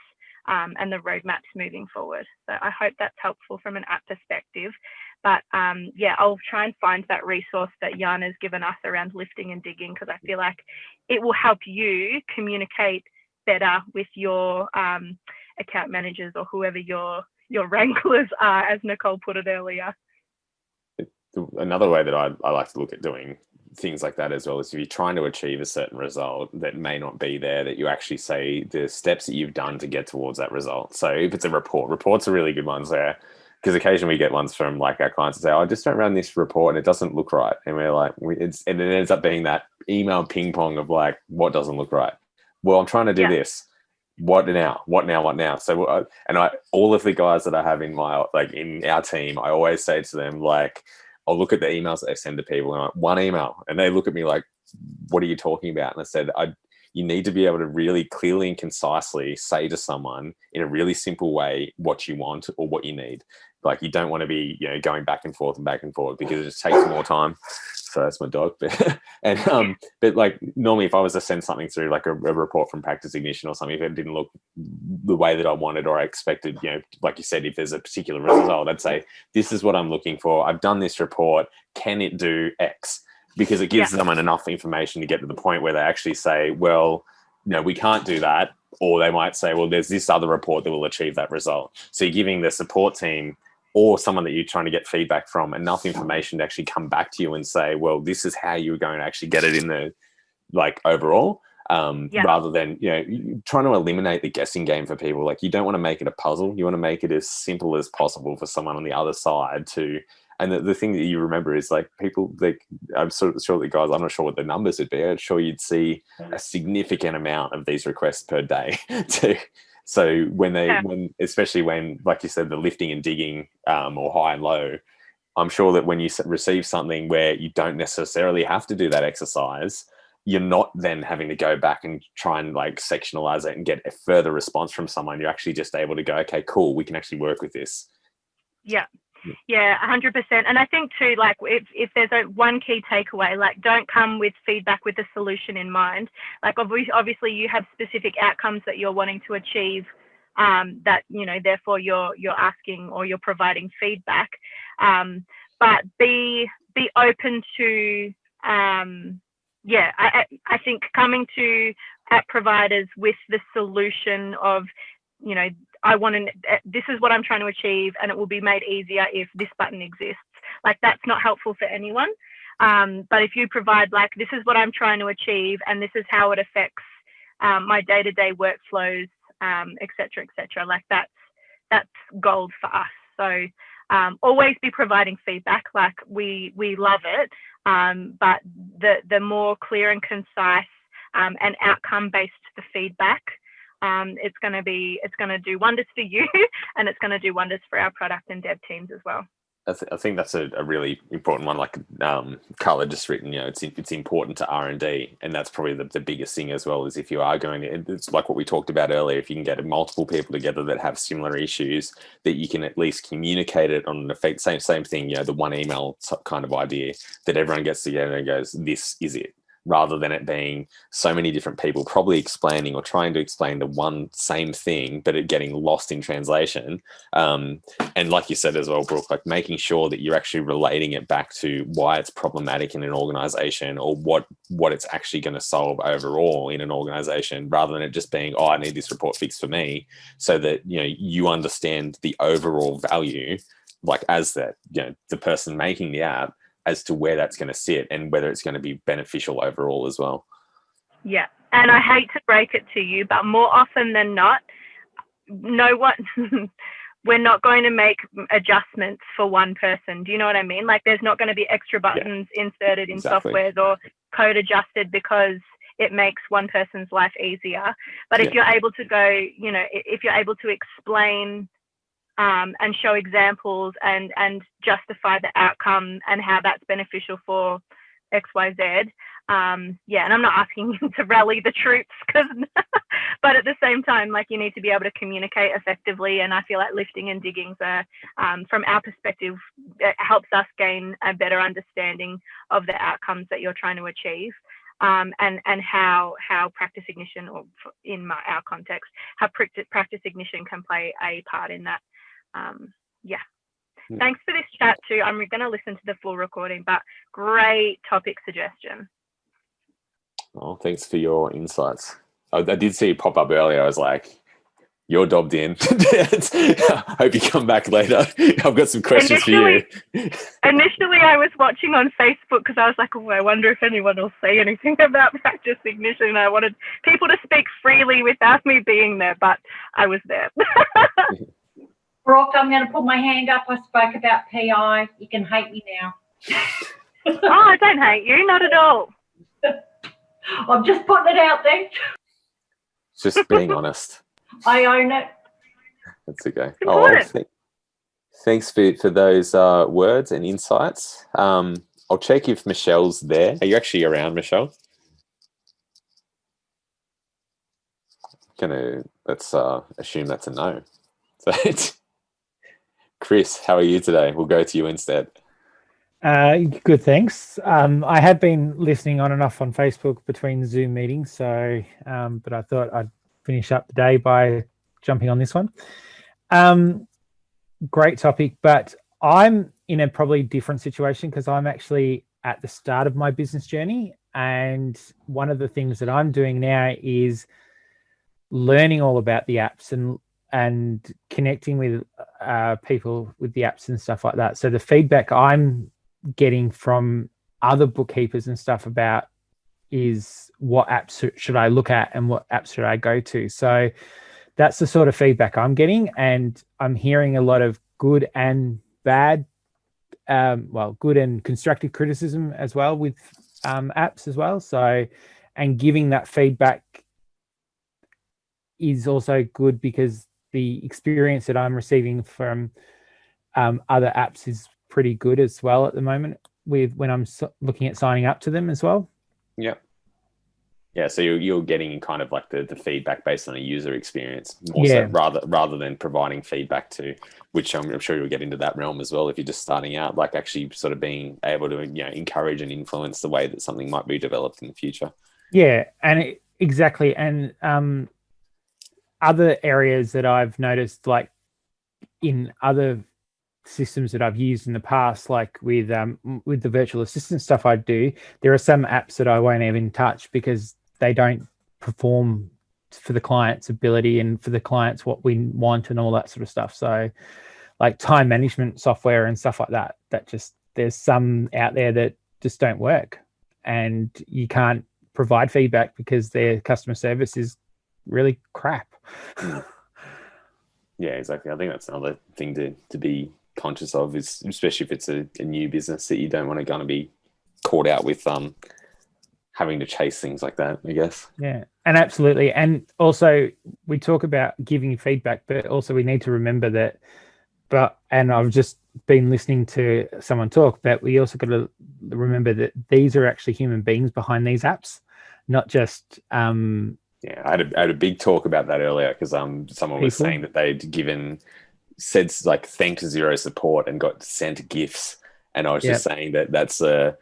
and the roadmaps moving forward. So I hope that's helpful from an app perspective. But yeah, I'll try and find that resource that Jan has given us around lifting and digging, because I feel like it will help you communicate better with your account managers or whoever your wranglers are, as Nicole put it earlier. Another way that I like to look at doing things like that as well is if you're trying to achieve a certain result that may not be there, that you actually say the steps that you've done to get towards that result. So if it's a reports are really good ones there, because occasionally we get ones from like our clients that say, I just don't run this report and it doesn't look right. And we're like, and it ends up being that email ping pong of like, what doesn't look right? Well, I'm trying to do this. What now? So, all of the guys that I have in our team, I always say to them, like, I'll look at the emails that they send to people and I'm like, one email, and they look at me like, what are you talking about? And I said, you need to be able to really clearly and concisely say to someone in a really simple way what you want or what you need. Like, you don't want to be, going back and forth because it just takes more time. So that's my dog. But like normally if I was to send something through like a report from Practice Ignition or something, if it didn't look the way that I wanted or I expected, like you said, if there's a particular result, I'd say, this is what I'm looking for. I've done this report. Can it do X? Because it gives them enough information to get to the point where they actually say, well, no, we can't do that. Or they might say, well, there's this other report that will achieve that result. So you're giving the support team or someone that you're trying to get feedback from enough information to actually come back to you and say, well, this is how you're going to actually get it in the overall, rather than, trying to eliminate the guessing game for people. Like, you don't want to make it a puzzle. You want to make it as simple as possible for someone on the other side to, and the thing that you remember is like people, I'm sure that guys, I'm not sure what the numbers would be. I'm sure you'd see a significant amount of these requests per day too. So especially when, like you said, the lifting and digging or high and low, I'm sure that when you receive something where you don't necessarily have to do that exercise, you're not then having to go back and try and sectionalize it and get a further response from someone. You're actually just able to go, okay, cool, we can actually work with this. Yeah, 100%. And I think too, if there's one key takeaway, don't come with feedback with a solution in mind. Obviously you have specific outcomes that you're wanting to achieve, that, therefore you're asking or you're providing feedback. But be open to, I think coming to app providers with the solution of, you know, this is what I'm trying to achieve, and it will be made easier if this button exists. Like, that's not helpful for anyone. But if you provide, like, this is what I'm trying to achieve, and this is how it affects my day-to-day workflows, et cetera, like that's gold for us. So always be providing feedback. Like, we love it, but the more clear and concise and outcome-based the feedback, it's going to do wonders for you, and it's going to do wonders for our product and dev teams as well. I think that's a really important one. Like Carla just written, you know, it's important to R&D, and that's probably the biggest thing as well. Is if you are going to, it's like what we talked about earlier. If you can get multiple people together that have similar issues, that you can at least communicate it on an effect. Same thing. You know, the one email kind of idea that everyone gets together and goes, "This is it." Rather than it being so many different people probably explaining or trying to explain the one same thing, but it getting lost in translation. And like you said as well, Brooke, like making sure that you're actually relating it back to why it's problematic in an organization, or what it's actually going to solve overall in an organization, rather than it just being, oh, I need this report fixed for me, so that, you know, you understand the overall value, like as that, you know, the person making the app, as to where that's going to sit and whether it's going to be beneficial overall as well. Yeah. And I hate to break it to you, but more often than not, we're not going to make adjustments for one person. Do you know what I mean? Like, there's not going to be extra buttons inserted in softwares or code adjusted because it makes one person's life easier. But if you're able to go, you know, if you're able to explain and show examples and justify the outcome and how that's beneficial for XYZ. And I'm not asking you to rally the troops, but at the same time, like, you need to be able to communicate effectively. And I feel like lifting and diggings are, from our perspective, it helps us gain a better understanding of the outcomes that you're trying to achieve. And how practice ignition, or in our context, how practice ignition can play a part in that. Thanks for this chat too. I'm going to listen to the full recording, but great topic suggestion. Oh, thanks for your insights. I did see you pop up earlier. I was like, you're dobbed in. Hope you come back later. I've got some questions for you. Initially, I was watching on Facebook because I was like, oh, I wonder if anyone will say anything about practice ignition. I wanted people to speak freely without me being there, but I was there. Brooke, I'm going to put my hand up. I spoke about PI. You can hate me now. Oh, I don't hate you. Not at all. I'm just putting it out there. Just being honest. I own it. That's okay. Oh, thanks for those words and insights. I'll check if Michelle's there. Are you actually around, Michelle? Let's assume that's a no. So Chris, how are you today? We'll go to you instead. Good, thanks. I have been listening on and off on Facebook between Zoom meetings, so but I thought I'd finish up the day by jumping on this one. Great topic, but I'm in a probably different situation because I'm actually at the start of my business journey, and one of the things that I'm doing now is learning all about the apps and connecting with people with the apps and stuff like that. So the feedback I'm getting from other bookkeepers and stuff about is what apps should I look at and what apps should I go to. So that's the sort of feedback I'm getting, and I'm hearing a lot of good and bad, good and constructive criticism as well with apps as well. So, and giving that feedback is also good because the experience that I'm receiving from other apps is pretty good as well at the moment with when I'm looking at signing up to them as well. Yeah, so you're getting kind of like the feedback based on a user experience more so rather than providing feedback to, which I'm sure you'll get into that realm as well if you're just starting out, like actually sort of being able to, you know, encourage and influence the way that something might be developed in the future. Yeah, and exactly. And other areas that I've noticed, like in other systems that I've used in the past, like with the virtual assistant stuff I do, there are some apps that I won't even touch because they don't perform for the client's ability and for the clients what we want and all that sort of stuff. So like time management software and stuff like that, there's some out there that just don't work, and you can't provide feedback because their customer service is really crap. Yeah, exactly. I think that's another thing to be conscious of, is especially if it's a new business, that you don't want to be caught out with having to chase things like that, I guess. Yeah, and absolutely. And also we talk about giving feedback, but also we need to remember that, and I've just been listening to someone talk, but we also got to remember that these are actually human beings behind these apps, not just yeah, I had a big talk about that earlier, because someone was saying that they'd said like thanked Xero support and got sent gifts, and I was just saying that that's a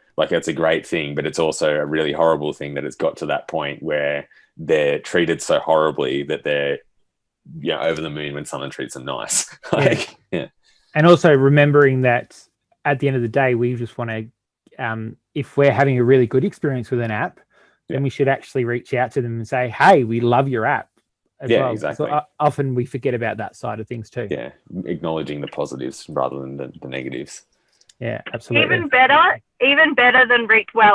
great thing, but it's also a really horrible thing that it's got to that point where they're treated so horribly that they're over the moon when someone treats them nice. Yeah. And also remembering that at the end of the day, we just want to, if we're having a really good experience with an app, then we should actually reach out to them and say, hey, we love your app as well. Exactly. So often we forget about that side of things too. Yeah, acknowledging the positives rather than the negatives. Yeah, absolutely. Even better than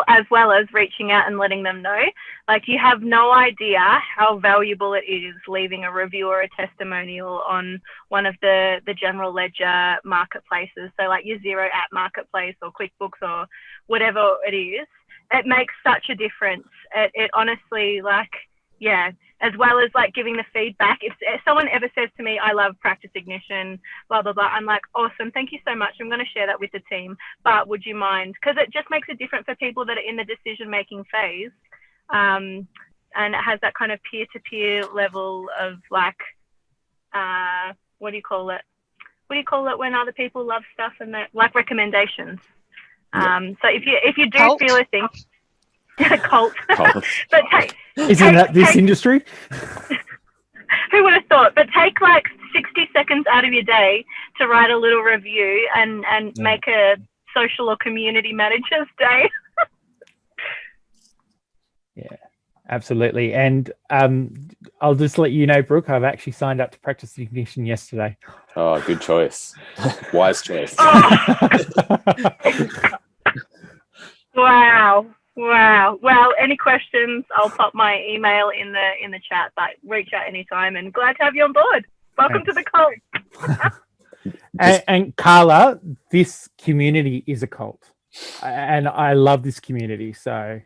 as well as reaching out and letting them know. Like, you have no idea how valuable it is leaving a review or a testimonial on one of the general ledger marketplaces. So like your Xero app marketplace or QuickBooks or whatever it is. It makes such a difference. It honestly, as well as like giving the feedback. If someone ever says to me, I love Practice Ignition, blah, blah, blah, I'm like, awesome, thank you so much. I'm going to share that with the team, but would you mind? Because it just makes a difference for people that are in the decision-making phase. And it has that kind of peer-to-peer level of like, what do you call it? What do you call it when other people love stuff and that, like recommendations? So if you do feel a thing, cult. But isn't that this industry? Who would have thought? But take like 60 seconds out of your day to write a little review and make a social or community manager's day. Yeah, absolutely. And I'll just let you know, Brooke, I've actually signed up to Practice Ignition yesterday. Oh, good choice. Wise choice. Wow. Well, any questions, I'll pop my email in the chat, but reach out anytime, and glad to have you on board. Welcome to the cult. And Carla, this community is a cult, and I love this community. So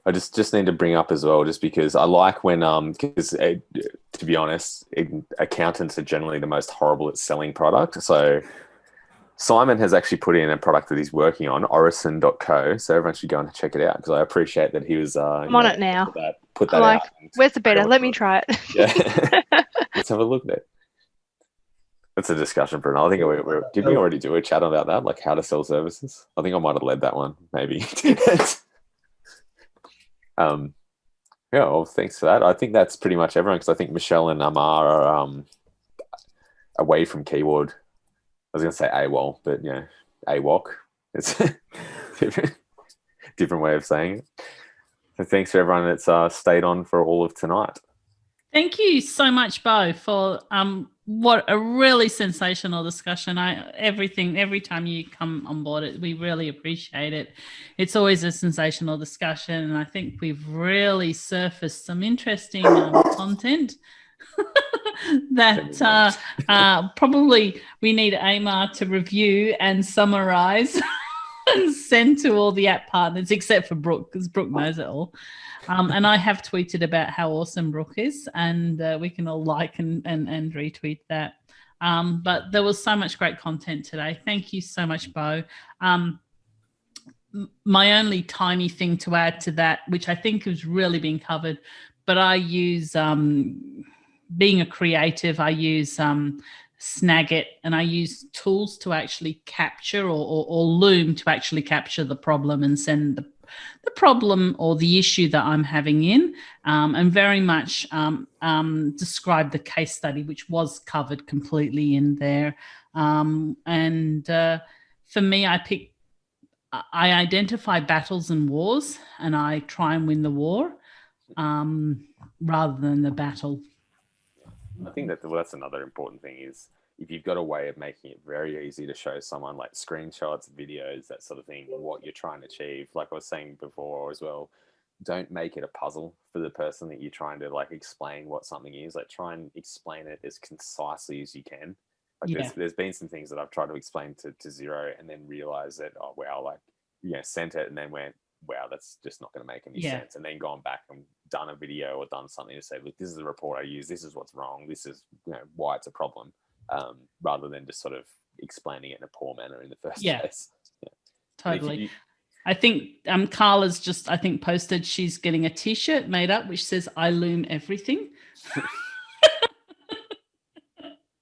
I just need to bring up as well, just because I like when because to be honest, accountants are generally the most horrible at selling product. So Simon has actually put in a product that he's working on, orison.co, so everyone should go and check it out, because I appreciate that he was I'm on it now. Put that out. Where's the beta? Let me try it. Yeah. Let's have a look at it. That's a discussion for another. I think did we already do a chat about that, like how to sell services? I think I might have led that one, maybe. Yeah, well, thanks for that. I think that's pretty much everyone, because I think Michelle and Amar are away from keyword. I was going to say AWOL, but AWOC. It's a different way of saying it. So thanks for everyone that's stayed on for all of tonight. Thank you so much, Beau, for what a really sensational discussion. Every time you come on board, we really appreciate it. It's always a sensational discussion, and I think we've really surfaced some interesting content that probably we need Amar to review and summarize and send to all the app partners, except for Brooke, because Brooke knows it all. And I have tweeted about how awesome Brooke is, and we can all like and retweet that. But there was so much great content today. Thank you so much, Beau. My only tiny thing to add to that, which I think has really been covered, but I use, being a creative, I use Snagit, and I use tools to actually capture or Loom to actually capture the problem and send the problem or the issue that I'm having in, and very much describe the case study, which was covered completely in there. And for me, I identify battles and wars, and I try and win the war. rather than the battle. I think that's another important thing is if you've got a way of making it very easy to show someone, like screenshots, videos, that sort of thing, what you're trying to achieve. Like I was saying before as well, don't make it a puzzle for the person that you're trying to like explain what something is. Like try and explain it as concisely as you can. Like there's been some things that I've tried to explain to Xero and then realize that, oh wow, like, sent it and then went, wow, that's just not going to make any sense. And then gone back and done a video or done something to say, look, this is the report I use. This is what's wrong. This is why it's a problem, rather than just sort of explaining it in a poor manner in the first place. Yeah, totally. I think Carla's just, I think, posted she's getting a T-shirt made up which says "I loom everything." I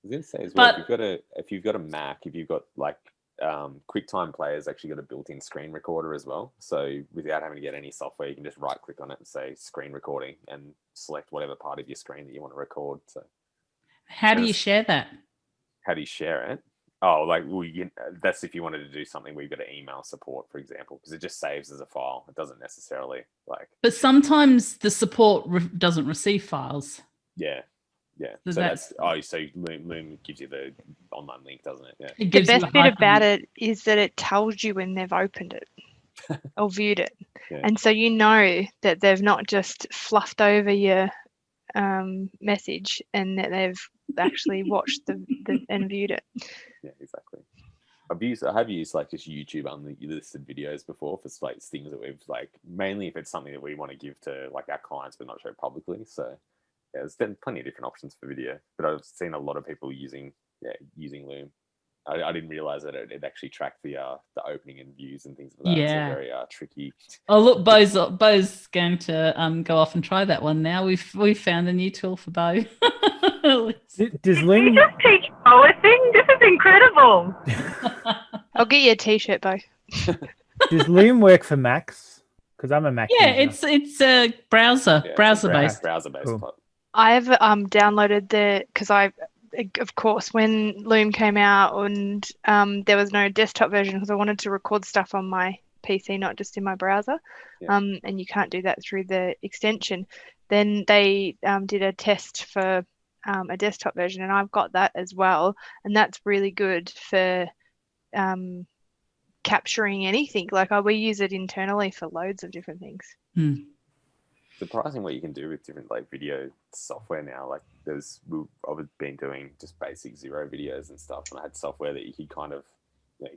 was going to say as well, if you've got a Mac, if you've got like QuickTime Player's actually got a built-in screen recorder as well. So without having to get any software, you can just right-click on it and say screen recording and select whatever part of your screen that you want to record. So how do you share that? How do you share it? Oh, like that's if you wanted to do something where you've got to email support, for example, because it just saves as a file. It doesn't necessarily like. But sometimes the support doesn't receive files. Yeah. So that's so Loom gives you the online link, doesn't it? Yeah. The best bit about it is that it tells you when they've opened it or viewed it, and so you know that they've not just fluffed over your message and that they've actually watched and viewed it. Yeah, exactly. I have used like just YouTube unlisted videos before for like things that we've like, mainly if it's something that we want to give to like our clients but not show publicly. So yeah, there's been plenty of different options for video, but I've seen a lot of people using Loom. I didn't realize that it actually tracked the opening and views and things like that. Yeah. It's very tricky. Oh look, Beau's going to go off and try that one now. We've found a new tool for Beau. Does Loom just teach Beau a thing? This is incredible. I'll get you a T-shirt, Beau. Does Loom work for Macs? Because I'm a Mac user. it's a browser based. Cool. I've downloaded because of course, when Loom came out and there was no desktop version because I wanted to record stuff on my PC, not just in my browser, and you can't do that through the extension. Then they did a test for a desktop version, and I've got that as well, and that's really good for capturing anything. Like we use it internally for loads of different things. Surprising what you can do with different like video software now. Like I've been doing just basic Xero videos and stuff, and I had software that you could kind of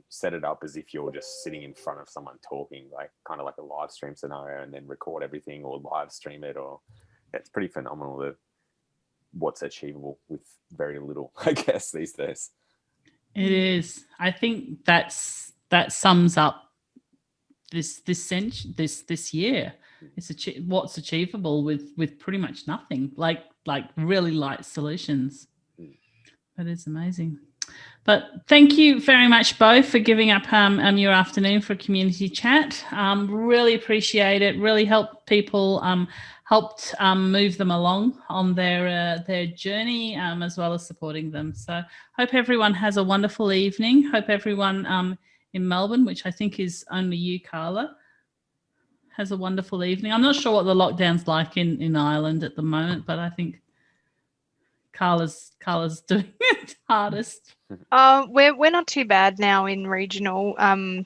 set it up as if you're just sitting in front of someone talking, like kind of like a live stream scenario, and then record everything or live stream it. Or it's pretty phenomenal what's achievable with very little, I guess, these days. It is. I think that sums up this year. It's what's achievable with pretty much nothing, like really light solutions. That is amazing. But thank you very much, Beau, for giving up your afternoon for a community chat. Really appreciate it. Really helped people, helped move them along on their journey, as well as supporting them. So hope everyone has a wonderful evening. Hope everyone in Melbourne, which I think is only you, Carla, has a wonderful evening. I'm not sure what the lockdown's like in Ireland at the moment, but I think Carla's doing it hardest. We're not too bad now in regional.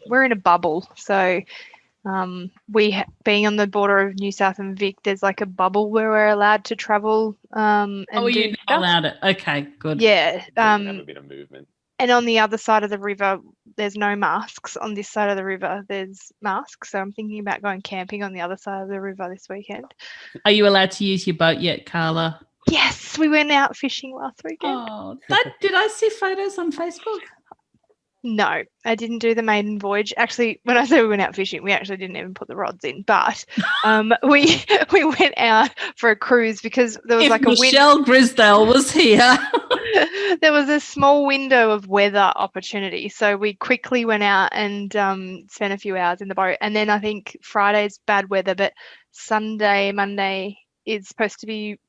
We're in a bubble, so being on the border of New South and Vic, there's like a bubble where we're allowed to travel. And you're not allowed it. Okay, good. Yeah. Have a bit of movement. And on the other side of the river, there's no masks. On this side of the river, there's masks. So I'm thinking about going camping on the other side of the river this weekend. Are you allowed to use your boat yet, Carla? Yes, we went out fishing last weekend. Oh, did I see photos on Facebook? No, I didn't do the maiden voyage. Actually, when I say we went out fishing, we actually didn't even put the rods in. But we went out for a cruise because there was Michelle Grisdale was here. There was a small window of weather opportunity, so we quickly went out and spent a few hours in the boat. And then I think Friday's bad weather, but Monday is supposed to be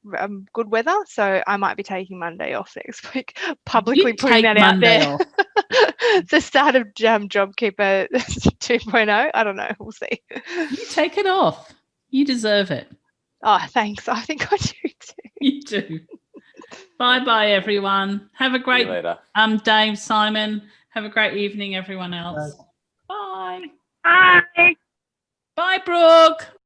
good weather, so I might be taking Monday off next week. Publicly putting that out there. The start of JobKeeper 2.0. I don't know. We'll see. You take it off. You deserve it. Oh, thanks. I think I do too. You do. Bye, everyone. Have a great Dave, Simon. Have a great evening, everyone else. Bye. Bye. Bye, Brooke.